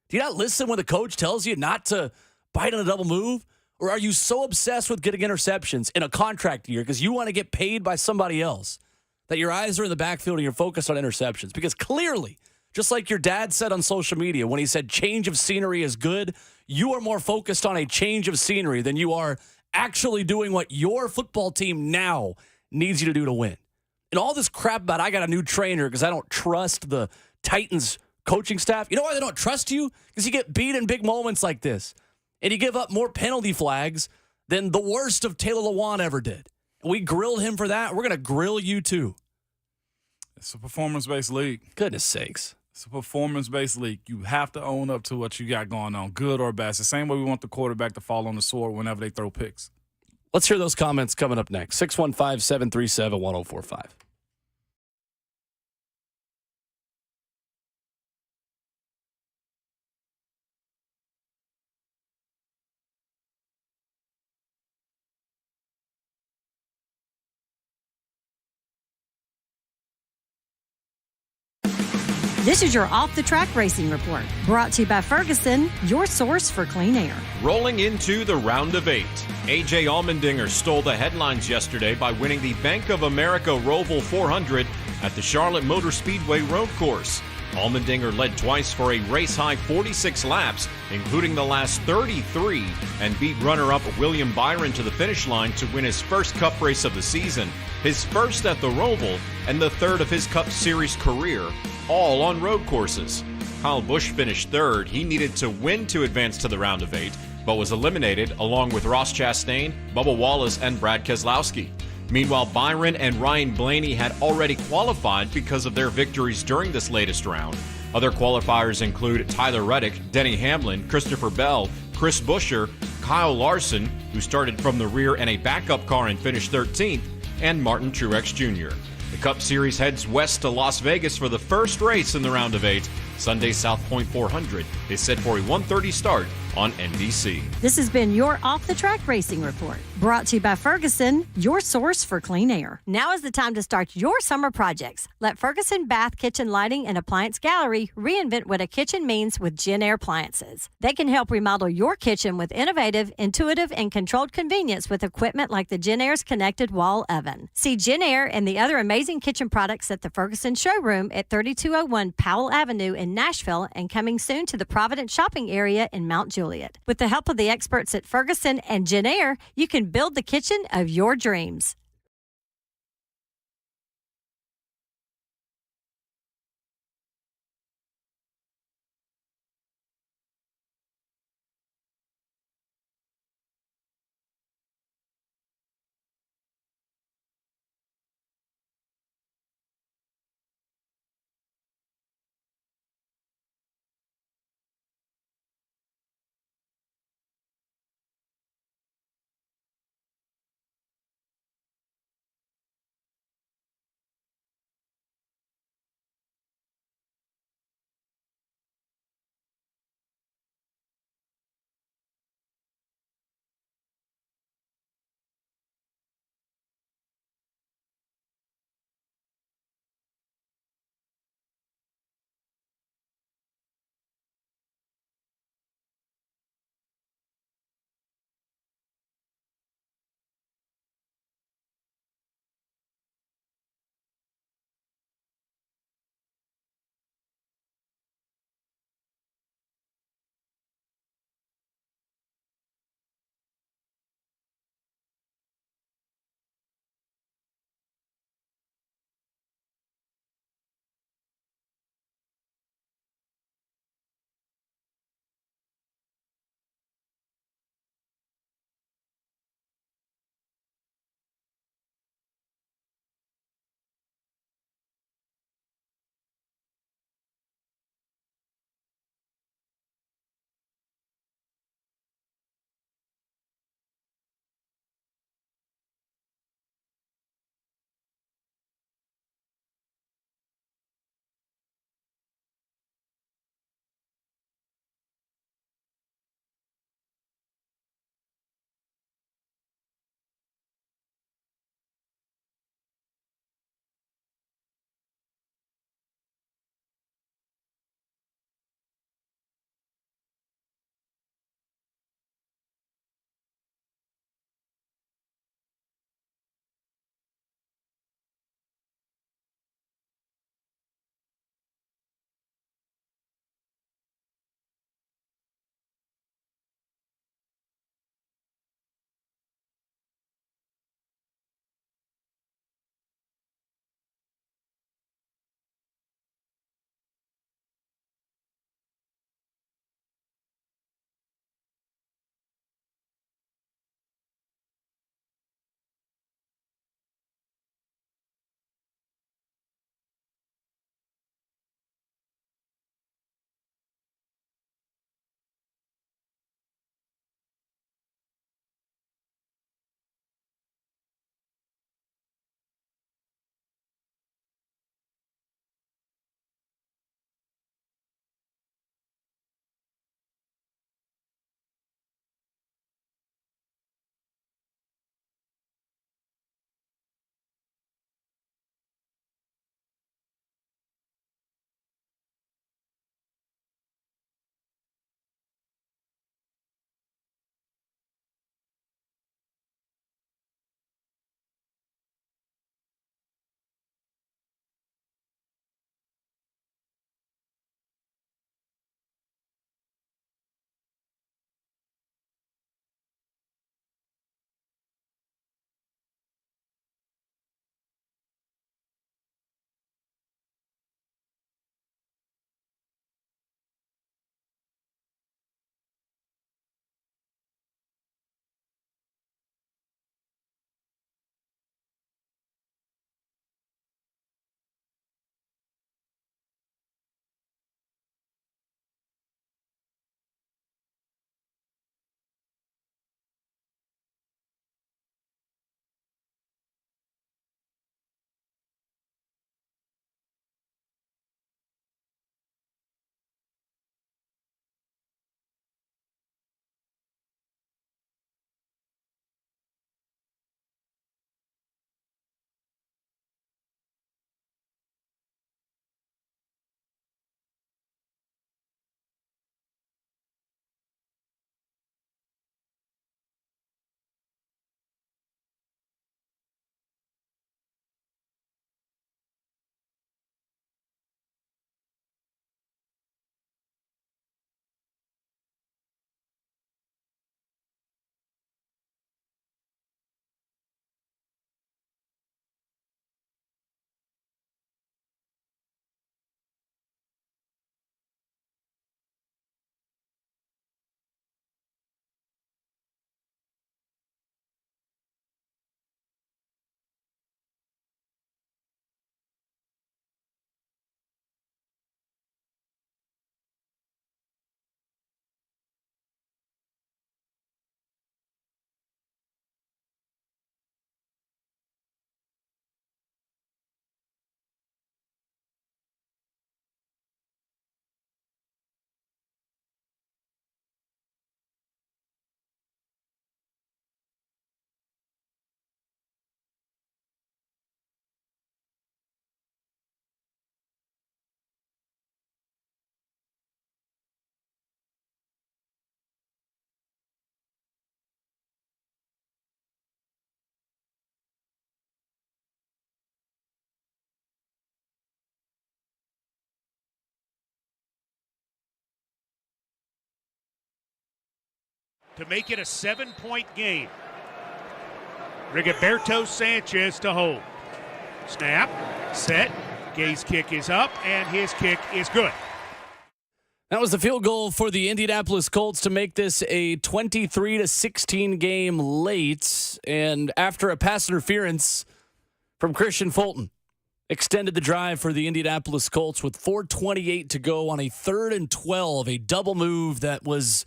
Do you not listen when the coach tells you not to bite on a double move? Or are you so obsessed with getting interceptions in a contract year because you want to get paid by somebody else that your eyes are in the backfield and you're focused on interceptions? Because clearly, just like your dad said on social media when he said change of scenery is good, you are more focused on a change of scenery than you are actually doing what your football team now needs you to do to win. And all this crap about I got a new trainer because I don't trust the Titans coaching staff. You know why they don't trust you? Because you get beat in big moments like this. And you give up more penalty flags than the worst of Taylor Lewan ever did. And we grilled him for that. We're going to grill you too. It's a performance-based league. Goodness sakes. It's a performance-based league. You have to own up to what you got going on, good or bad. It's the same way we want the quarterback to fall on the sword whenever they throw picks. Let's hear those comments coming up next. 615-737-1045. This is your off-the-track racing report, brought to you by Ferguson, your source for clean air. Rolling into the round of 8. A.J. Allmendinger stole the headlines yesterday by winning the Bank of America Roval 400 at the Charlotte Motor Speedway road course. Allmendinger led twice for a race-high 46 laps, including the last 33, and beat runner-up William Byron to the finish line to win his first Cup race of the season, his first at the Roval, and the third of his Cup Series career, all on road courses. Kyle Busch finished third. He needed to win to advance to the round of 8, but was eliminated along with Ross Chastain, Bubba Wallace, and Brad Keselowski. Meanwhile, Byron and Ryan Blaney had already qualified because of their victories during this latest round. Other qualifiers include Tyler Reddick, Denny Hamlin, Christopher Bell, Chris Buescher, Kyle Larson, who started from the rear in a backup car and finished 13th, and Martin Truex Jr. The Cup Series heads west to Las Vegas for the first race in the round of 8. Sunday South Point 400 is set for a 1:30 start on NBC. This has been your Off the Track Racing Report, brought to you by Ferguson, your source for clean air. Now is the time to start your summer projects. Let Ferguson Bath Kitchen Lighting and Appliance Gallery reinvent what a kitchen means with Jen Air appliances. They can help remodel your kitchen with innovative, intuitive, and controlled convenience with equipment like the Jen Air's connected wall oven. See Jen Air and the other amazing kitchen products at the Ferguson showroom at 3201 Powell Avenue in Nashville, and coming soon to the Providence shopping area in Mount Juliet. With the help of the experts at Ferguson and Jen Air, you can build the kitchen of your dreams. to make it a 7-point game. Rigoberto Sanchez to hold. Snap, set, Gay's kick is up, and his kick is good. That was the field goal for the Indianapolis Colts to make this a 23-16 game late. And after a pass interference from Kristian Fulton, extended the drive for the Indianapolis Colts with 4:28 to go on a 3rd and 12, a double move that was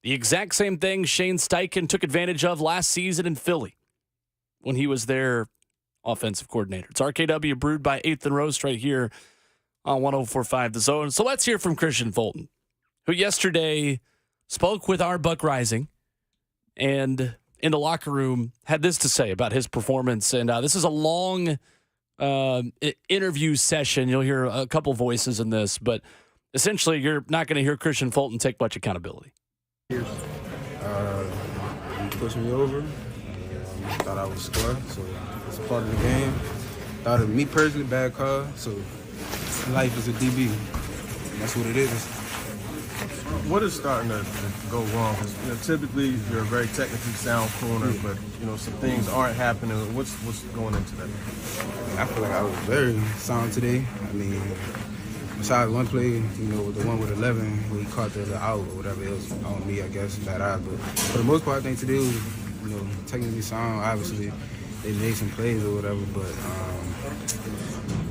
the exact same thing Shane Steichen took advantage of last season in Philly when he was their offensive coordinator. It's RKW brewed by 8th and Roast right here on 104.5 The Zone. So let's hear from Kristian Fulton, who yesterday spoke with our Buck Rising and in the locker room had this to say about his performance. And this is a long interview session. You'll hear a couple voices in this, but essentially you're not going to hear Kristian Fulton take much accountability. He pushed me over. Thought I would score, so it's a part of the game. Thought of me personally, bad call. So life is a DB. That's what it is. What is starting to go wrong? Because typically you're a very technically sound corner, but some things aren't happening. What's going into that? I feel like I was very sound today. I mean, besides one play, the one with 11 where he caught the out or whatever, it was on me, I guess, bad eye. But for the most part, I think today was, technically sound. Obviously, they made some plays or whatever, but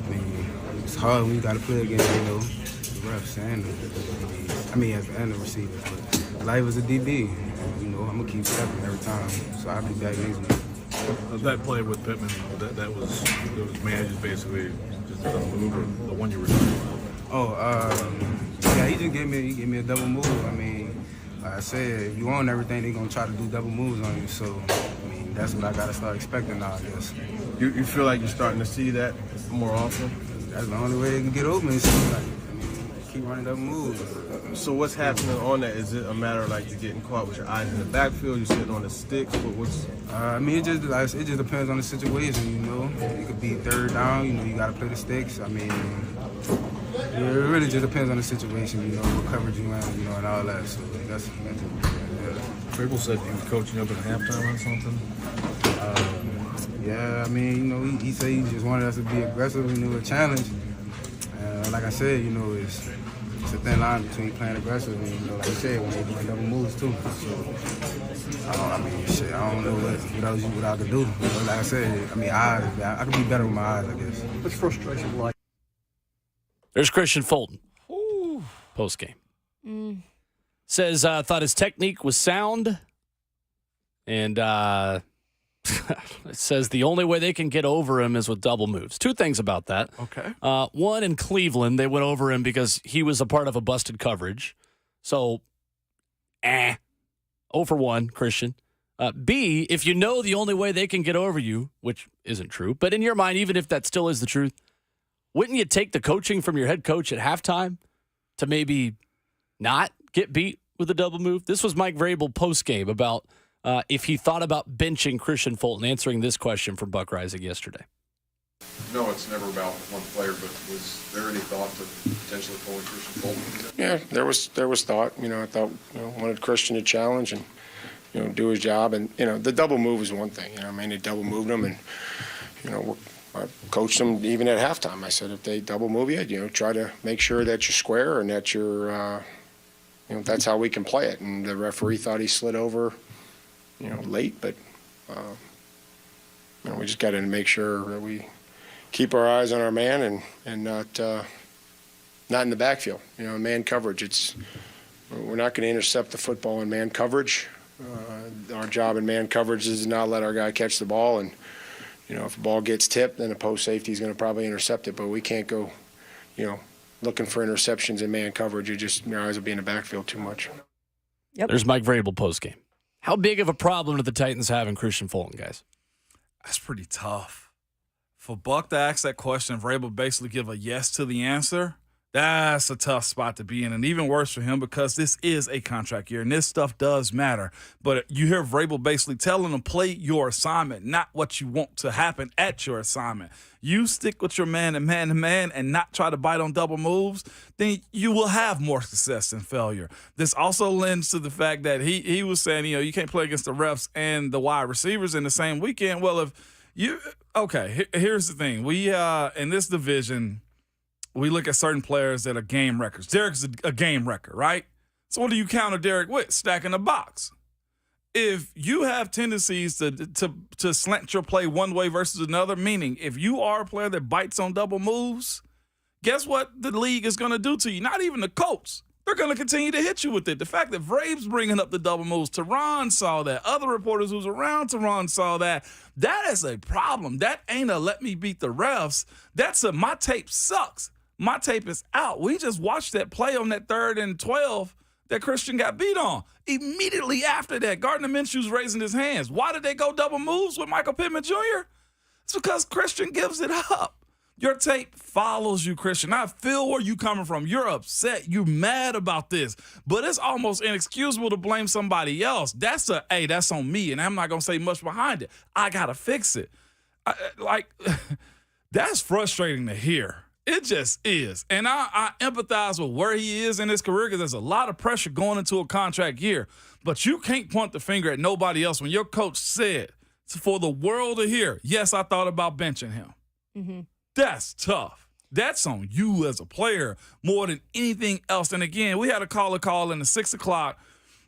I mean, it's hard when you got to play against, the refs and the DBs. And the receivers. But life is a DB. And, I'm gonna keep stepping every time, so I'll be back next week. That play with Pittman, that was managed basically just a move, or the one you were talking about. Yeah, he just gave me a double move. I mean, like I said, if you own everything, they're gonna try to do double moves on you. So, I mean, that's what I gotta start expecting now, I guess. You feel like you're starting to see that more often? That's the only way they can get open. Is keep running double moves. So what's happening on that? Is it a matter of you're getting caught with your eyes in the backfield? You're sitting on the sticks? I mean, it just depends on the situation. It could be 3rd down. You got to play the sticks. I mean, it really just depends on the situation. What coverage you in, and all that. So that's it. Vrabel said he was coaching up at halftime on something. Yeah, I mean, he said he just wanted us to be aggressive, a challenge. Like I said, it's a thin line between playing aggressive and, like you said, when they're doing double moves too. So, I don't know what I could do. Like I said, eyes, I could be better with my eyes, I guess. What's frustration like? There's Kristian Fulton. Post game. Says, thought his technique was sound. And it says the only way they can get over him is with double moves. 2 things about that. Okay. One, in Cleveland, they went over him because he was a part of a busted coverage. So, 0 for 1, Kristian. B, if you know the only way they can get over you, which isn't true, but in your mind, even if that still is the truth, wouldn't you take the coaching from your head coach at halftime to maybe not get beat with a double move? This was Mike Vrabel post-game about if he thought about benching Kristian Fulton, answering this question from Buck Rising yesterday. No, it's never about one player, but was there any thought to potentially pulling Kristian Fulton? Yeah, there was thought. I thought wanted Kristian to challenge and do his job, and the double move is one thing. They double moved him, and I coached them even at halftime. I said if they double move you, try to make sure that you're square and that you're that's how we can play it. And the referee thought he slid over late, but we just got to make sure that we keep our eyes on our man and not in the backfield. Man coverage. We're not going to intercept the football in man coverage. Our job in man coverage is to not let our guy catch the ball, and if the ball gets tipped, then the post safety is going to probably intercept it. But we can't go, looking for interceptions in man coverage. Our eyes will be in the backfield too much. Yep. There's Mike Vrabel post game. How big of a problem do the Titans have in Kristian Fulton, guys? That's pretty tough. For Buck to ask that question, Vrabel basically give a yes to the answer, That's a tough spot to be in, and even worse for him because this is a contract year, and this stuff does matter. But you hear Vrabel basically telling him, play your assignment, not what you want to happen at your assignment. You stick with your man to man and not try to bite on double moves, then you will have more success than failure. This also lends to the fact that he was saying, you can't play against the refs and the wide receivers in the same weekend. Well, here's the thing. We, in this division, we look at certain players that are game wreckers. Derek's a game wrecker, right? So what do you counter Derek with? Stacking the box. If you have tendencies to slant your play one way versus another, meaning if you are a player that bites on double moves, guess what the league is going to do to you? Not even the Colts. They're going to continue to hit you with it. The fact that Vrabel's bringing up the double moves, Teron saw that. Other reporters who's around Teron saw that. That is a problem. That ain't a let me beat the refs. That's a my tape sucks. My tape is out. We just watched that play on that 3rd and 12 that Kristian got beat on. Immediately after that, Gardner Minshew's raising his hands. Why did they go double moves with Michael Pittman Jr.? It's because Kristian gives it up. Your tape follows you, Kristian. I feel where you coming from. You're upset. You're mad about this. But it's almost inexcusable to blame somebody else. That's on me, and I'm not going to say much behind it. I got to fix it. That's frustrating to hear. It just is. And I empathize with where he is in his career because there's a lot of pressure going into a contract year. But you can't point the finger at nobody else when your coach said for the world to hear, yes, I thought about benching him. Mm-hmm. That's tough. That's on you as a player more than anything else. And again, we had a call in the 6 o'clock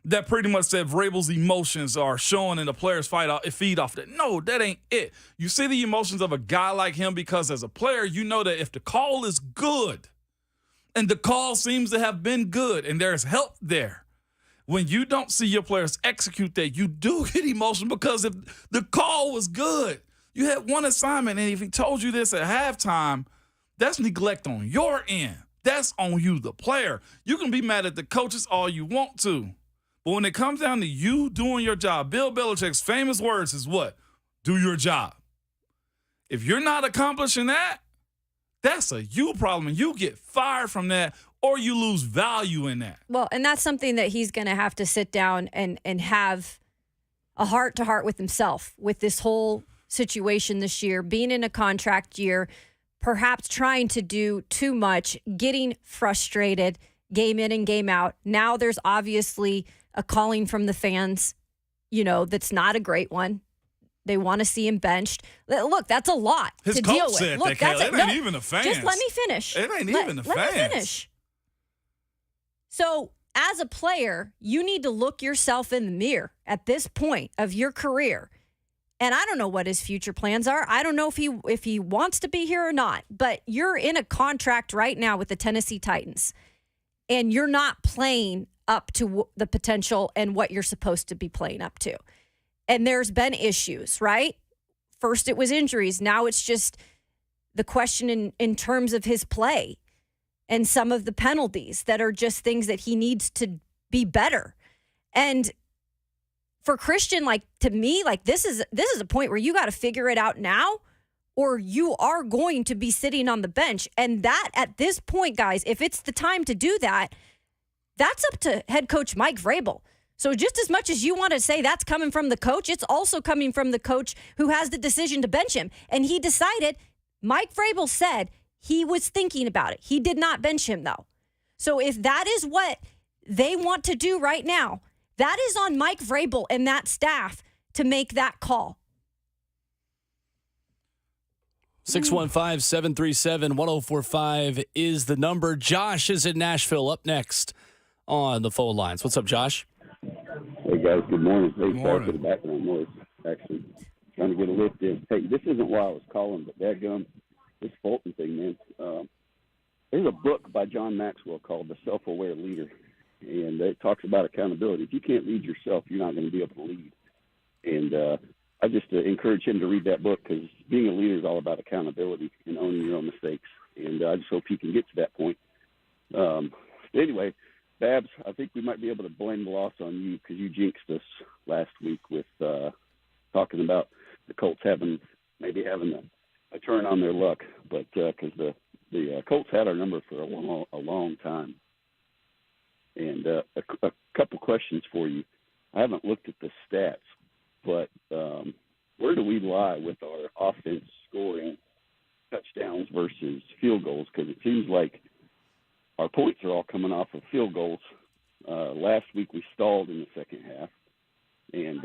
that pretty much said Vrabel's emotions are showing in the players' feed off that. No, that ain't it. You see the emotions of a guy like him because as a player, you know that if the call is good, and the call seems to have been good, and there's help there, when you don't see your players execute that, you do get emotional because if the call was good, you had one assignment, and if he told you this at halftime, that's neglect on your end. That's on you, the player. You can be mad at the coaches all you want to. But when it comes down to you doing your job, Bill Belichick's famous words is what? Do your job. If you're not accomplishing that, that's a you problem. And you get fired from that or you lose value in that. Well, and that's something that he's going to have to sit down and have a heart-to-heart with himself with this whole situation this year, being in a contract year, perhaps trying to do too much, getting frustrated, game in and game out. Now there's obviously a calling from the fans, that's not a great one. They want to see him benched. Look, that's a lot His to coach deal with. said Look, that, it ain't even the fans. Just let me finish. It ain't even the fans. Let me finish. So, as a player, you need to look yourself in the mirror at this point of your career. And I don't know what his future plans are. I don't know if he wants to be here or not. But you're in a contract right now with the Tennessee Titans, and you're not playing up to the potential and what you're supposed to be playing up to. And there's been issues, right? First it was injuries. Now it's just the question in terms of his play and some of the penalties that are just things that he needs to be better. And for Kristian, to me, this is a point where you got to figure it out now or you are going to be sitting on the bench. And that at this point, guys, if it's the time to do that, that's up to head coach Mike Vrabel. So just as much as you want to say that's coming from the coach, it's also coming from the coach who has the decision to bench him. And he decided, Mike Vrabel said he was thinking about it. He did not bench him, though. So if that is what they want to do right now, that is on Mike Vrabel and that staff to make that call. 615-737-1045 is the number. Josh is in Nashville up next on the phone lines. What's up, Josh? Hey, guys. Good morning. Hey, Good sorry morning. for the background noise. Actually, trying to get a lift in. Hey, this isn't why I was calling, but dadgum, this Fulton thing, man. There's a book by John Maxwell called The Self-Aware Leader, and it talks about accountability. If you can't lead yourself, you're not going to be able to lead. And I just encourage him to read that book because being a leader is all about accountability and owning your own mistakes. And I just hope he can get to that point. Anyway, Babs, I think we might be able to blame the loss on you because you jinxed us last week with talking about the Colts maybe having a turn on their luck, but because the the Colts had our number for a long time. And a couple questions for you. I haven't looked at the stats, but where do we lie with our offense scoring touchdowns versus field goals? Because it seems like our points are all coming off of field goals. Last week we stalled in the second half. And,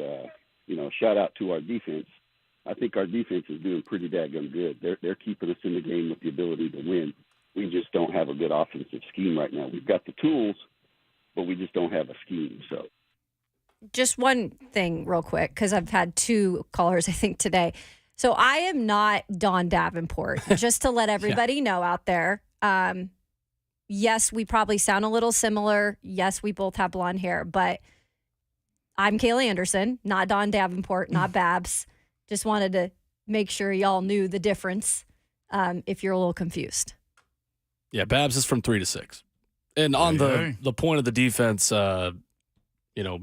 shout out to our defense. I think our defense is doing pretty daggone good. They're keeping us in the game with the ability to win. We just don't have a good offensive scheme right now. We've got the tools, but we just don't have a scheme. So, just one thing real quick, because I've had 2 callers, I think, today. So I am not Don Davenport, just to let everybody know out there. Yes, we probably sound a little similar. Yes, we both have blonde hair, but I'm Kaylee Anderson, not Don Davenport, not Babs. Just wanted to make sure y'all knew the difference if you're a little confused. Yeah, Babs is from 3 to 6. And on the point of the defense,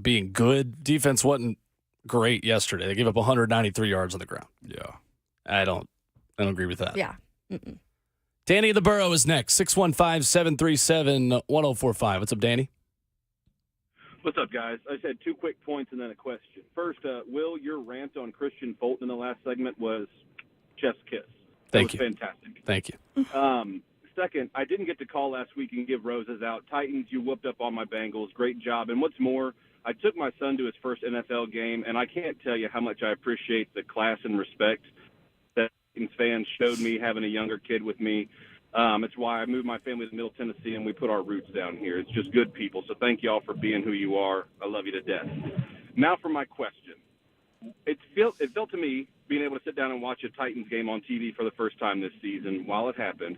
being good, defense wasn't great yesterday. They gave up 193 yards on the ground. Yeah. I don't agree with that. Yeah. Mm-mm. Danny the Burrow is next. 615-737-1045. What's up, Danny? What's up, guys? I just had 2 quick points and then a question. First, Will, your rant on Kristian Fulton in the last segment was chef's kiss. Thank you. Fantastic. Thank you. Second, I didn't get to call last week and give roses out. Titans, you whooped up on my Bengals. Great job. And what's more, I took my son to his first NFL game, and I can't tell you how much I appreciate the class and respect that Titans fans showed me having a younger kid with me. It's why I moved my family to Middle Tennessee, and we put our roots down here. It's just good people. So thank you all for being who you are. I love you to death. Now for my question. It felt to me, being able to sit down and watch a Titans game on TV for the first time this season while it happened,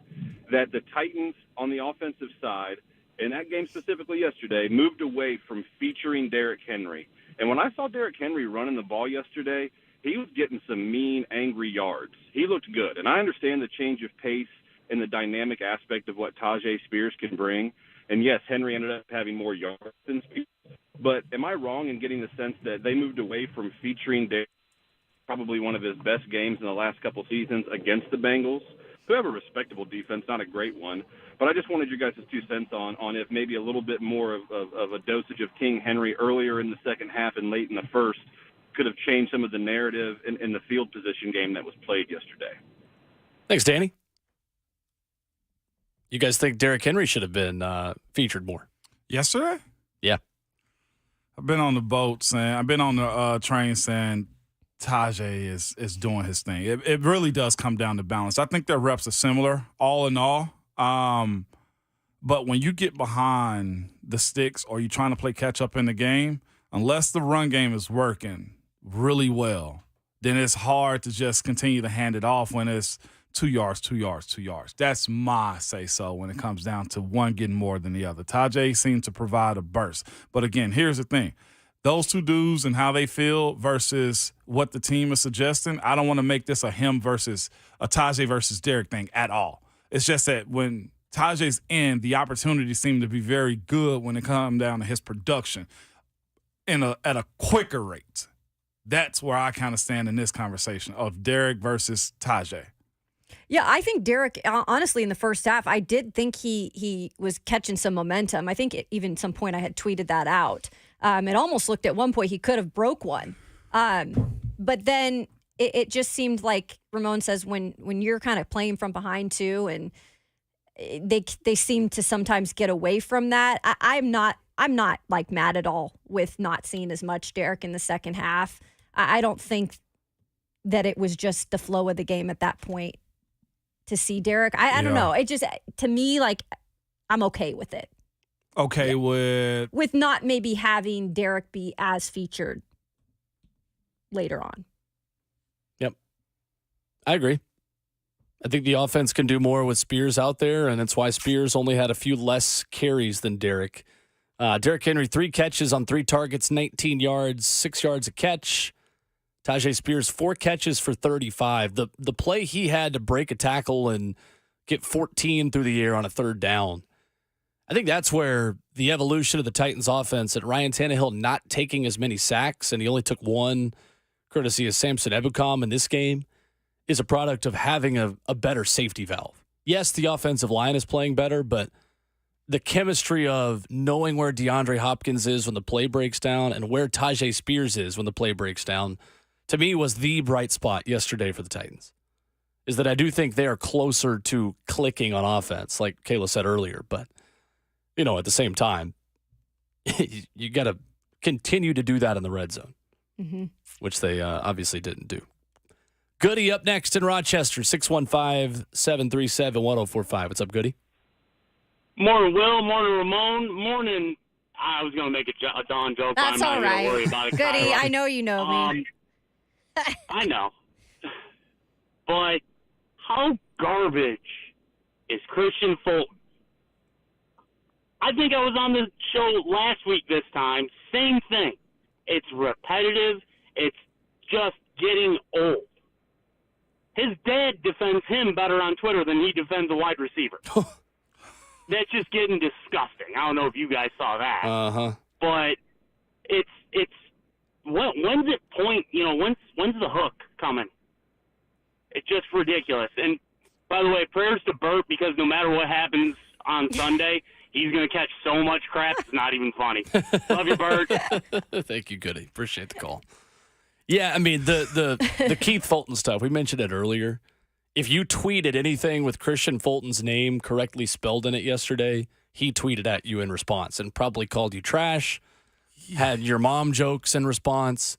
that the Titans on the offensive side, in that game specifically yesterday, moved away from featuring Derrick Henry. And when I saw Derrick Henry running the ball yesterday, he was getting some mean, angry yards. He looked good. And I understand the change of pace and the dynamic aspect of what Tajay Spears can bring. And, yes, Henry ended up having more yards than Spears. But am I wrong in getting the sense that they moved away from featuring Derrick, probably one of his best games in the last couple seasons, against the Bengals, who have a respectable defense, not a great one. But I just wanted you guys' 2 cents on if maybe a little bit more of a dosage of King Henry earlier in the second half and late in the first could have changed some of the narrative in the field position game that was played yesterday. Thanks, Danny. You guys think Derrick Henry should have been featured more? Yesterday? Yeah. I've been on the boat saying, I've been on the train saying Tajay is doing his thing. It really does come down to balance. I think their reps are similar, all in all. But when you get behind the sticks or you're trying to play catch up in the game, unless the run game is working really well, then it's hard to just continue to hand it off when it's 2 yards, 2 yards, 2 yards. That's my say-so when it comes down to one getting more than the other. Tajay seems to provide a burst. But, again, here's the thing. Those 2 dudes and how they feel versus what the team is suggesting, I don't want to make this a him versus a Tajay versus Derrick thing at all. It's just that when Tajay's in, the opportunities seem to be very good when it comes down to his production at a quicker rate. That's where I kind of stand in this conversation of Derrick versus Tajay. Yeah, I think Derrick, honestly, in the first half, I did think he was catching some momentum. I think even at some point I had tweeted that out. It almost looked at one point he could have broke one. But then it just seemed like Ramon says when you're kind of playing from behind too, and they seem to sometimes get away from that. I'm not like mad at all with not seeing as much Derrick in the second half. I don't think that it was just the flow of the game at that point to see Derrick. I don't know. It just, to me, like, I'm okay with it. Okay with not maybe having Derrick be as featured later on. Yep. I agree. I think the offense can do more with Spears out there, and that's why Spears only had a few less carries than Derrick. Derrick Henry, 3 catches on 3 targets, 19 yards, 6 yards a catch. Tajay Spears, 4 catches for 35. The play he had to break a tackle and get 14 through the air on a 3rd down. I think that's where the evolution of the Titans offense, at Ryan Tannehill not taking as many sacks, and he only took 1 courtesy of Samson Ebukam in this game, is a product of having a better safety valve. yes, the offensive line is playing better, but the chemistry of knowing where DeAndre Hopkins is when the play breaks down and where Tajay Spears is when the play breaks down, to me was the bright spot yesterday for the Titans. Is that I do think they are closer to clicking on offense, like Kayla said earlier. But, at the same time, you got to continue to do that in the red zone, which they obviously didn't do. Goody up next in Rochester, 615-737-1045. What's up, Goody? Morning, Will. Morning, Ramon. Morning. I was going to make a Don joke. That's I'm all not right. gonna worry about it. Goody, I know you know me. I know. But how garbage is Kristian Fulton? I think I was on the show last week this time. Same thing. It's repetitive. It's just getting old. His dad defends him better on Twitter than he defends a wide receiver. That's just getting disgusting. I don't know if you guys saw that. But it's when's it point? When's the hook coming? It's just ridiculous. And by the way, prayers to Burt, because no matter what happens on Sunday, he's going to catch so much crap, it's not even funny. Love you, Burt. Thank you, Goody. Appreciate the call. Yeah, I mean, the Keith Fulton stuff, we mentioned it earlier. If you tweeted anything with Kristian Fulton's name correctly spelled in it yesterday, he tweeted at you in response and probably called you trash, had your mom jokes in response.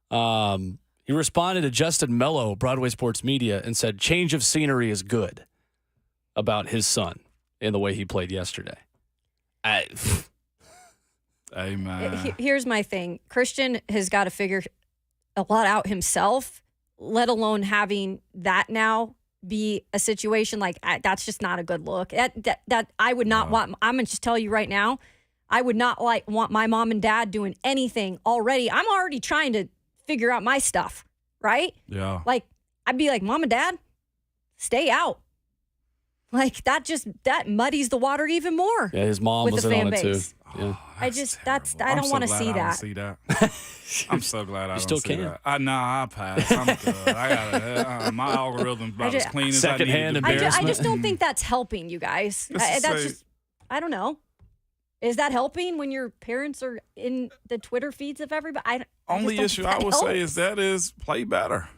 He responded to Justin Mello, Broadway Sports Media, and said, change of scenery is good about his son in the way he played yesterday. Amen. Here's my thing. Kristian has got to figure a lot out himself, let alone having that now be a situation like that's just not a good look. That I would not want. I'm going to just tell you right now, I would not want my mom and dad doing anything already. I'm already trying to figure out my stuff, right? Yeah. Like, I'd be like, Mom and Dad, stay out. Like, that muddies the water even more. Yeah, his mom was in on it too. Yeah. I don't want to see that. I'm so glad I don't still see can. that. I pass. I'm good. I got it. My algorithm's about as clean as I need Secondhand it to be. embarrassment. I just don't think that's helping you guys. I don't know. Is that helping when your parents are in the Twitter feeds of everybody? Only issue I would say is play better.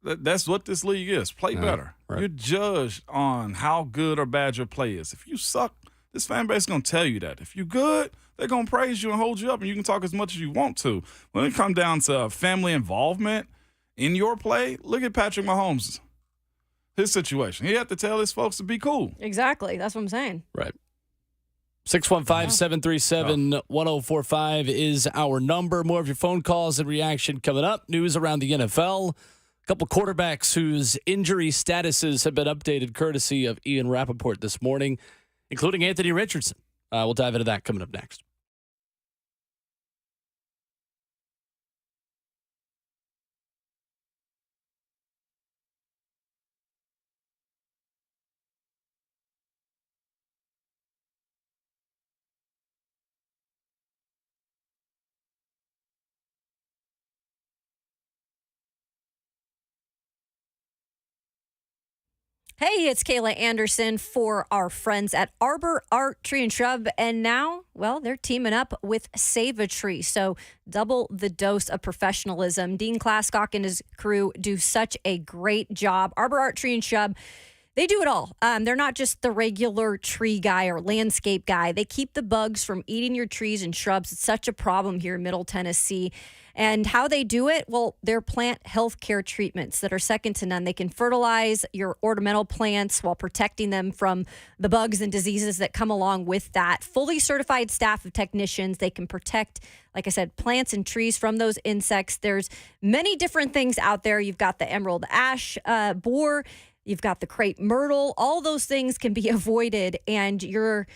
That's what this league is. Play better. Right. You're judged on how good or bad your play is. If you suck, this fan base is going to tell you that. If you're good, they're going to praise you and hold you up, and you can talk as much as you want to. When it comes down to family involvement in your play, look at Patrick Mahomes. His situation. He had to tell his folks to be cool. Exactly. That's what I'm saying. Right. 615-737-1045 is our number. More of your phone calls and reaction coming up. News around the NFL. A couple quarterbacks whose injury statuses have been updated courtesy of Ian Rappaport this morning, including Anthony Richardson. We'll dive into that coming up next. Hey, it's Kayla Anderson for our friends at Arbor Art Tree and Shrub. And now, well, they're teaming up with Save a Tree. So double the dose of professionalism. Dean Klaskock and his crew do such a great job. Arbor Art Tree and Shrub, they do it all. They're not just the regular tree guy or landscape guy. They keep the bugs from eating your trees and shrubs. It's such a problem here in Middle Tennessee. And how they do it? Well, they're plant health care treatments that are second to none. They can fertilize your ornamental plants while protecting them from the bugs and diseases that come along with that. Fully certified staff of technicians. They can protect, like I said, plants and trees from those insects. There's many different things out there. You've got the emerald ash borer. You've got the crepe myrtle. All those things can be avoided, and your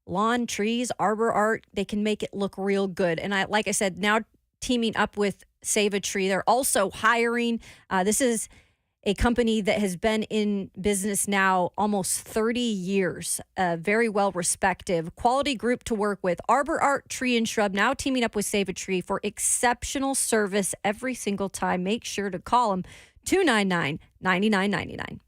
lawn, trees, arbor art, they can make it look real good. And like I said, now teaming up with Save a Tree. They're also hiring. This is a company that has been in business now almost 30 years. Very well respected. Quality group to work with. Arbor Art Tree and Shrub now teaming up with Save a Tree for exceptional service every single time. Make sure to call them 299-9999.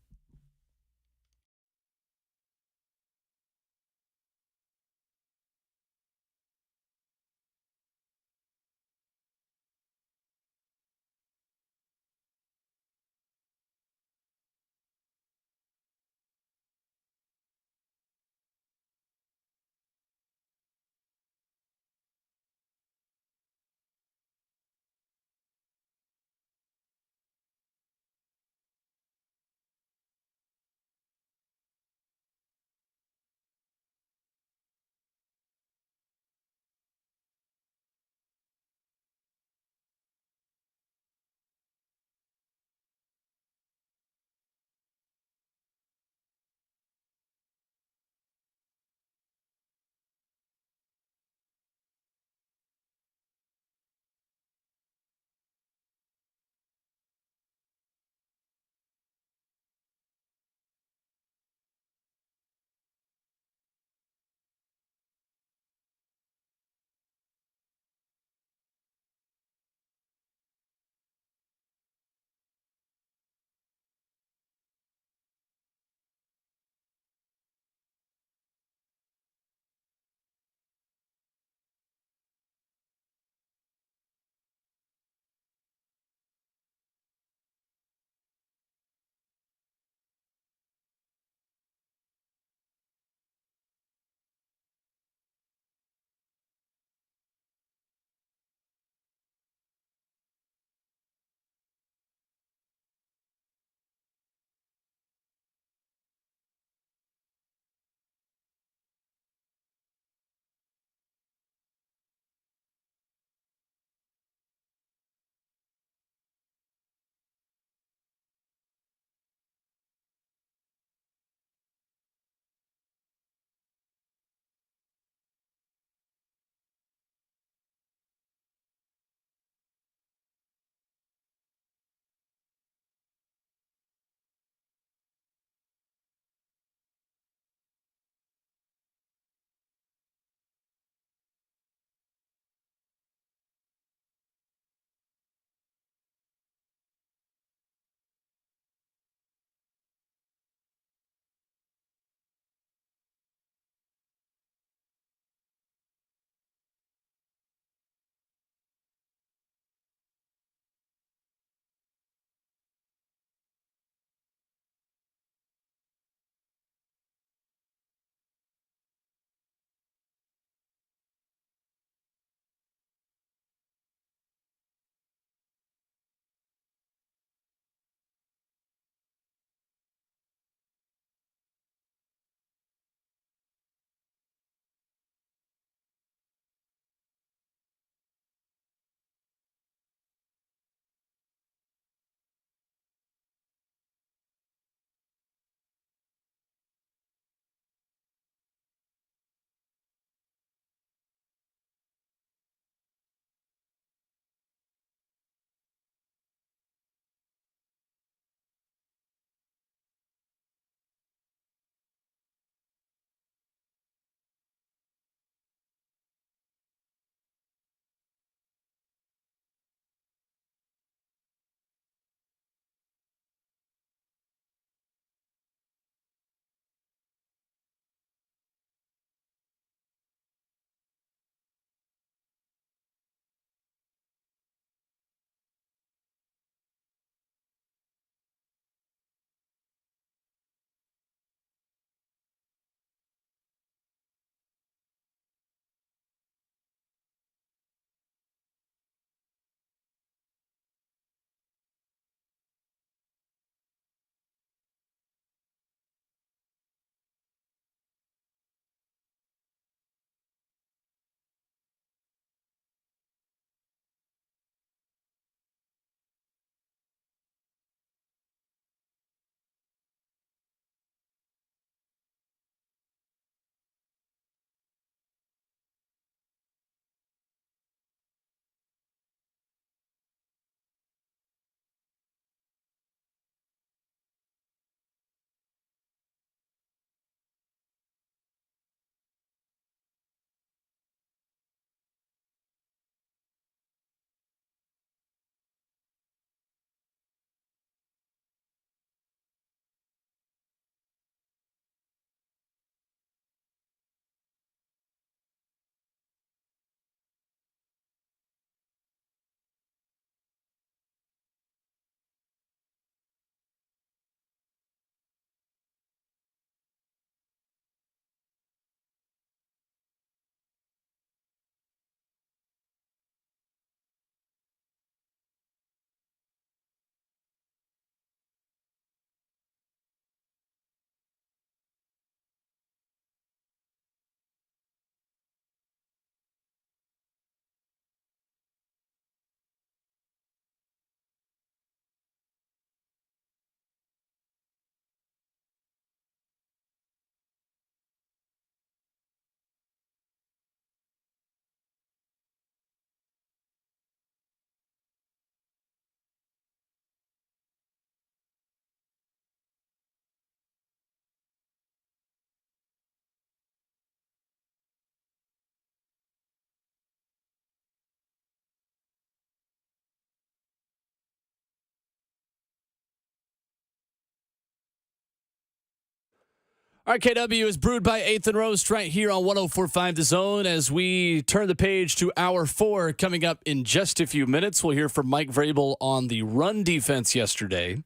RKW is brewed by 8th and Roast right here on 104.5 The Zone. As we turn the page to hour 4, coming up in just a few minutes, we'll hear from Mike Vrabel on the run defense yesterday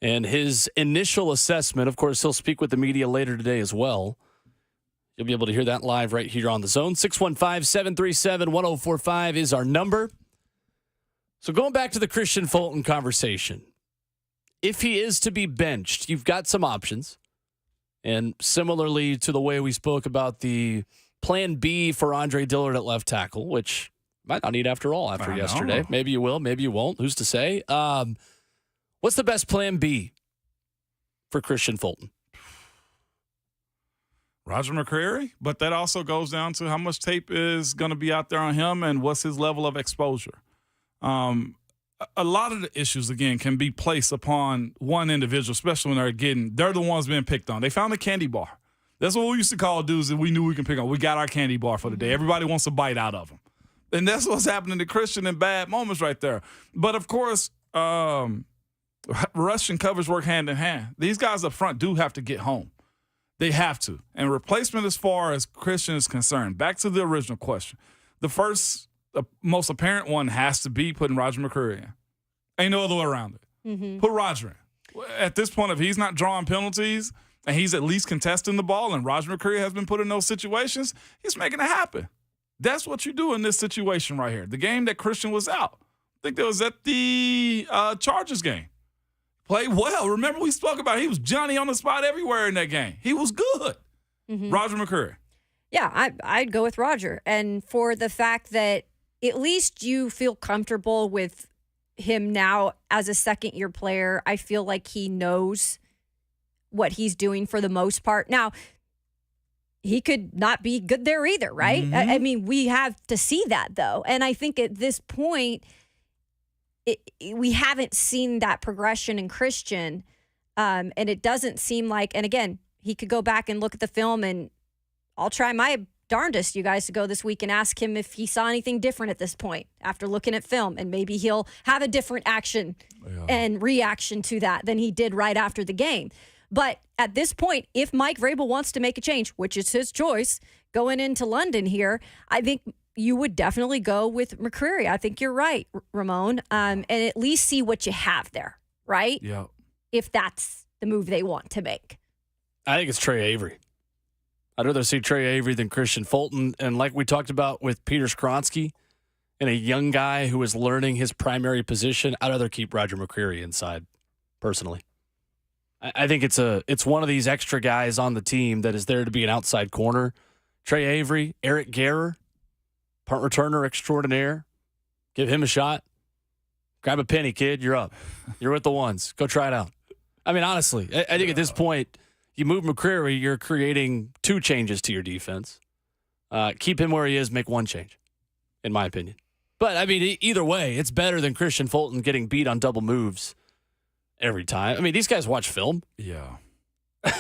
and his initial assessment. Of course, he'll speak with the media later today as well. You'll be able to hear that live right here on The Zone. 615-737-1045 is our number. So going back to the Kristian Fulton conversation, if he is to be benched, you've got some options. And similarly to the way we spoke about the plan B for Andre Dillard at left tackle, which might not need after all after yesterday. Maybe you will, maybe you won't. Who's to say? What's the best plan B for Kristian Fulton? Roger McCreary, but that also goes down to how much tape is going to be out there on him and what's his level of exposure. A lot of the issues, again, can be placed upon one individual, especially when they're the ones being picked on. They found a candy bar. That's what we used to call dudes that we knew we can pick on. We got our candy bar for the day. Everybody wants a bite out of them. And that's what's happening to Kristian in bad moments right there. But, of course, rush and coverage work hand in hand. These guys up front do have to get home. They have to. And replacement as far as Kristian is concerned, back to the original question, the first, most apparent one has to be putting Roger McCreary in. Ain't no other way around it. Mm-hmm. Put Roger in. At this point, if he's not drawing penalties and he's at least contesting the ball and Roger McCreary has been put in those situations, he's making it happen. That's what you do in this situation right here. The game that Kristian was out, I think that was at the Chargers game. Played well. Remember we spoke about he was Johnny on the spot everywhere in that game. He was good. Mm-hmm. Roger McCreary. Yeah, I'd go with Roger. And for the fact that at least you feel comfortable with him now as a second-year player, I feel like he knows what he's doing for the most part. Now, he could not be good there either, right? Mm-hmm. I mean, we have to see that, though. And I think at this point, we haven't seen that progression in Kristian, and it doesn't seem like, and again, he could go back and look at the film, and I'll try my darndest, you guys, to go this week and ask him if he saw anything different at this point after looking at film, and maybe he'll have a different action and reaction to that than he did right after the game. But at this point, if Mike Vrabel wants to make a change, which is his choice, going into London here, I think you would definitely go with McCreary. I think you're right, Ramon, and at least see what you have there, right? Yeah. If that's the move they want to make. I think it's Trey Avery. I'd rather see Trey Avery than Kristian Fulton. And like we talked about with Peter Skronsky and a young guy who is learning his primary position, I'd rather keep Roger McCreary inside, personally. I think it's one of these extra guys on the team that is there to be an outside corner. Trey Avery, Eric Garrer, punt returner extraordinaire. Give him a shot. Grab a penny, kid. You're up. You're with the ones. Go try it out. I mean, honestly, I think at this point, you move McCreary, you're creating 2 changes to your defense. Keep him where he is, make 1 change, in my opinion. But, I mean, either way, it's better than Kristian Fulton getting beat on double moves every time. I mean, these guys watch film. Yeah.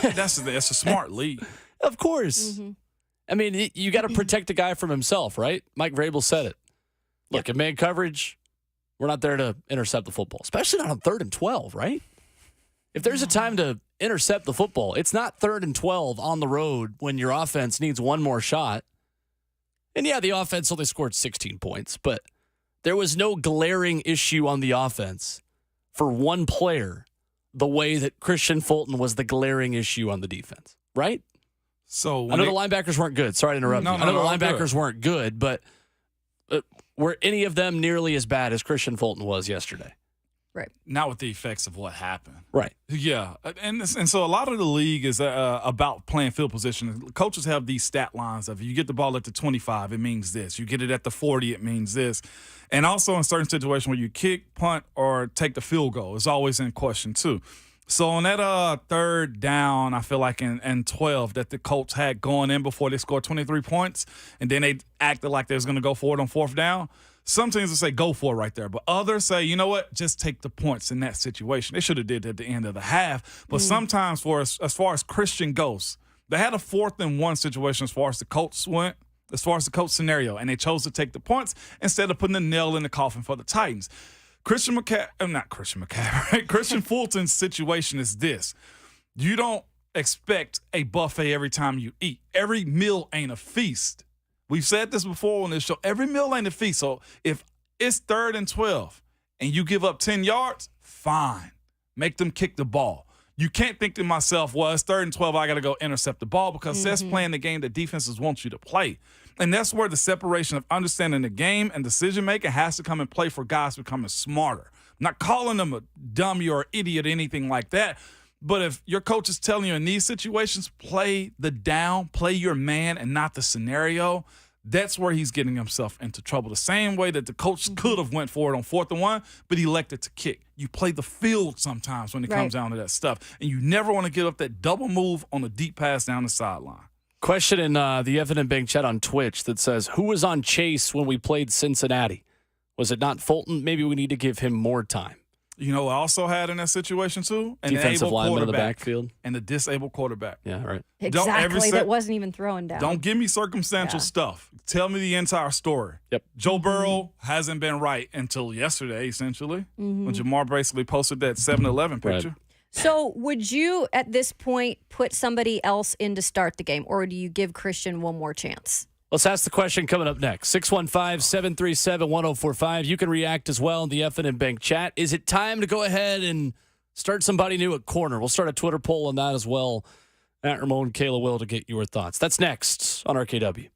That's a smart lead. Of course. Mm-hmm. I mean, you got to protect the guy from himself, right? Mike Vrabel said it. Look, in man coverage, we're not there to intercept the football, especially not on 3rd and 12, right? If there's a time to intercept the football, it's not 3rd and 12 on the road when your offense needs 1 more shot. And yeah, the offense only scored 16 points, but there was no glaring issue on the offense for one player the way that Kristian Fulton was the glaring issue on the defense, right? So I know the linebackers weren't good. Sorry to interrupt you. I know the linebackers weren't good, but were any of them nearly as bad as Kristian Fulton was yesterday? Right. Not with the effects of what happened. Right. Yeah. And so a lot of the league is about playing field position. Coaches have these stat lines of you get the ball at the 25, it means this. You get it at the 40, it means this. And also in certain situations where you kick, punt, or take the field goal, it's always in question too. So on that 3rd down, I feel like in 12 that the Colts had going in before they scored 23 points, and then they acted like they was going to go for it on 4th down. Some teams will say go for it right there, but others say, you know what, just take the points in that situation. They should have did it at the end of the half. But sometimes as far as Kristian goes, they had a 4th and 1 situation as far as the Colts went, as far as the Colts scenario, and they chose to take the points instead of putting the nail in the coffin for the Titans. Kristian Fulton's situation is this. You don't, expect a buffet every time you eat. Every meal ain't a feast. We've said this before on this show. Every meal ain't a feast. So if it's 3rd and 12 and you give up 10 yards, fine. Make them kick the ball. You can't think to myself, well, it's 3rd and 12, I got to go intercept the ball, because that's playing the game that defenses want you to play. And that's where the separation of understanding the game and decision-making has to come in play for guys becoming smarter. I'm not calling them a dummy or idiot or anything like that, but if your coach is telling you in these situations, play the down, play your man and not the scenario, that's where he's getting himself into trouble. The same way that the coach could have went for it on 4th and 1, but he elected to kick. You play the field sometimes when it comes down to that stuff, and you never want to give up that double move on a deep pass down the sideline. Question in the Evan Bank chat on Twitch that says, who was on Chase when we played Cincinnati? Was it not Fulton? Maybe we need to give him more time. You know, I also had in that situation too, an defensive lineman in the quarterback backfield and a disabled quarterback. Yeah, right. Exactly. That wasn't even throwing down. Don't give me circumstantial stuff. Tell me the entire story. Yep. Joe Burrow hasn't been right until yesterday, essentially, when Jamar basically posted that 7-Eleven picture. Right. So would you, at this point, put somebody else in to start the game, or do you give Kristian one more chance? Let's ask the question coming up next. 615-737-1045. You can react as well in the F&N Bank chat. Is it time to go ahead and start somebody new at corner? We'll start a Twitter poll on that as well. At Ramon, Kayla Will to get your thoughts. That's next on RKW.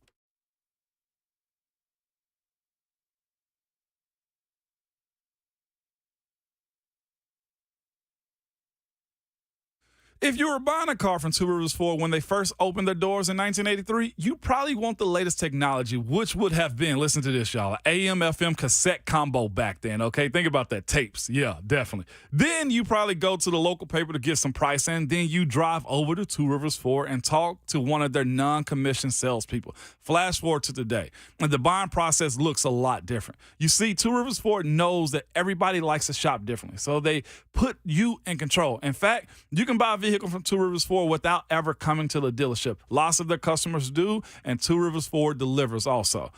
If you were buying a car from Two Rivers Ford when they first opened their doors in 1983, you probably want the latest technology, which would have been, listen to this, y'all, AM, FM cassette combo back then, okay? Think about that. Tapes. Yeah, definitely. Then you probably go to the local paper to get some pricing. Then you drive over to Two Rivers Ford and talk to one of their non-commissioned salespeople. Flash forward to today, and the buying process looks a lot different. You see, Two Rivers Ford knows that everybody likes to shop differently, so they put you in control. In fact, you can buy a vehicle from Two Rivers Ford without ever coming to the dealership. Lots of their customers do, and Two Rivers Ford delivers also.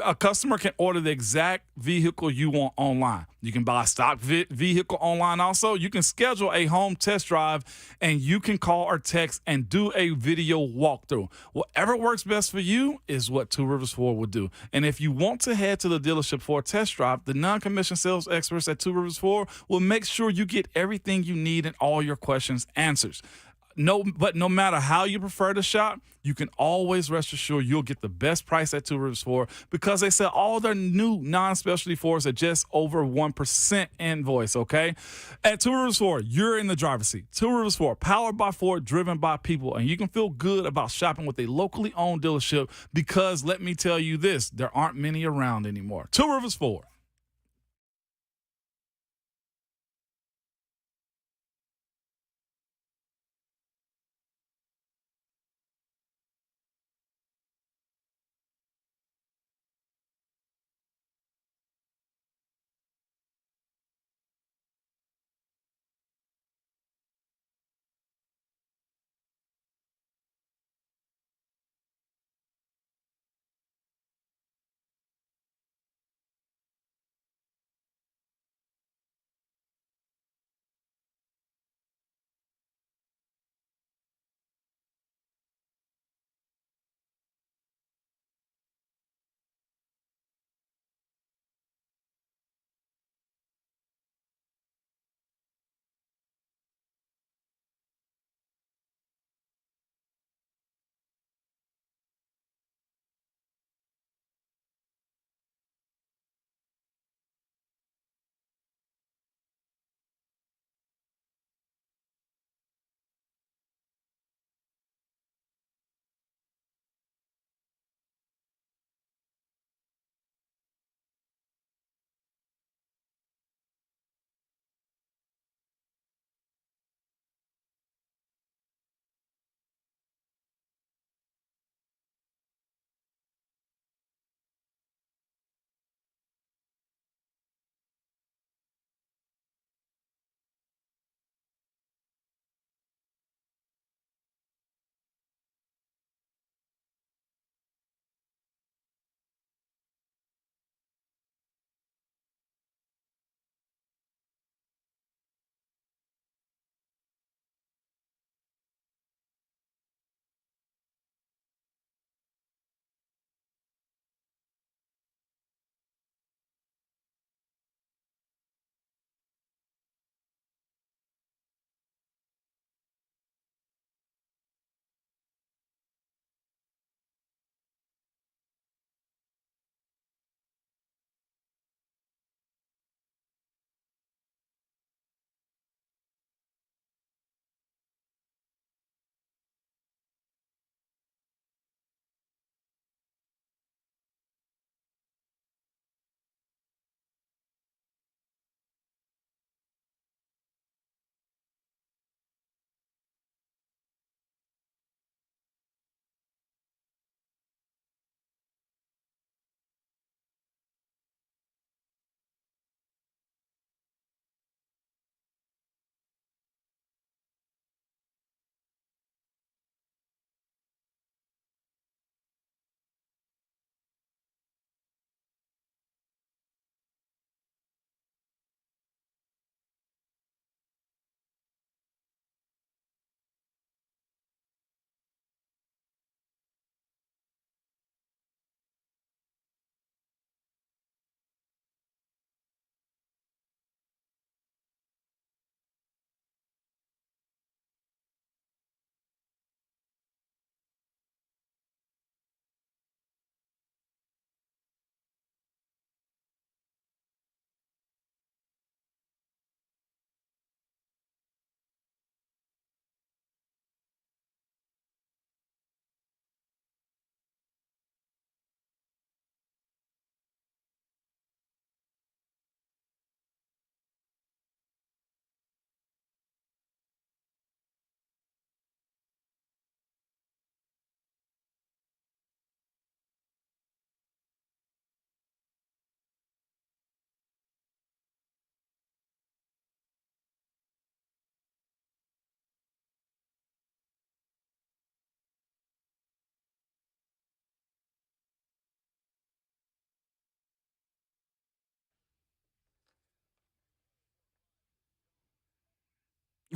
A customer can order the exact vehicle you want online. You can buy a stock vehicle online also. You can schedule a home test drive, and you can call or text and do a video walkthrough. Whatever works best for you is what Two Rivers Ford will do. And if you want to head to the dealership for a test drive, the non-commissioned sales experts at Two Rivers Ford will make sure you get everything you need and all your questions answers. But no matter how you prefer to shop, you can always rest assured you'll get the best price at Two Rivers Ford, because they sell all their new non-specialty Fords at just over 1% invoice, okay? At Two Rivers Ford, you're in the driver's seat. Two Rivers Ford, powered by Ford, driven by people, and you can feel good about shopping with a locally owned dealership, because let me tell you this, there aren't many around anymore. Two Rivers Ford.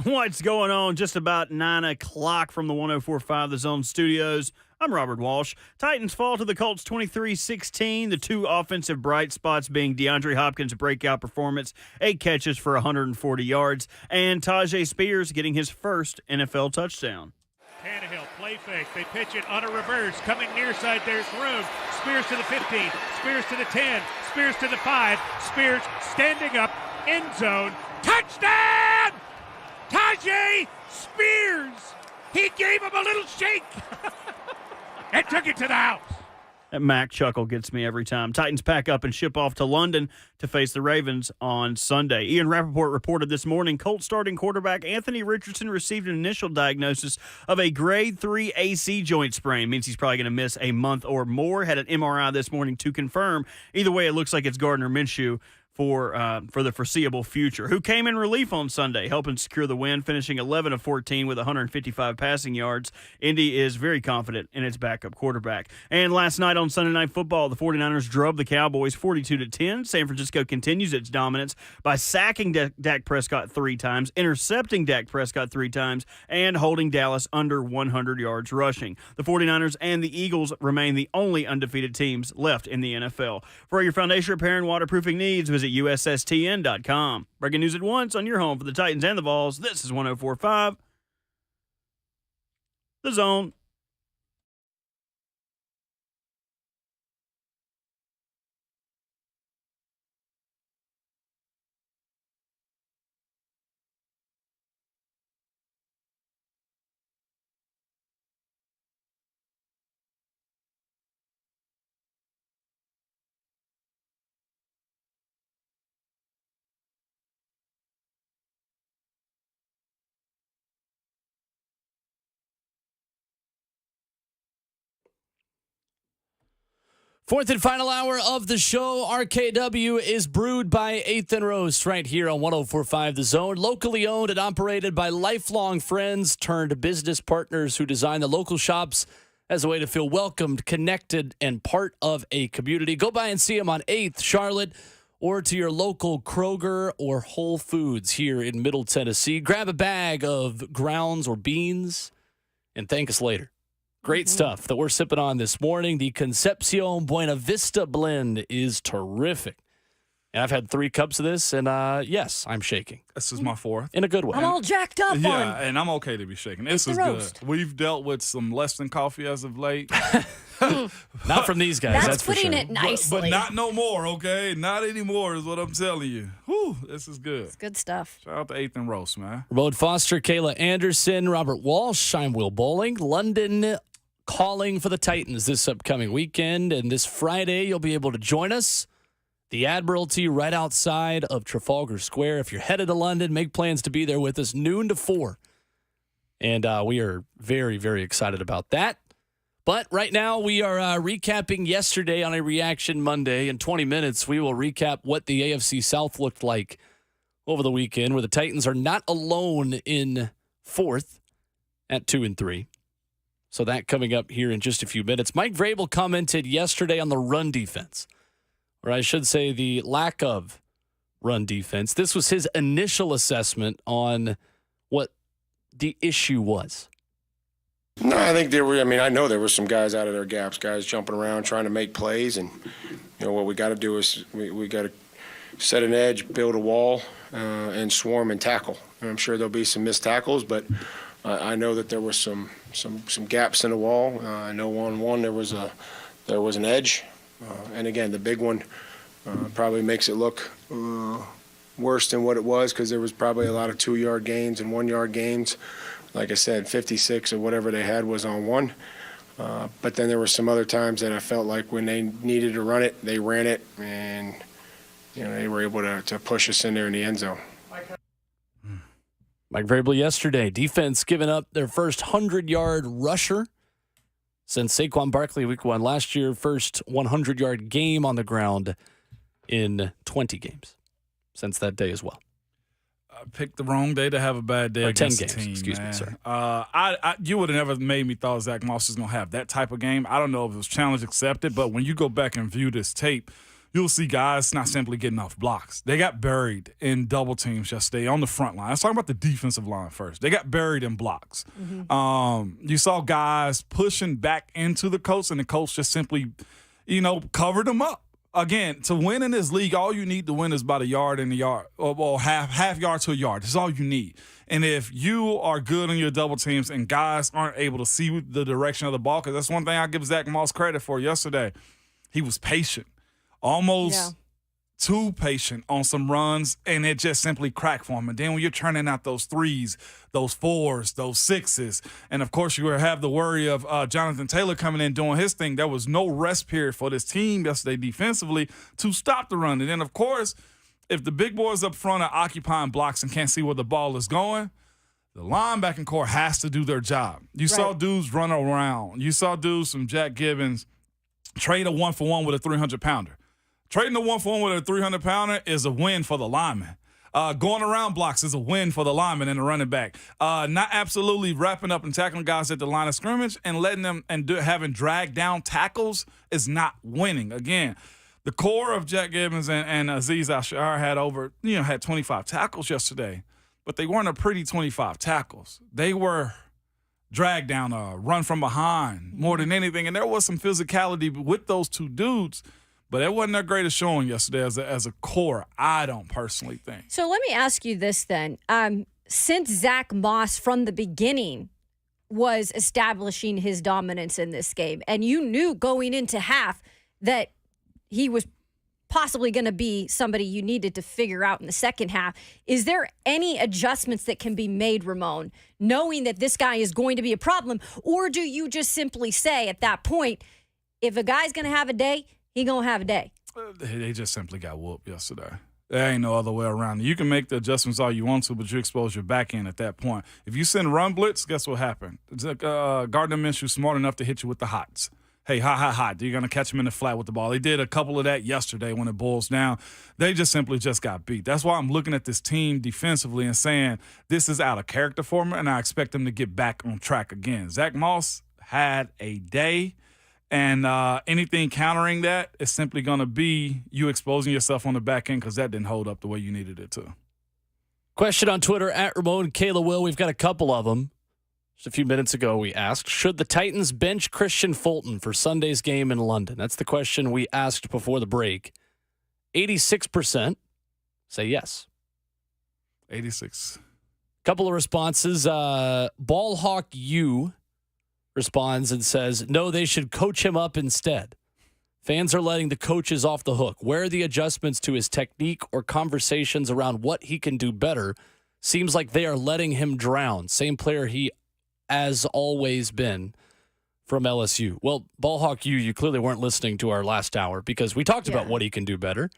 What's going on? Just about 9 o'clock from the 104.5 The Zone Studios. I'm Robert Walsh. Titans fall to the Colts 23-16. The two offensive bright spots being DeAndre Hopkins' breakout performance, 8 catches for 140 yards, and Tajay Spears getting his first NFL touchdown. Tannehill, play fake. They pitch it on a reverse. Coming near side, there's room. Spears to the 15. Spears to the 10. Spears to the 5. Spears standing up. End zone. Touchdown! Tajay Spears! He gave him a little shake and took it to the house. That Mac chuckle gets me every time. Titans pack up and ship off to London to face the Ravens on Sunday. Ian Rappaport reported this morning Colts starting quarterback Anthony Richardson received an initial diagnosis of a grade 3 AC joint sprain. Means he's probably going to miss a month or more. Had an MRI this morning to confirm. Either way, it looks like it's Gardner Minshew for the foreseeable future, who came in relief on Sunday, helping secure the win, finishing 11 of 14 with 155 passing yards. Indy is very confident in its backup quarterback. And last night on Sunday Night Football, the 49ers drove the Cowboys 42-10. San Francisco continues its dominance by sacking Dak Prescott 3 times, intercepting Dak Prescott 3 times, and holding Dallas under 100 yards rushing. The 49ers and the Eagles remain the only undefeated teams left in the NFL. For your foundation repair and waterproofing needs, visit USSTN.com. Breaking news at once on your home for the Titans and the Vols. This is 104.5 The Zone. Fourth and final hour of the show. RKW is brewed by 8th and Roast right here on 104.5 The Zone. Locally owned and operated by lifelong friends turned business partners who design the local shops as a way to feel welcomed, connected, and part of a community. Go by and see them on 8th, Charlotte, or to your local Kroger or Whole Foods here in Middle Tennessee. Grab a bag of grounds or beans and thank us later. Great stuff that we're sipping on this morning. The Concepcion Buena Vista blend is terrific. And I've had 3 cups of this, and yes, I'm shaking. This is my 4th. In a good way. I'm all jacked up Yeah, on. and I'm okay to be shaking. This the is roast. good. We've dealt with some less than coffee as of late. Not from these guys, that's for putting sure. it nicely. But not no more, okay? Not anymore is what I'm telling you. Whew, this is good. It's good stuff. Shout out to 8th and Roast, man. Ramon Foster, Kayla Anderson, Robert Walsh, I'm Will Bowling. London calling for the Titans this upcoming weekend. And this Friday, you'll be able to join us. The Admiralty right outside of Trafalgar Square. If you're headed to London, make plans to be there with us noon to 4. And we are very, very excited about that. But right now, we are recapping yesterday on a Reaction Monday. In 20 minutes, we will recap what the AFC South looked like over the weekend, where the Titans are not alone in 4th at 2-3. So that coming up here in just a few minutes. Mike Vrabel commented yesterday on the run defense, or I should say the lack of run defense. This was his initial assessment on what the issue was. No, I think I know there were some guys out of their gaps, guys jumping around trying to make plays. And, what we got to do is we got to set an edge, build a wall, and swarm and tackle. And I'm sure there'll be some missed tackles, but I know that there were some gaps in the wall. I know on one there was an edge, and again the big one probably makes it look worse than what it was because there was probably a lot of 2-yard gains and 1-yard gains. Like I said, 56 or whatever they had was on one. But then there were some other times that I felt like when they needed to run it, they ran it, and they were able to push us in there in the end zone. Mike Vrabel yesterday, defense giving up their first 100-yard rusher since Saquon Barkley week 1 last year, first 100-yard game on the ground in 20 games since that day as well. I picked the wrong day to have a bad day or against 10 the games, team, excuse man. me, sorry. You would have never made me thought Zach Moss was going to have that type of game. I don't know if it was challenge accepted, but when you go back and view this tape, you'll see guys not simply getting off blocks. They got buried in double teams yesterday on the front line. Let's talk about the defensive line first. They got buried in blocks. You saw guys pushing back into the Colts, and the Colts just simply, covered them up. Again, to win in this league, all you need to win is about a yard in the yard, or half yard to a yard. That's all you need. And if you are good on your double teams and guys aren't able to see the direction of the ball, because that's one thing I give Zach Moss credit for yesterday. He was patient, almost too patient on some runs, and it just simply cracked for him. And then when you're turning out those 3s, those 4s, those 6s, and of course you have the worry of Jonathan Taylor coming in doing his thing, there was no rest period for this team yesterday defensively to stop the run. And then, of course, if the big boys up front are occupying blocks and can't see where the ball is going, the linebacking core has to do their job. You saw dudes run around. You saw dudes from Jack Gibbons trade a 1-for-1 with a 300-pounder. Trading a 1-for-1 with a 300-pounder is a win for the lineman. Going around blocks is a win for the lineman and the running back. Not absolutely wrapping up and tackling guys at the line of scrimmage and letting them having drag down tackles is not winning. Again, the core of Jack Gibbons and Azeez Al-Shaair had 25 tackles yesterday, but they weren't a pretty 25 tackles. They were drag down, run from behind more than anything, and there was some physicality with those two dudes. But it wasn't their greatest showing yesterday as a core, I don't personally think. So let me ask you this then. Since Zach Moss from the beginning was establishing his dominance in this game, and you knew going into half that he was possibly going to be somebody you needed to figure out in the second half, is there any adjustments that can be made, Ramon, knowing that this guy is going to be a problem? Or do you just simply say at that point, if a guy's going to have a day, he gonna have a day? They just simply got whooped yesterday. There ain't no other way around it. You can make the adjustments all you want to, but you expose your back end at that point. If you send run blitz, guess what happened? Gardner Minshew's smart enough to hit you with the hots. Hey, hot. You're going to catch him in the flat with the ball. They did a couple of that yesterday when it boils down. They just simply got beat. That's why I'm looking at this team defensively and saying this is out of character for me, and I expect them to get back on track again. Zach Moss had a day. And anything countering that is simply going to be you exposing yourself on the back end because that didn't hold up the way you needed it to. Question on Twitter at Ramon Kayla Will. We've got a couple of them. Just a few minutes ago, we asked, should the Titans bench Kristian Fulton for Sunday's game in London? That's the question we asked before the break. 86% say yes. 86. Couple of responses. Ballhawk U responds and says, no, they should coach him up instead. Fans are letting the coaches off the hook. Where are the adjustments to his technique or conversations around what he can do better? Seems like they are letting him drown. Same player he has always been from LSU. Well, Ballhawk you clearly weren't listening to our last hour because we talked about what he can do better.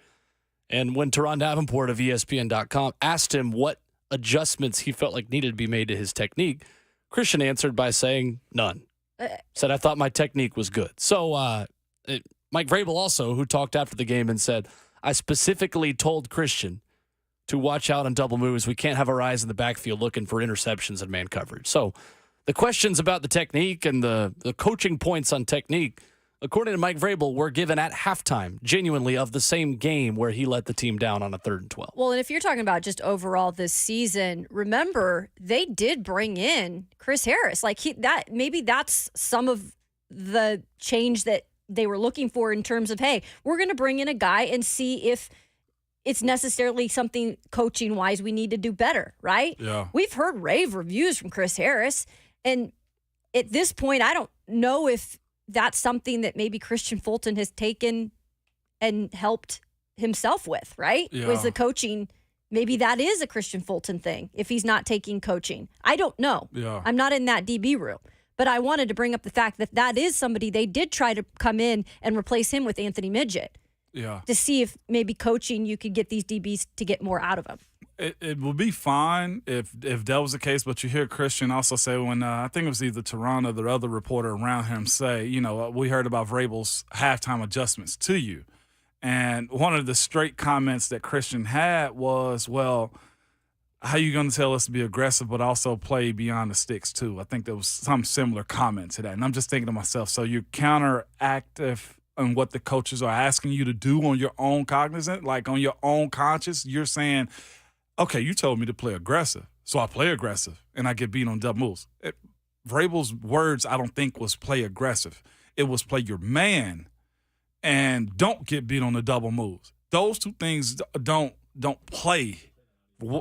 And when Teron Davenport of ESPN.com asked him what adjustments he felt like needed to be made to his technique, Kristian answered by saying none. Said, I thought my technique was good. So Mike Vrabel also, who talked after the game and said, I specifically told Kristian to watch out on double moves. We can't have our eyes in the backfield looking for interceptions and man coverage. So the questions about the technique and the coaching points on technique, according to Mike Vrabel, were given at halftime, genuinely of the same game where he let the team down on a 3rd and 12. Well, and if you're talking about just overall this season, remember they did bring in Chris Harris. Maybe that's some of the change that they were looking for in terms of, hey, we're going to bring in a guy and see if it's necessarily something coaching wise we need to do better, right? Yeah. We've heard rave reviews from Chris Harris, and at this point, I don't know if that's something that maybe Kristian Fulton has taken and helped himself with, right? Yeah. Was the coaching, maybe that is a Kristian Fulton thing if he's not taking coaching. I don't know. Yeah. I'm not in that DB room. But I wanted to bring up the fact that is somebody they did try to come in and replace him with Anthony Midget. Yeah. To see if maybe coaching you could get these DBs to get more out of them. It would be fine if that was the case, but you hear Kristian also say when I think it was either Teron or the other reporter around him say, we heard about Vrabel's halftime adjustments to you. And one of the straight comments that Kristian had was, well, how you going to tell us to be aggressive but also play beyond the sticks too? I think there was some similar comment to that. And I'm just thinking to myself, so you're counteractive and what the coaches are asking you to do on your own cognizant, like on your own conscious, you're saying, okay, you told me to play aggressive, so I play aggressive, and I get beat on double moves. Vrabel's words, I don't think, was play aggressive. It was play your man and don't get beat on the double moves. Those two things don't play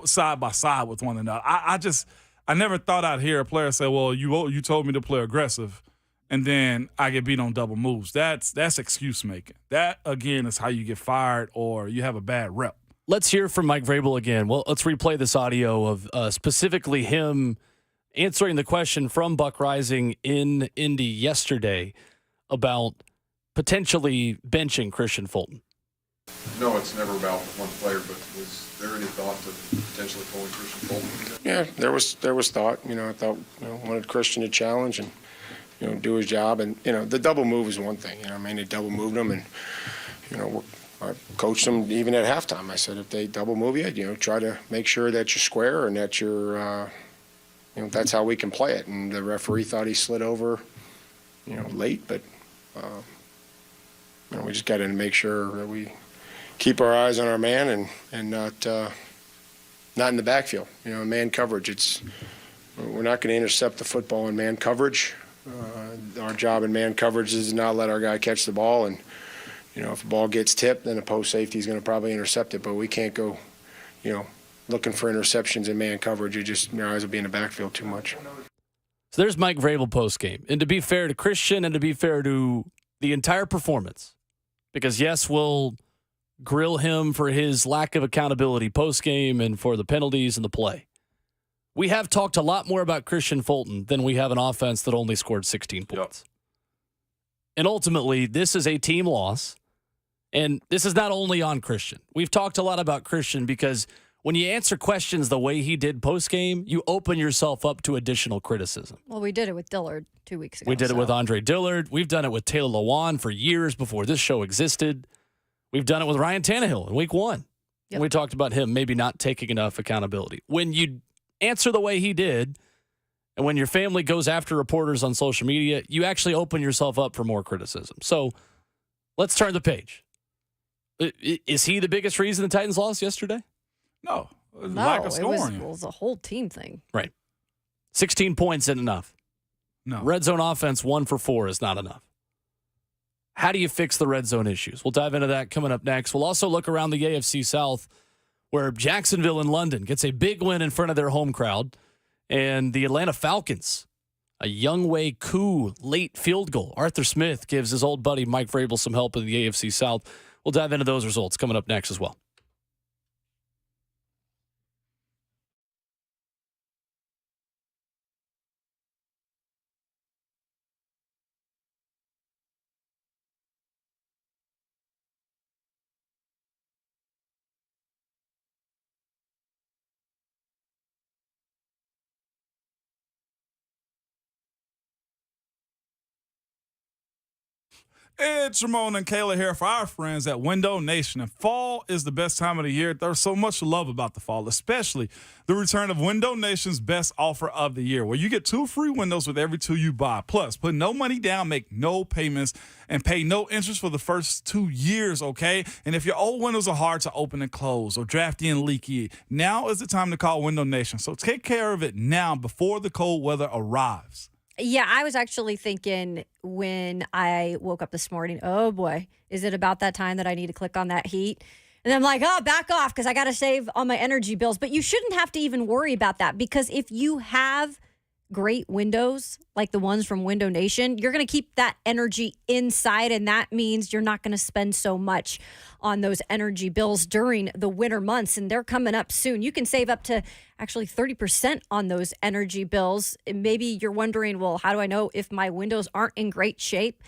side by side with one another. I never thought I'd hear a player say, well, you told me to play aggressive, and then I get beat on double moves. That's excuse making. That, again, is how you get fired or you have a bad rep. Let's hear from Mike Vrabel again. Well, let's replay this audio of specifically him answering the question from Buck Rising in Indy yesterday about potentially benching Kristian Fulton. No, it's never about one player, but was there any thought to potentially pulling Kristian Fulton? Yeah, there was thought. I thought wanted Kristian to challenge and do his job, and the double move is one thing. They double moved him, and I coached them even at halftime. I said, if they double move you, try to make sure that you're square and that you're, that's how we can play it. And the referee thought he slid over, late, but we just got to make sure that we keep our eyes on our man and not in the backfield. Man coverage. We're not going to intercept the football in man coverage. Our job in man coverage is to not let our guy catch the ball, and if the ball gets tipped, then the post safety is going to probably intercept it. But we can't go, looking for interceptions in man coverage. Our eyes will be in the backfield too much. So there's Mike Vrabel post game, and to be fair to Kristian and to be fair to the entire performance, because yes, we'll grill him for his lack of accountability post game and for the penalties and the play. We have talked a lot more about Kristian Fulton than we have an offense that only scored 16 points. Yep. And ultimately, this is a team loss. And this is not only on Kristian. We've talked a lot about Kristian because when you answer questions the way he did post-game, you open yourself up to additional criticism. Well, we did it with Dillard 2 weeks ago. We did it with Andre Dillard. We've done it with Taylor Lewan for years before this show existed. We've done it with Ryan Tannehill in week 1. Yep. And we talked about him maybe not taking enough accountability. When you answer the way he did, and when your family goes after reporters on social media, you actually open yourself up for more criticism. So let's turn the page. Is he the biggest reason the Titans lost yesterday? No. No, lack of scoring. It was a whole team thing. Right. 16 points isn't enough. No. Red zone offense 1 for 4 is not enough. How do you fix the red zone issues? We'll dive into that coming up next. We'll also look around the AFC South, where Jacksonville and London gets a big win in front of their home crowd, and the Atlanta Falcons, a Younghoe Koo late field goal. Arthur Smith gives his old buddy Mike Vrabel some help in the AFC South. We'll dive into those results coming up next as well. It's Ramon and Kayla here for our friends at Window Nation. And fall is the best time of the year. There's so much to love about the fall, especially the return of Window Nation's best offer of the year, where you get 2 free windows with every 2 you buy. Plus, put no money down, make no payments, and pay no interest for the first 2 years, okay? And if your old windows are hard to open and close or drafty and leaky, now is the time to call Window Nation. So take care of it now before the cold weather arrives. Yeah, I was actually thinking when I woke up this morning, oh boy, is it about that time that I need to click on that heat? And I'm like, oh, back off because I got to save on my energy bills. But you shouldn't have to even worry about that, because if you have great windows like the ones from Window Nation, you're going to keep that energy inside, and that means you're not going to spend so much on those energy bills during the winter months, and they're coming up soon. You can save up to actually 30% on those energy bills. And maybe you're wondering, well, how do I know if my windows aren't in great shape?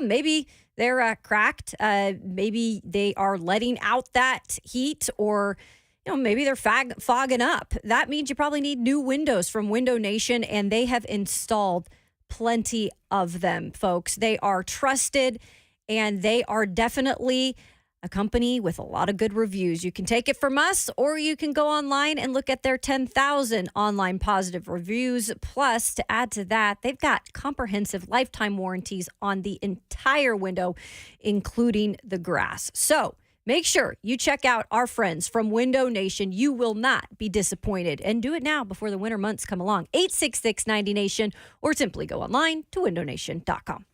Maybe they're cracked. Maybe they are letting out that heat, or maybe they're fogging up. That means you probably need new windows from Window Nation, and they have installed plenty of them, folks. They are trusted, and they are definitely a company with a lot of good reviews. You can take it from us, or you can go online and look at their 10,000 online positive reviews. Plus, to add to that, they've got comprehensive lifetime warranties on the entire window, including the glass. So make sure you check out our friends from Window Nation. You will not be disappointed. And do it now before the winter months come along. 866-90Nation, or simply go online to windownation.com.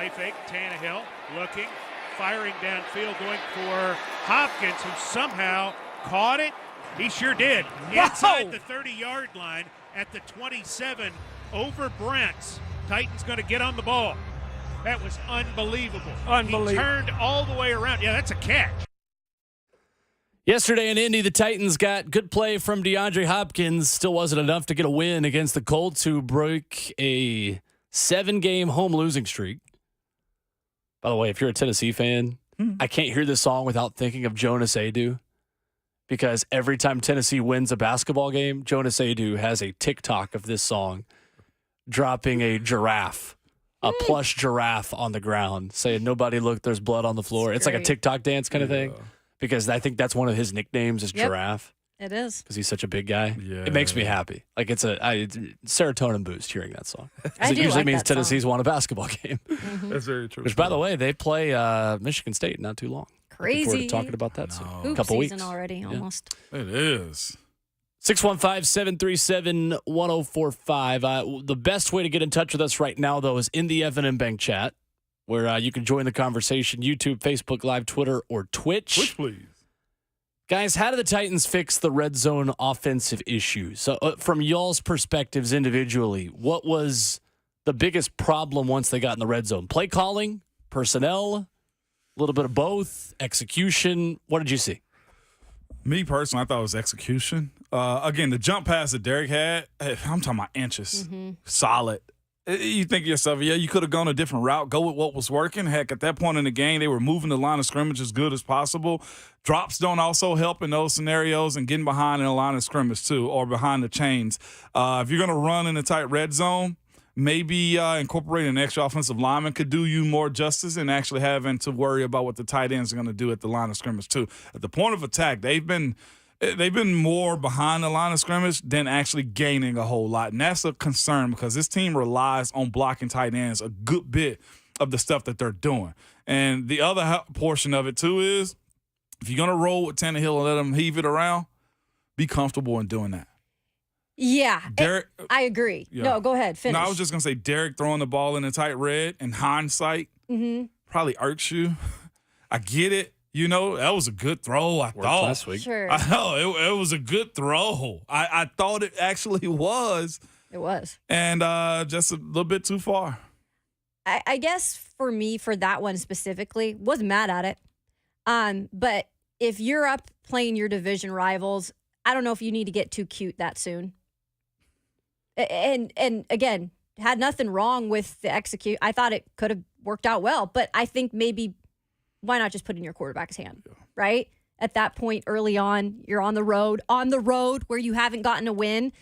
Play fake, Tannehill looking, firing downfield, going for Hopkins, who somehow caught it. He sure did. Inside the 30-yard line at the 27 over Brents. Titans going to get on the ball. That was unbelievable. He turned all the way around. Yeah, that's a catch. Yesterday in Indy, the Titans got good play from DeAndre Hopkins. Still wasn't enough to get a win against the Colts, who broke a 7-game home losing streak. By the way, if you're a Tennessee fan, I can't hear this song without thinking of Jonas Adu, because every time Tennessee wins a basketball game, Jonas Adu has a TikTok of this song dropping a giraffe, a plush giraffe on the ground, saying, "Nobody look, there's blood on the floor." It's like a TikTok dance kind of thing. Because I think that's one of his nicknames is Giraffe. It is. Because he's such a big guy. Yeah. It makes me happy. Like it's a serotonin boost hearing that song. It usually means Tennessee's won a basketball game. That's very true. Which, by the way, they play Michigan State not too long. Crazy. Looking forward to talking about that soon. Hoop couple season weeks already, almost. It is. 615-737-1045. The best way to get in touch with us right now, though, is in the Evan and Bank chat, where you can join the conversation. YouTube, Facebook Live, Twitter, or Twitch. Twitch, please. Guys, how do the Titans fix the red zone offensive issues? So, from y'all's perspectives individually, what was the biggest problem once they got in the red zone? Play calling, personnel, a little bit of both, execution. What did you see? Me personally, I thought it was execution. Again, the jump pass that Derek had, I'm talking about inches. Solid. You think to yourself, yeah, you could have gone a different route, go with what was working. Heck, at that point in the game, they were moving the line of scrimmage as good as possible. Drops don't also help in those scenarios, and getting behind in the line of scrimmage too, or behind the chains. If you're going to run in a tight red zone, maybe incorporating an extra offensive lineman could do you more justice than actually having to worry about what the tight ends are going to do at the line of scrimmage too. At the point of attack, they've been more behind the line of scrimmage than actually gaining a whole lot. And that's a concern because this team relies on blocking tight ends a good bit of the stuff that they're doing. And the other portion of it, too, is if you're going to roll with Tannehill and let him heave it around, be comfortable in doing that. Yeah, Derek, I agree. Yeah. No, go ahead. Finish. No, I was just going to say Derek throwing the ball in the tight red, in hindsight, probably irks you. I get it. You know, that was a good throw, I thought. Last week. Sure. I know. It was a good throw. I thought it actually was. It was. And just a little bit too far. I guess for me, for that one specifically, wasn't mad at it. But if you're up playing your division rivals, I don't know if you need to get too cute that soon. And again, had nothing wrong with the execute. I thought it could have worked out well, but I think maybe why not just put it in your quarterback's hand, right? At that point early on, you're on the road where you haven't gotten a win.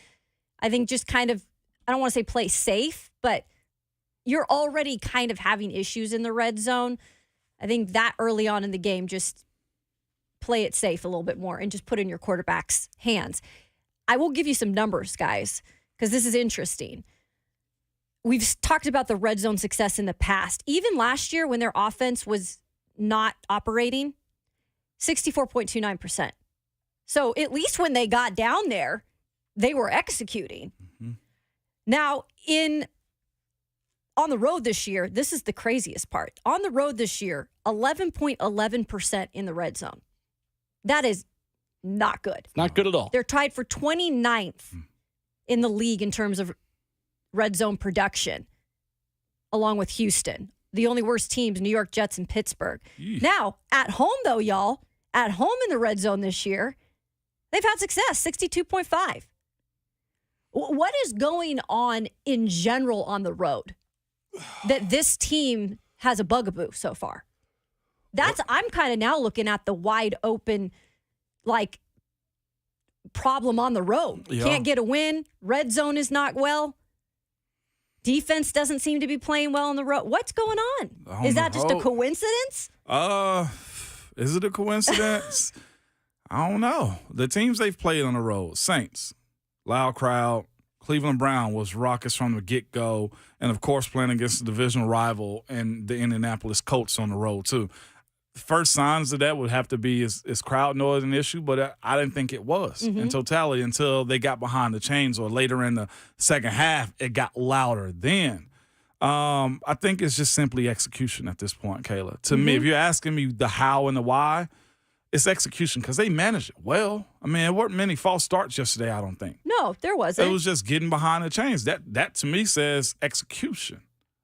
I think just kind of, I don't want to say play safe, but you're already kind of having issues in the red zone. I think that early on in the game, just play it safe a little bit more and just put it in your quarterback's hands. I will give you some numbers, guys, because this is interesting. We've talked about the red zone success in the past. Even last year when their offense was not operating, 64.29%. So at least when they got down there, they were executing. Now, on the road this year, this is the craziest part. On the road this year, 11.11% in the red zone. That is not good. Not good at all. They're tied for 29th in the league in terms of red zone production, along with Houston. The only worst teams, New York Jets and Pittsburgh. Now, at home, though, y'all, at home in the red zone this year, they've had success, 62.5. What is going on in general on the road that this team has a bugaboo so far? I'm kind of now looking at the wide open, like, problem on the road. Yeah. Can't get a win. Red zone is not well. Defense doesn't seem to be playing well on the road. What's going on? Is that just a coincidence? Is it a coincidence? I don't know. The teams they've played on the road, Saints, loud crowd. Cleveland Brown was raucous from the get-go. And, of course, playing against the divisional rival and the Indianapolis Colts on the road, too. First signs of that would have to be is crowd noise an issue, but I didn't think it was in totality until they got behind the chains or later in the second half, it got louder then. I think it's just simply execution at this point, Kayla. To me, if you're asking me the how and the why, it's execution because they managed it well. I mean, there weren't many false starts yesterday, I don't think. No, there wasn't. It was just getting behind the chains. That to me says execution,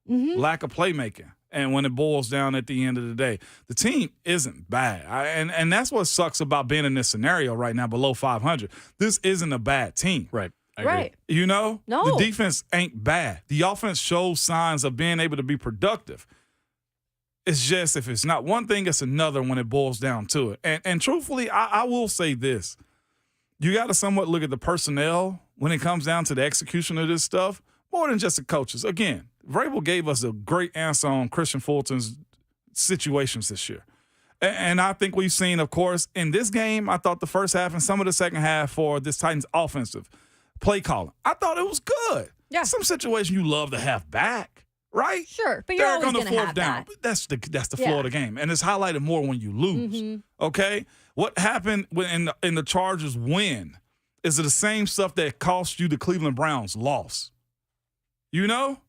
lack of playmaking. And when it boils down at the end of the day, the team isn't bad. And that's what sucks about being in this scenario right now, below 500. This isn't a bad team. Right. Right. You know? No. The defense ain't bad. The offense shows signs of being able to be productive. It's just if it's not one thing, it's another when it boils down to it. And truthfully, I will say this. You got to somewhat look at the personnel when it comes down to the execution of this stuff, more than just the coaches. Again, Vrabel gave us a great answer on Kristian Fulton's situations this year. And I think we've seen, of course, in this game, I thought the first half and some of the second half for this Titans offensive play calling, I thought it was good. Yeah. Some situation you love to have back, right? Sure, but you're Derek always on the going to fourth have down. that. That's the floor of the game. And it's highlighted more when you lose. Okay? What happened in the Chargers win is it the same stuff that cost you the Cleveland Browns loss. You know?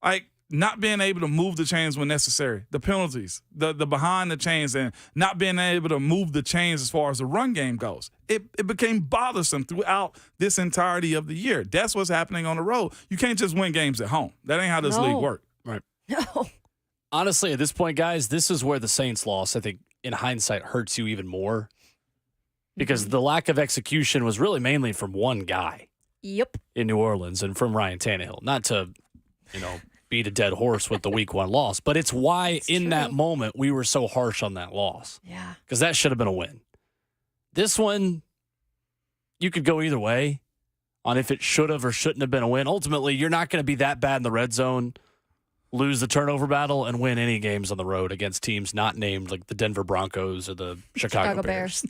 Like not being able to move the chains when necessary, the penalties, the behind the chains, and not being able to move the chains as far as the run game goes. It became bothersome throughout this entirety of the year. That's what's happening on the road. You can't just win games at home. That ain't how this league works. Right. No. Honestly, at this point, guys, this is where the Saints loss, I think, in hindsight, hurts you even more because the lack of execution was really mainly from one guy. Yep. In New Orleans and from Ryan Tannehill. Not to, beat a dead horse with the week one loss, but it's why in that moment we were so harsh on that loss. Yeah. Because that should have been a win. This one, you could go either way on if it should have or shouldn't have been a win. Ultimately, you're not going to be that bad in the red zone, lose the turnover battle, and win any games on the road against teams not named like the Denver Broncos or the Chicago Bears.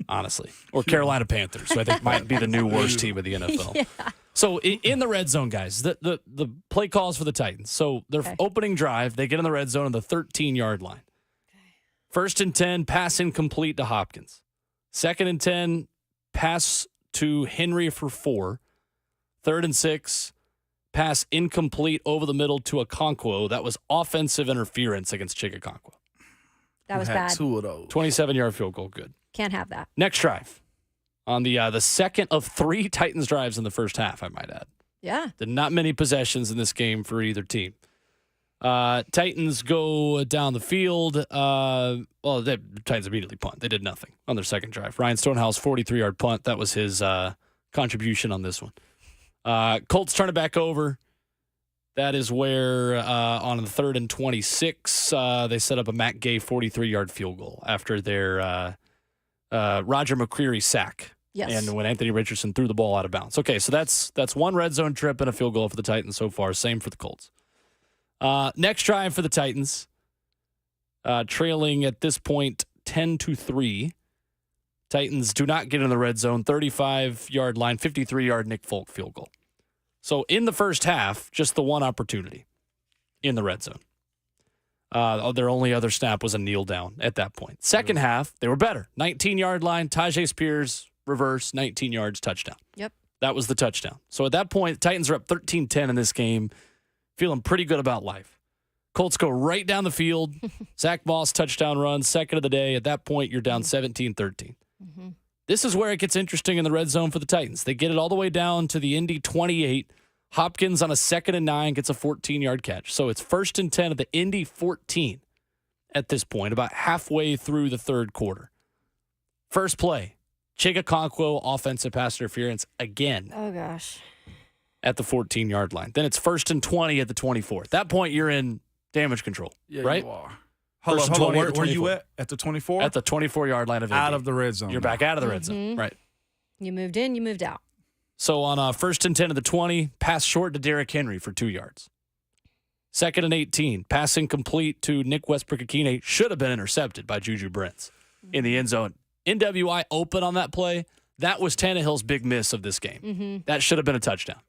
Honestly. Or Carolina Panthers, who I think might be the new worst team of the NFL. Yeah. So in the red zone, guys, the play calls for the Titans. So their opening drive, they get in the red zone on the 13-yard line. First and 10, pass incomplete to Hopkins. Second and 10, pass to Henry for 4. Third and 6, pass incomplete over the middle to Okonkwo. That was offensive interference against Okonkwo. That was bad. 2 of those. 27-yard field goal, good. Can't have that. Next drive. On the second of 3 Titans drives in the first half, I might add. Yeah. Not many possessions in this game for either team. Titans go down the field. The Titans immediately punt. They did nothing on their second drive. Ryan Stonehouse, 43-yard punt. That was his contribution on this one. Colts turn it back over. That is where on the 3rd and 26, they set up a Matt Gay 43-yard field goal after their Roger McCreary sack. Yes. And when Anthony Richardson threw the ball out of bounds. Okay, so that's one red zone trip and a field goal for the Titans so far. Same for the Colts. Next drive for the Titans, trailing at this point 10-3. Titans do not get in the red zone. 35-yard line, 53-yard Nick Folk field goal. So in the first half, just the one opportunity in the red zone. Their only other snap was a kneel down at that point. Second half, they were better. 19-yard line, Tajay Spears, reverse, 19 yards, touchdown. Yep. That was the touchdown. So at that point, the Titans are up 13-10 in this game, feeling pretty good about life. Colts go right down the field. Zach Moss touchdown run, second of the day. At that point, you're down 17-13. This is where it gets interesting in the red zone for the Titans. They get it all the way down to the Indy 28. Hopkins on a 2nd and 9 gets a 14-yard catch. So it's 1st and 10 at the Indy 14 at this point, about halfway through the third quarter. First play, Okonkwo offensive pass interference again. Oh, gosh. At the 14-yard line. Then it's 1st and 20 at the 24. At that point, you're in damage control, right? You are. Hold on. Where you at? At the 24? At the 24-yard line of Indy. Out of the red zone. You're back out of the red zone, right. You moved in, you moved out. So on 1st and 10 at the 20, pass short to Derrick Henry for 2 yards. 2nd and 18, pass incomplete to Nick Westbrook-Akine. Should have been intercepted by Juju Brents in the end zone. NWI open on that play. That was Tannehill's big miss of this game. That should have been a touchdown.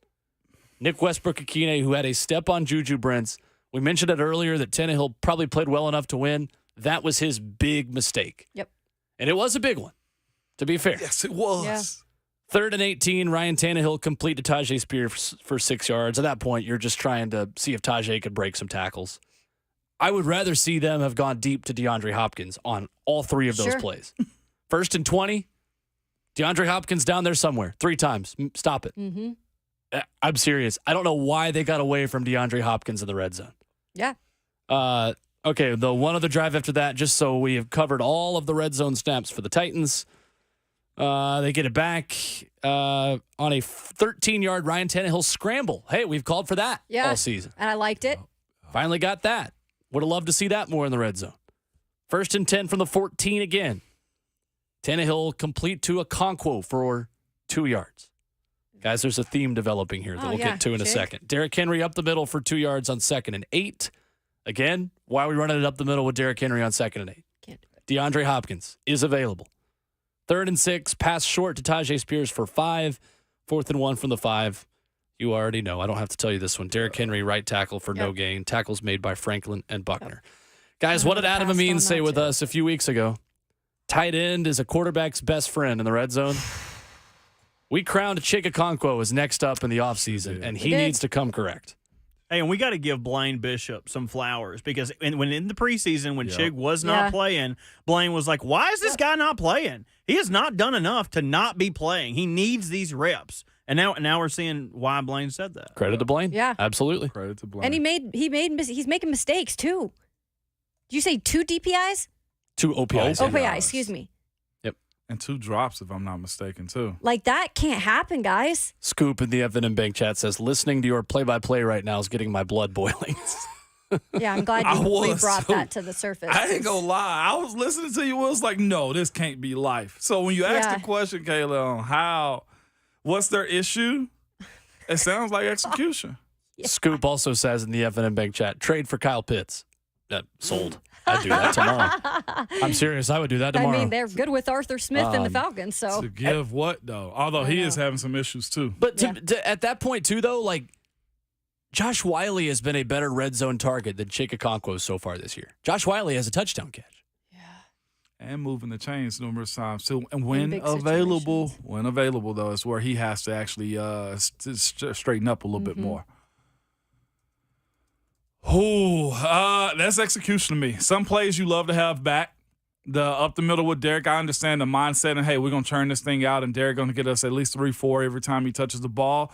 Nick Westbrook-Akine, who had a step on Juju Brents. We mentioned it earlier that Tannehill probably played well enough to win. That was his big mistake. Yep. And it was a big one, to be fair. Yes, it was. Yeah. 3rd and 18, Ryan Tannehill complete to Tajay Spears for 6 yards. At that point, you're just trying to see if Tajay could break some tackles. I would rather see them have gone deep to DeAndre Hopkins on all 3 of those plays. 1st and 20, DeAndre Hopkins down there somewhere 3 times. Stop it. Mm-hmm. I'm serious. I don't know why they got away from DeAndre Hopkins in the red zone. Yeah. Okay, the one other drive after that, just so we have covered all of the red zone snaps for the Titans. They get it back on a 13-yard Ryan Tannehill scramble. Hey, we've called for that all season. And I liked it. Finally got that. Would have loved to see that more in the red zone. 1st and 10 from the 14 again. Tannehill complete to Okonkwo for 2 yards. Guys, there's a theme developing here that we'll get to in a second. Derrick Henry up the middle for 2 yards on 2nd and 8. Again, why are we running it up the middle with Derrick Henry on 2nd and 8? Can't do it. DeAndre Hopkins is available. 3rd and 6, pass short to Tajay Spears for 5. 4th and 1 from the 5. You already know. I don't have to tell you this one. Derrick Henry, right tackle for no gain. Tackles made by Franklin and Buckner. Guys, what did Adam Amin say with us a few weeks ago? Tight end is a quarterback's best friend in the red zone. We crowned Chig Okonkwo as next up in the offseason, and he needs to come correct. Hey, and we got to give Blaine Bishop some flowers because when in the preseason, when Chig was not playing, Blaine was like, why is this guy not playing? He has not done enough to not be playing. He needs these reps. And now we're seeing why Blaine said that. Credit to Blaine. Yeah. Absolutely. Credit to Blaine. And he's making mistakes too. Did you say 2 DPIs? 2 OPIs. OPIs, excuse me. And 2 drops, if I'm not mistaken, too. Like, that can't happen, guys. Scoop in the Evan and Bank chat says, listening to your play-by-play right now is getting my blood boiling. Yeah, I'm glad we brought that to the surface. I ain't gonna lie. I was listening to you. I was like, no, this can't be life. So when you asked the question, Kayla, on what's their issue, it sounds like execution. Scoop also says in the Evan and Bank chat, trade for Kyle Pitts. Sold. I'd do that tomorrow. I'm serious. I would do that tomorrow. I mean, they're good with Arthur Smith and the Falcons. So to give what, though? Although he is having some issues, too. But at that point, too, though, like, Josh Wiley has been a better red zone target than Chig Okonkwo so far this year. Josh Wiley has a touchdown catch. And moving the chains numerous times, too. And when available, though, is where he has to actually straighten up a little bit more. That's execution to me. Some plays you love to have back. The up the middle with Derrick, I understand the mindset and, hey, we're going to turn this thing out and Derrick going to get us at least 3-4 every time he touches the ball.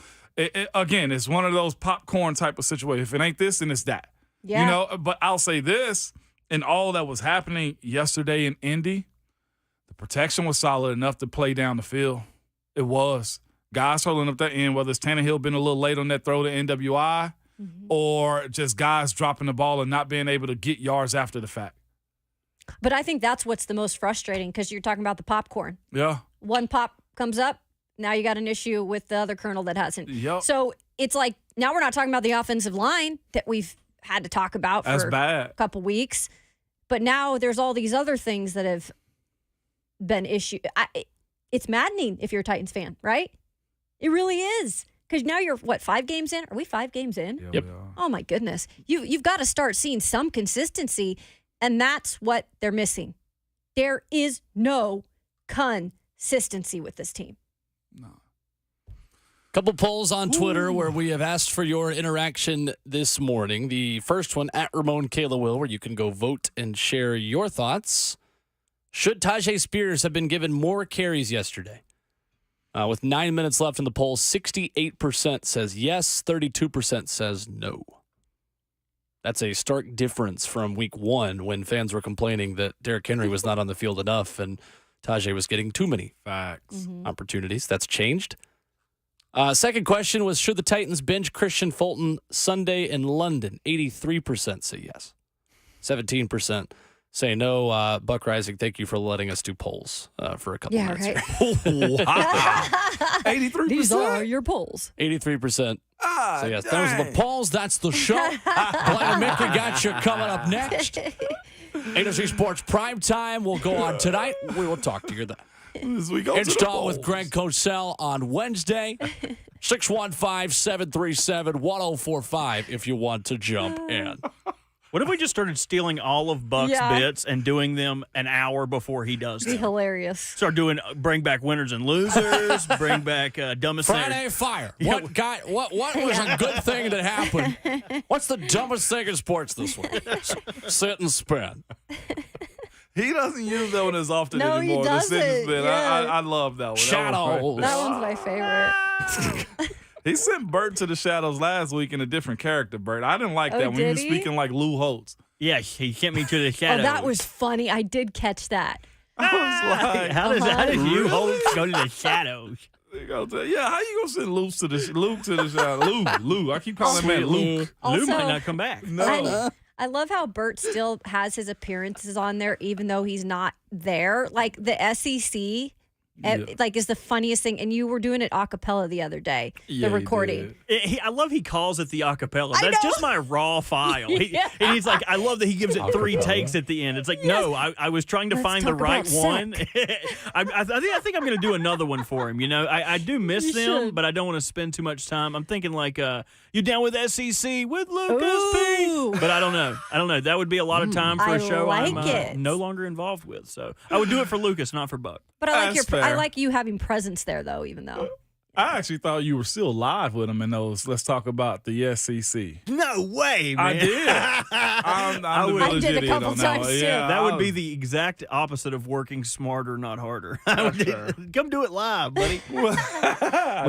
Again, it's one of those popcorn type of situations. If it ain't this, then it's that. Yeah. You know, but I'll say this, in all that was happening yesterday in Indy, the protection was solid enough to play down the field. It was. Guys holding up that end, whether it's Tannehill been a little late on that throw to NWI, or just guys dropping the ball and not being able to get yards after the fact. But I think that's what's the most frustrating because you're talking about the popcorn. Yeah. One pop comes up, now you got an issue with the other kernel that hasn't. Yep. So it's like now we're not talking about the offensive line that we've had to talk about for a couple weeks. But now there's all these other things that have been issues. It's maddening if you're a Titans fan, right? It really is. Because now you're, 5 games in? Are we 5 games in? Yeah, we are. Oh, my goodness. You've got to start seeing some consistency, and that's what they're missing. There is no consistency with this team. No. Couple polls on Twitter where we have asked for your interaction this morning. The first one, at Ramon Kayla Will, where you can go vote and share your thoughts. Should Tajay Spears have been given more carries yesterday? With 9 minutes left in the poll, 68% says yes, 32% says no. That's a stark difference from week 1 when fans were complaining that Derrick Henry was not on the field enough and Tajay was getting too many opportunities. That's changed. Second question was, should the Titans bench Kristian Fulton Sunday in London? 83% say yes. 17% say no. Buck Rising, thank you for letting us do polls for a couple minutes. Right. Wow. 83%? These are your polls. 83%. So yes, those are the polls. That's the show. Blaine Mickey got you coming up next. A2C Sports Primetime will go on tonight. We will talk to you then. Install with Greg Cosell on Wednesday. 615-737-1045 if you want to jump in. What if we just started stealing all of Buck's bits and doing them an hour before he does Be them? hilarious. Start doing bring back winners and losers, bring back dumbest Friday Fire. What was a good thing that happened? What's the dumbest thing in sports this week? Sit and spin. He doesn't use that one as often No, he anymore. The doesn't. sentence bit. Yeah. I love that one. Shadows. That one's my favorite. He sent Bert to the shadows last week in a different character, Bert. I didn't like Oh, that when he was did he? speaking like Lou Holtz. Yeah, he sent me to the Oh, shadows. that was funny. I did catch that. I was like, how did you go to the shadows? Yeah, how you gonna send Luke to the shadow? Lou. I keep calling him man Luke. Lou might Also- not come back. No. I love how Bert still has his appearances on there, even though he's not there. Like the SEC, like is the funniest thing. And you were doing it a cappella the other day, Yeah, the he recording. I love he calls it the acapella. I That's know. just my raw file. Yeah. And he's like, I love that he gives it 3 Acapella. takes at the end. It's like, no, I was trying to Let's find the talk right about one. I think I'm going to do another one for him. You know, I do miss You them, should. but I don't want to spend too much time. I'm thinking like, you down with SEC with Lucas Ooh. P? But I don't know. That would be a lot of time for I a show I'm like it. no longer involved with. So I would do it for Lucas, not for Buck. But I like That's I fair. like you having presence there, though. Even though I actually thought you were still live with him in those. Let's talk about the SEC. No way, man. I did. I'm I the would- village I did a idiot couple on that times, one. too. Yeah, That would be the exact opposite of working smarter, not harder. Come do it live, buddy. We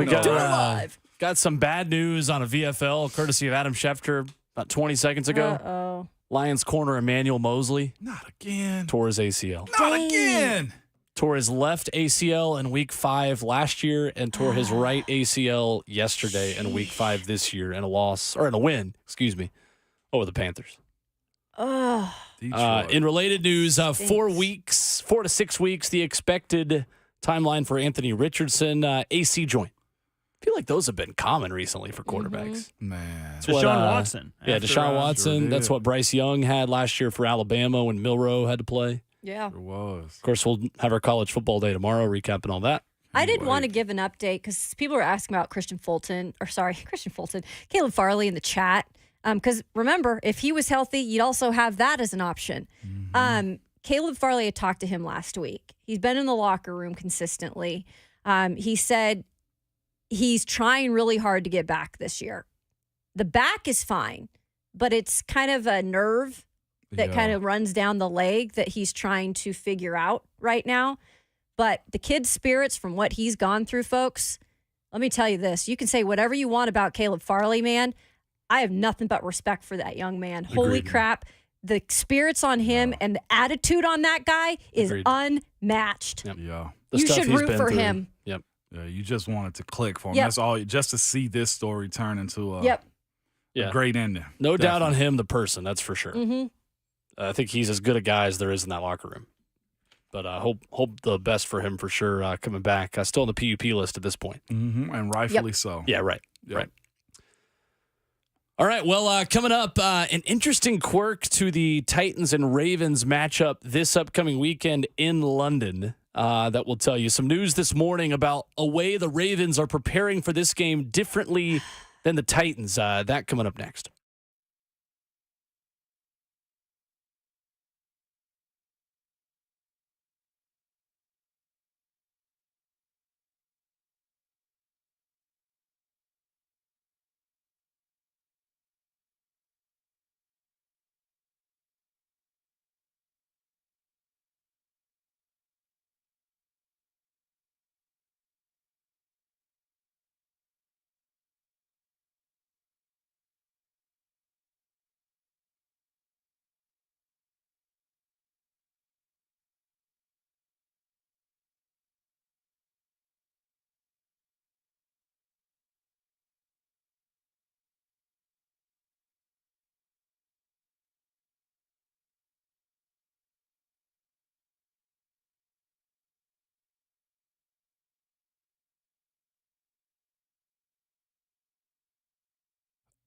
got, do it live. got some bad news on a VFL, courtesy of Adam Schefter, about 20 seconds ago. Oh, Lions corner Emmanuel Mosley Not again. tore his ACL. Not again. Tore his left ACL in week 5 last year and tore his right ACL yesterday in week 5 this year in a win, over the Panthers. oh, Detroit. In related news, 4 Stinks. 4 to 6 weeks, the expected timeline for Anthony Richardson, AC joint. I feel like those have been common recently for quarterbacks. Man. That's what, Deshaun Watson. Yeah, After, Deshaun Watson. sure That's did. what Bryce Young had last year for Alabama when Milroe had to play. yeah. It was. Of course, we'll have our college football day tomorrow, recapping all that. I did Wait. want to give an update because people were asking about Caleb Farley in the chat. Because remember, if he was healthy, you'd also have that as an option. Caleb Farley had talked to him last week. He's been in the locker room consistently. He said he's trying really hard to get back this year. The back is fine, but it's kind of a nerve that kind of runs down the leg that he's trying to figure out right now. But the kid's spirits from what he's gone through, folks, let me tell you this. You can say whatever you want about Caleb Farley, man. I have nothing but respect for that young man. Holy crap. The spirits on him and the attitude on that guy is Agreed. unmatched. Yep. Yeah. The You stuff should he's root been for through. him. Yep. Yeah, you just want it to click for him. Yep. That's all. Just to see this story turn into a Yep. Yeah. great ending. No doubt on Definitely. him, the person, that's for sure. Mm-hmm. I think he's as good a guy as there is in that locker room. But I hope the best for him for sure coming back. Still on the PUP list at this point. Mm-hmm. And rightfully so. Yeah, right. Yep. Right. All right. Well, coming up, an interesting quirk to the Titans and Ravens matchup this upcoming weekend in London that will tell you some news this morning about a way the Ravens are preparing for this game differently than the Titans. That coming up next.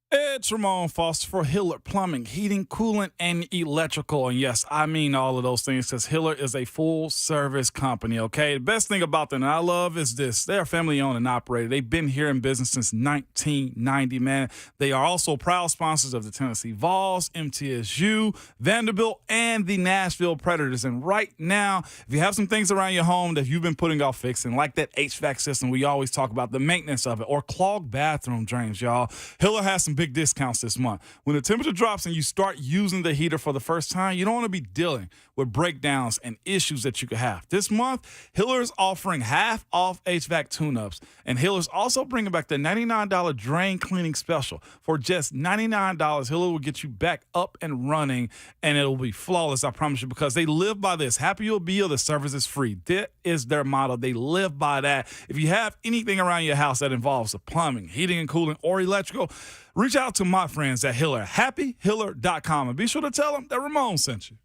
It's Ramon Foster for Hiller Plumbing, Heating, Coolant, and Electrical. And yes, I mean all of those things because Hiller is a full-service company, okay? The best thing about them that I love is this. They're family-owned and operated. They've been here in business since 1990, man. They are also proud sponsors of the Tennessee Vols, MTSU, Vanderbilt, and the Nashville Predators. And right now, if you have some things around your home that you've been putting off fixing, like that HVAC system, we always talk about the maintenance of it, or clogged bathroom drains, y'all, Hiller has some big discounts this month. When the temperature drops and you start using the heater for the first time, you don't want to be dealing with breakdowns and issues that you could have. This month, Hiller is offering half off HVAC tune-ups, and Hiller's also bringing back the $99 drain cleaning special. For just $99, Hiller will get you back up and running, and it'll be flawless, I promise you, because they live by this. Happy you'll be, or the service is free. That is their motto. They live by that. If you have anything around your house that involves the plumbing, heating and cooling, or electrical, reach out to my friends at Hiller, happyhiller.com, and be sure to tell them that Ramon sent you.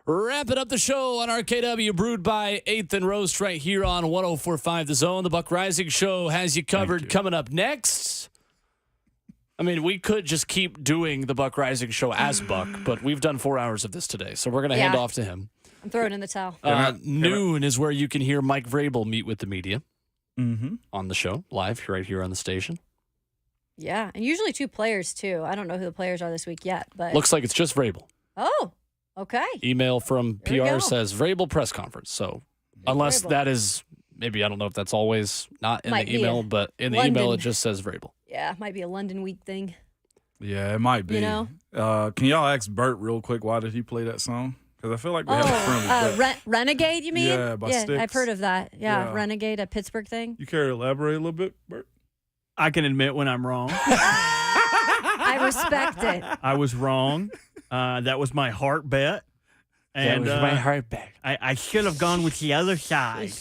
Wrapping up the show on RKW, brewed by 8th and Roast right here on 104.5 The Zone. The Buck Rising Show has you covered. Coming up next, I mean, we could just keep doing the Buck Rising Show as Buck, but we've done 4 hours of this today, so we're going to hand off to him. I'm throwing in the towel. Noon is where you can hear Mike Vrabel meet with the media on the show, live right here on the station. Yeah, and usually 2 players, too. I don't know who the players are this week yet, but Looks like it's just Vrabel. Oh, okay. Email from There we PR go. says Vrabel press conference. So unless Vrabel. that is, maybe I don't know if that's always not in Might the be email, a but in the email it London. just says Vrabel. Yeah, might be a London week thing. Yeah, it might be. You know? Can y'all ask Bert real quick why did he play that song? Because I feel like we have a friend with that. Renegade, you mean? Yeah, by Styx. I've heard of that. Yeah, Yeah. Renegade, a Pittsburgh thing. You care to elaborate a little bit, Bert? I can admit when I'm wrong. I respect it. I was wrong. That was my heart bet. And, That was my heart bet. I should have gone with the other side.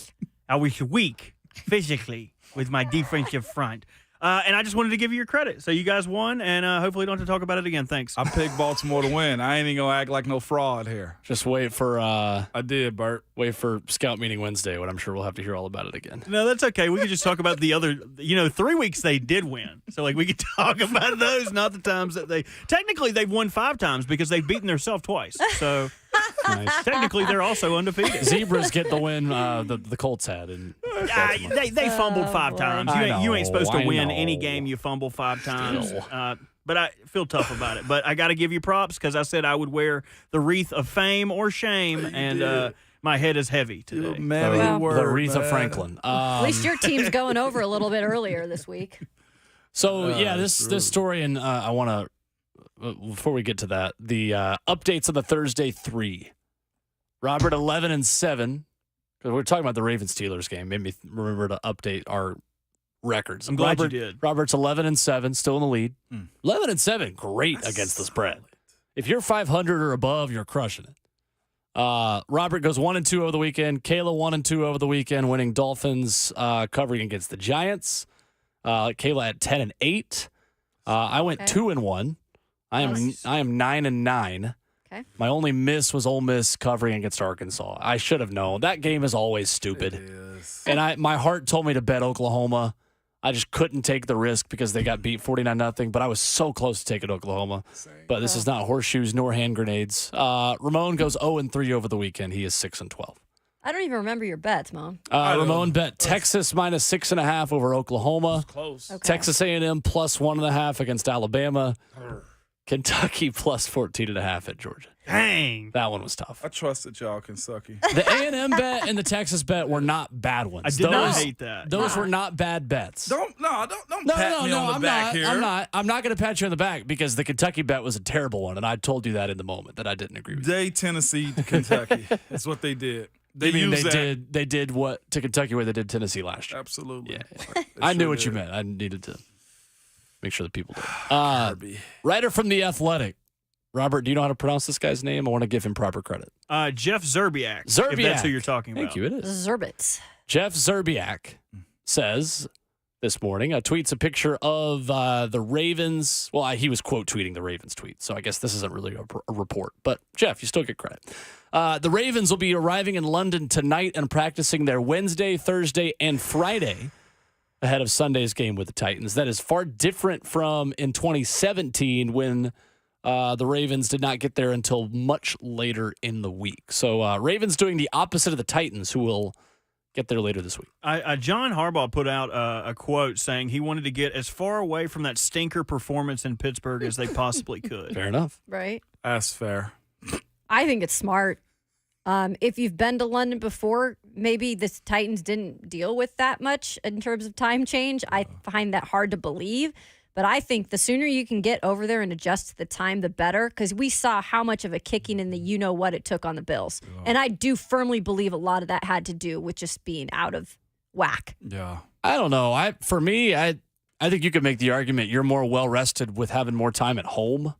I was weak physically with my defensive front. And I just wanted to give you your credit. So you guys won, and hopefully don't have to talk about it again. Thanks. I picked Baltimore to win. I ain't even going to act like no fraud here. Just wait for I did, Bert. wait for Scout Meeting Wednesday when I'm sure we'll have to hear all about it again. No, that's okay. We could just talk about the other, 3 weeks they did win. So, we could talk about those, not the times that technically, they've won 5 times because they've beaten themselves twice. So, technically, they're also undefeated. Zebras get the win the Colts had. And They fumbled 5 times. You ain't supposed to I win know. any game you fumble 5 times. Still. But I feel tough about it. But I got to give you props because I said I would wear the wreath of fame or shame, and my head is heavy today. the Wreath of Franklin. At least your team's going over a little bit earlier this week. So this story, and I want to before we get to that, the updates on the Thursday 3. Robert 11-7. Because we're talking about the Ravens-Steelers game, made me remember to update our records. I'm glad you did. Robert's 11-7, still in the lead. 11-7, great against the spread. If you're 500 or above, you're crushing it. Robert goes 1-2 over the weekend. Kayla 1-2 over the weekend, winning Dolphins, covering against the Giants. Kayla at 10-8. I went 2-1. I am 9-9. Okay. My only miss was Ole Miss covering against Arkansas. I should have known. That game is always stupid. And my heart told me to bet Oklahoma. I just couldn't take the risk because they got beat 49-0, but I was so close to taking Oklahoma. But this is not horseshoes nor hand grenades. Ramon goes 0-3 over the weekend. He is 6-12. I don't even remember your bets, Mom. Ramon bet Texas minus 6.5 over Oklahoma. Close. Okay. Texas A&M plus 1.5 against Alabama. Kentucky plus 14.5 at Georgia. Dang. That one was tough. I trusted y'all, Kentucky. The A&M bet and the Texas bet were not bad ones. I did not hate that. Those were not bad bets. Don't pat me on the back here. I'm not going to pat you on the back because the Kentucky bet was a terrible one, and I told you that in the moment that I didn't agree with. They Tennessee to Kentucky. That's what they did. They did what to Kentucky where they did Tennessee last year. Absolutely. Yeah. I knew what you meant. I needed to make sure that people did. Writer from The Athletic. Robert, do you know how to pronounce this guy's name? I want to give him proper credit. Jeff Zerbiak. Zerbiak. If that's who you're talking about. Thank you. It is. Zerbits. Jeff Zerbiak says this morning, tweets a picture of the Ravens. Well, he was quote tweeting the Ravens tweet, so I guess this isn't really a report. But Jeff, you still get credit. The Ravens will be arriving in London tonight and practicing their Wednesday, Thursday, and Friday ahead of Sunday's game with the Titans. That is far different from in 2017 when the Ravens did not get there until much later in the week. So Ravens doing the opposite of the Titans, who will get there later this week. John Harbaugh put out a quote saying he wanted to get as far away from that stinker performance in Pittsburgh as they possibly could. Fair enough. Right. That's fair. I think it's smart. If you've been to London before, maybe the Titans didn't deal with that much in terms of time change. I find that hard to believe. But I think the sooner you can get over there and adjust to the time, the better, because we saw how much of a kicking in the you-know-what it took on the Bills. Yeah. And I do firmly believe a lot of that had to do with just being out of whack. Yeah. I don't know. I think you could make the argument you're more well-rested with having more time at home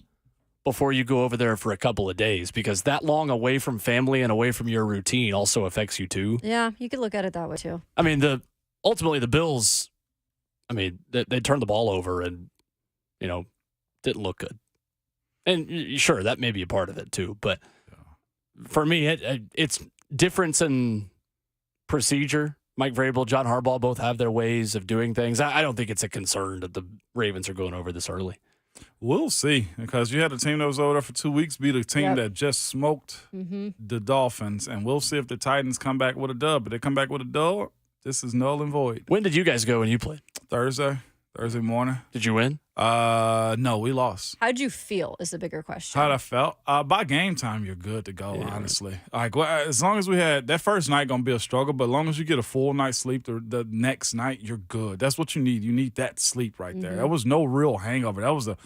before you go over there for a couple of days, because that long away from family and away from your routine also affects you too. Yeah, you could look at it that way too. I mean, ultimately the Bills, I mean, they turned the ball over and, didn't look good. And sure, that may be a part of it too. But for me, it's difference in procedure. Mike Vrabel, John Harbaugh both have their ways of doing things. I don't think it's a concern that the Ravens are going over this early. We'll see, because you had a team that was over there for 2 weeks beat a team that just smoked the Dolphins, and we'll see if the Titans come back with a dub. If they come back with a dub, this is null and void. When did you guys go when you played? Thursday morning. Did you win? No, we lost. How'd you feel is the bigger question. How'd I felt? By game time, you're good to go, honestly. Like, as long as we had that first night going to be a struggle, but as long as you get a full night's sleep the next night, you're good. That's what you need. You need that sleep right there. That was no real hangover. That was a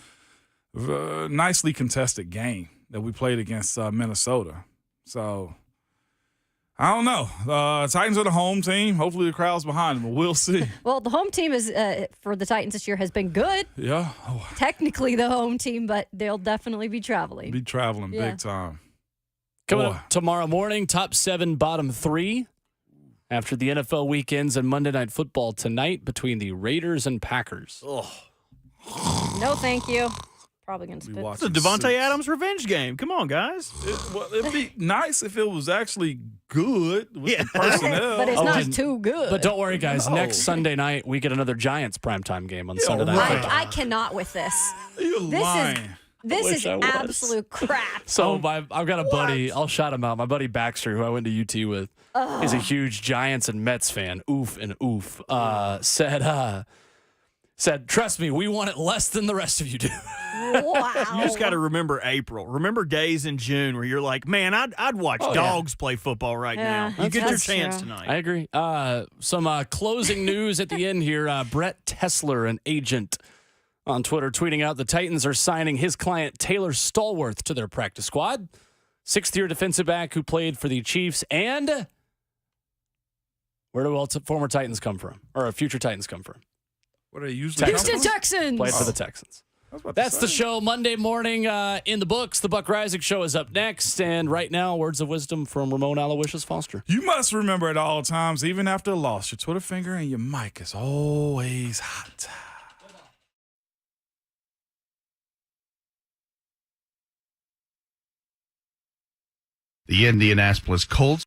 nicely contested game that we played against Minnesota. So, I don't know. Titans are the home team. Hopefully the crowd's behind them, but we'll see. Well, the home team is for the Titans this year has been good. Yeah. Technically the home team, but they'll definitely be traveling. Big time. Coming up tomorrow morning, top 7, bottom 3. After the NFL weekends and Monday Night Football tonight between the Raiders and Packers. No, thank you. Probably going to spit. It's a Devontae Adams revenge game. Come on, guys. It'd be nice if it was actually good with the personnel. But it's not too good. But don't worry, guys. No. Next Sunday night, we get another Giants primetime game on Sunday night. right. Football. I cannot with this. You're lying. This is I was. absolute crap. So I've got a buddy. I'll shout him out. My buddy Baxter, who I went to UT with, is a huge Giants and Mets fan. Oof and oof. Said, trust me, we want it less than the rest of you do. Wow. You just got to remember April. Remember days in June where you're like, man, I'd watch dogs play football right now. You get your chance tonight. I agree. Some closing news at the end here. Brett Tessler, an agent on Twitter, tweeting out the Titans are signing his client Taylor Stallworth to their practice squad. 6th-year defensive back who played for the Chiefs. And where do all former Titans come from? Or future Titans come from? What are they usually? Houston Texans. Played for the Texans. That's the show. Monday morning in the books. The Buck Reisig Show is up next. And right now, words of wisdom from Ramon Aloysius Foster. You must remember at all times, even after a loss, your Twitter finger and your mic is always hot. The Indianapolis Colts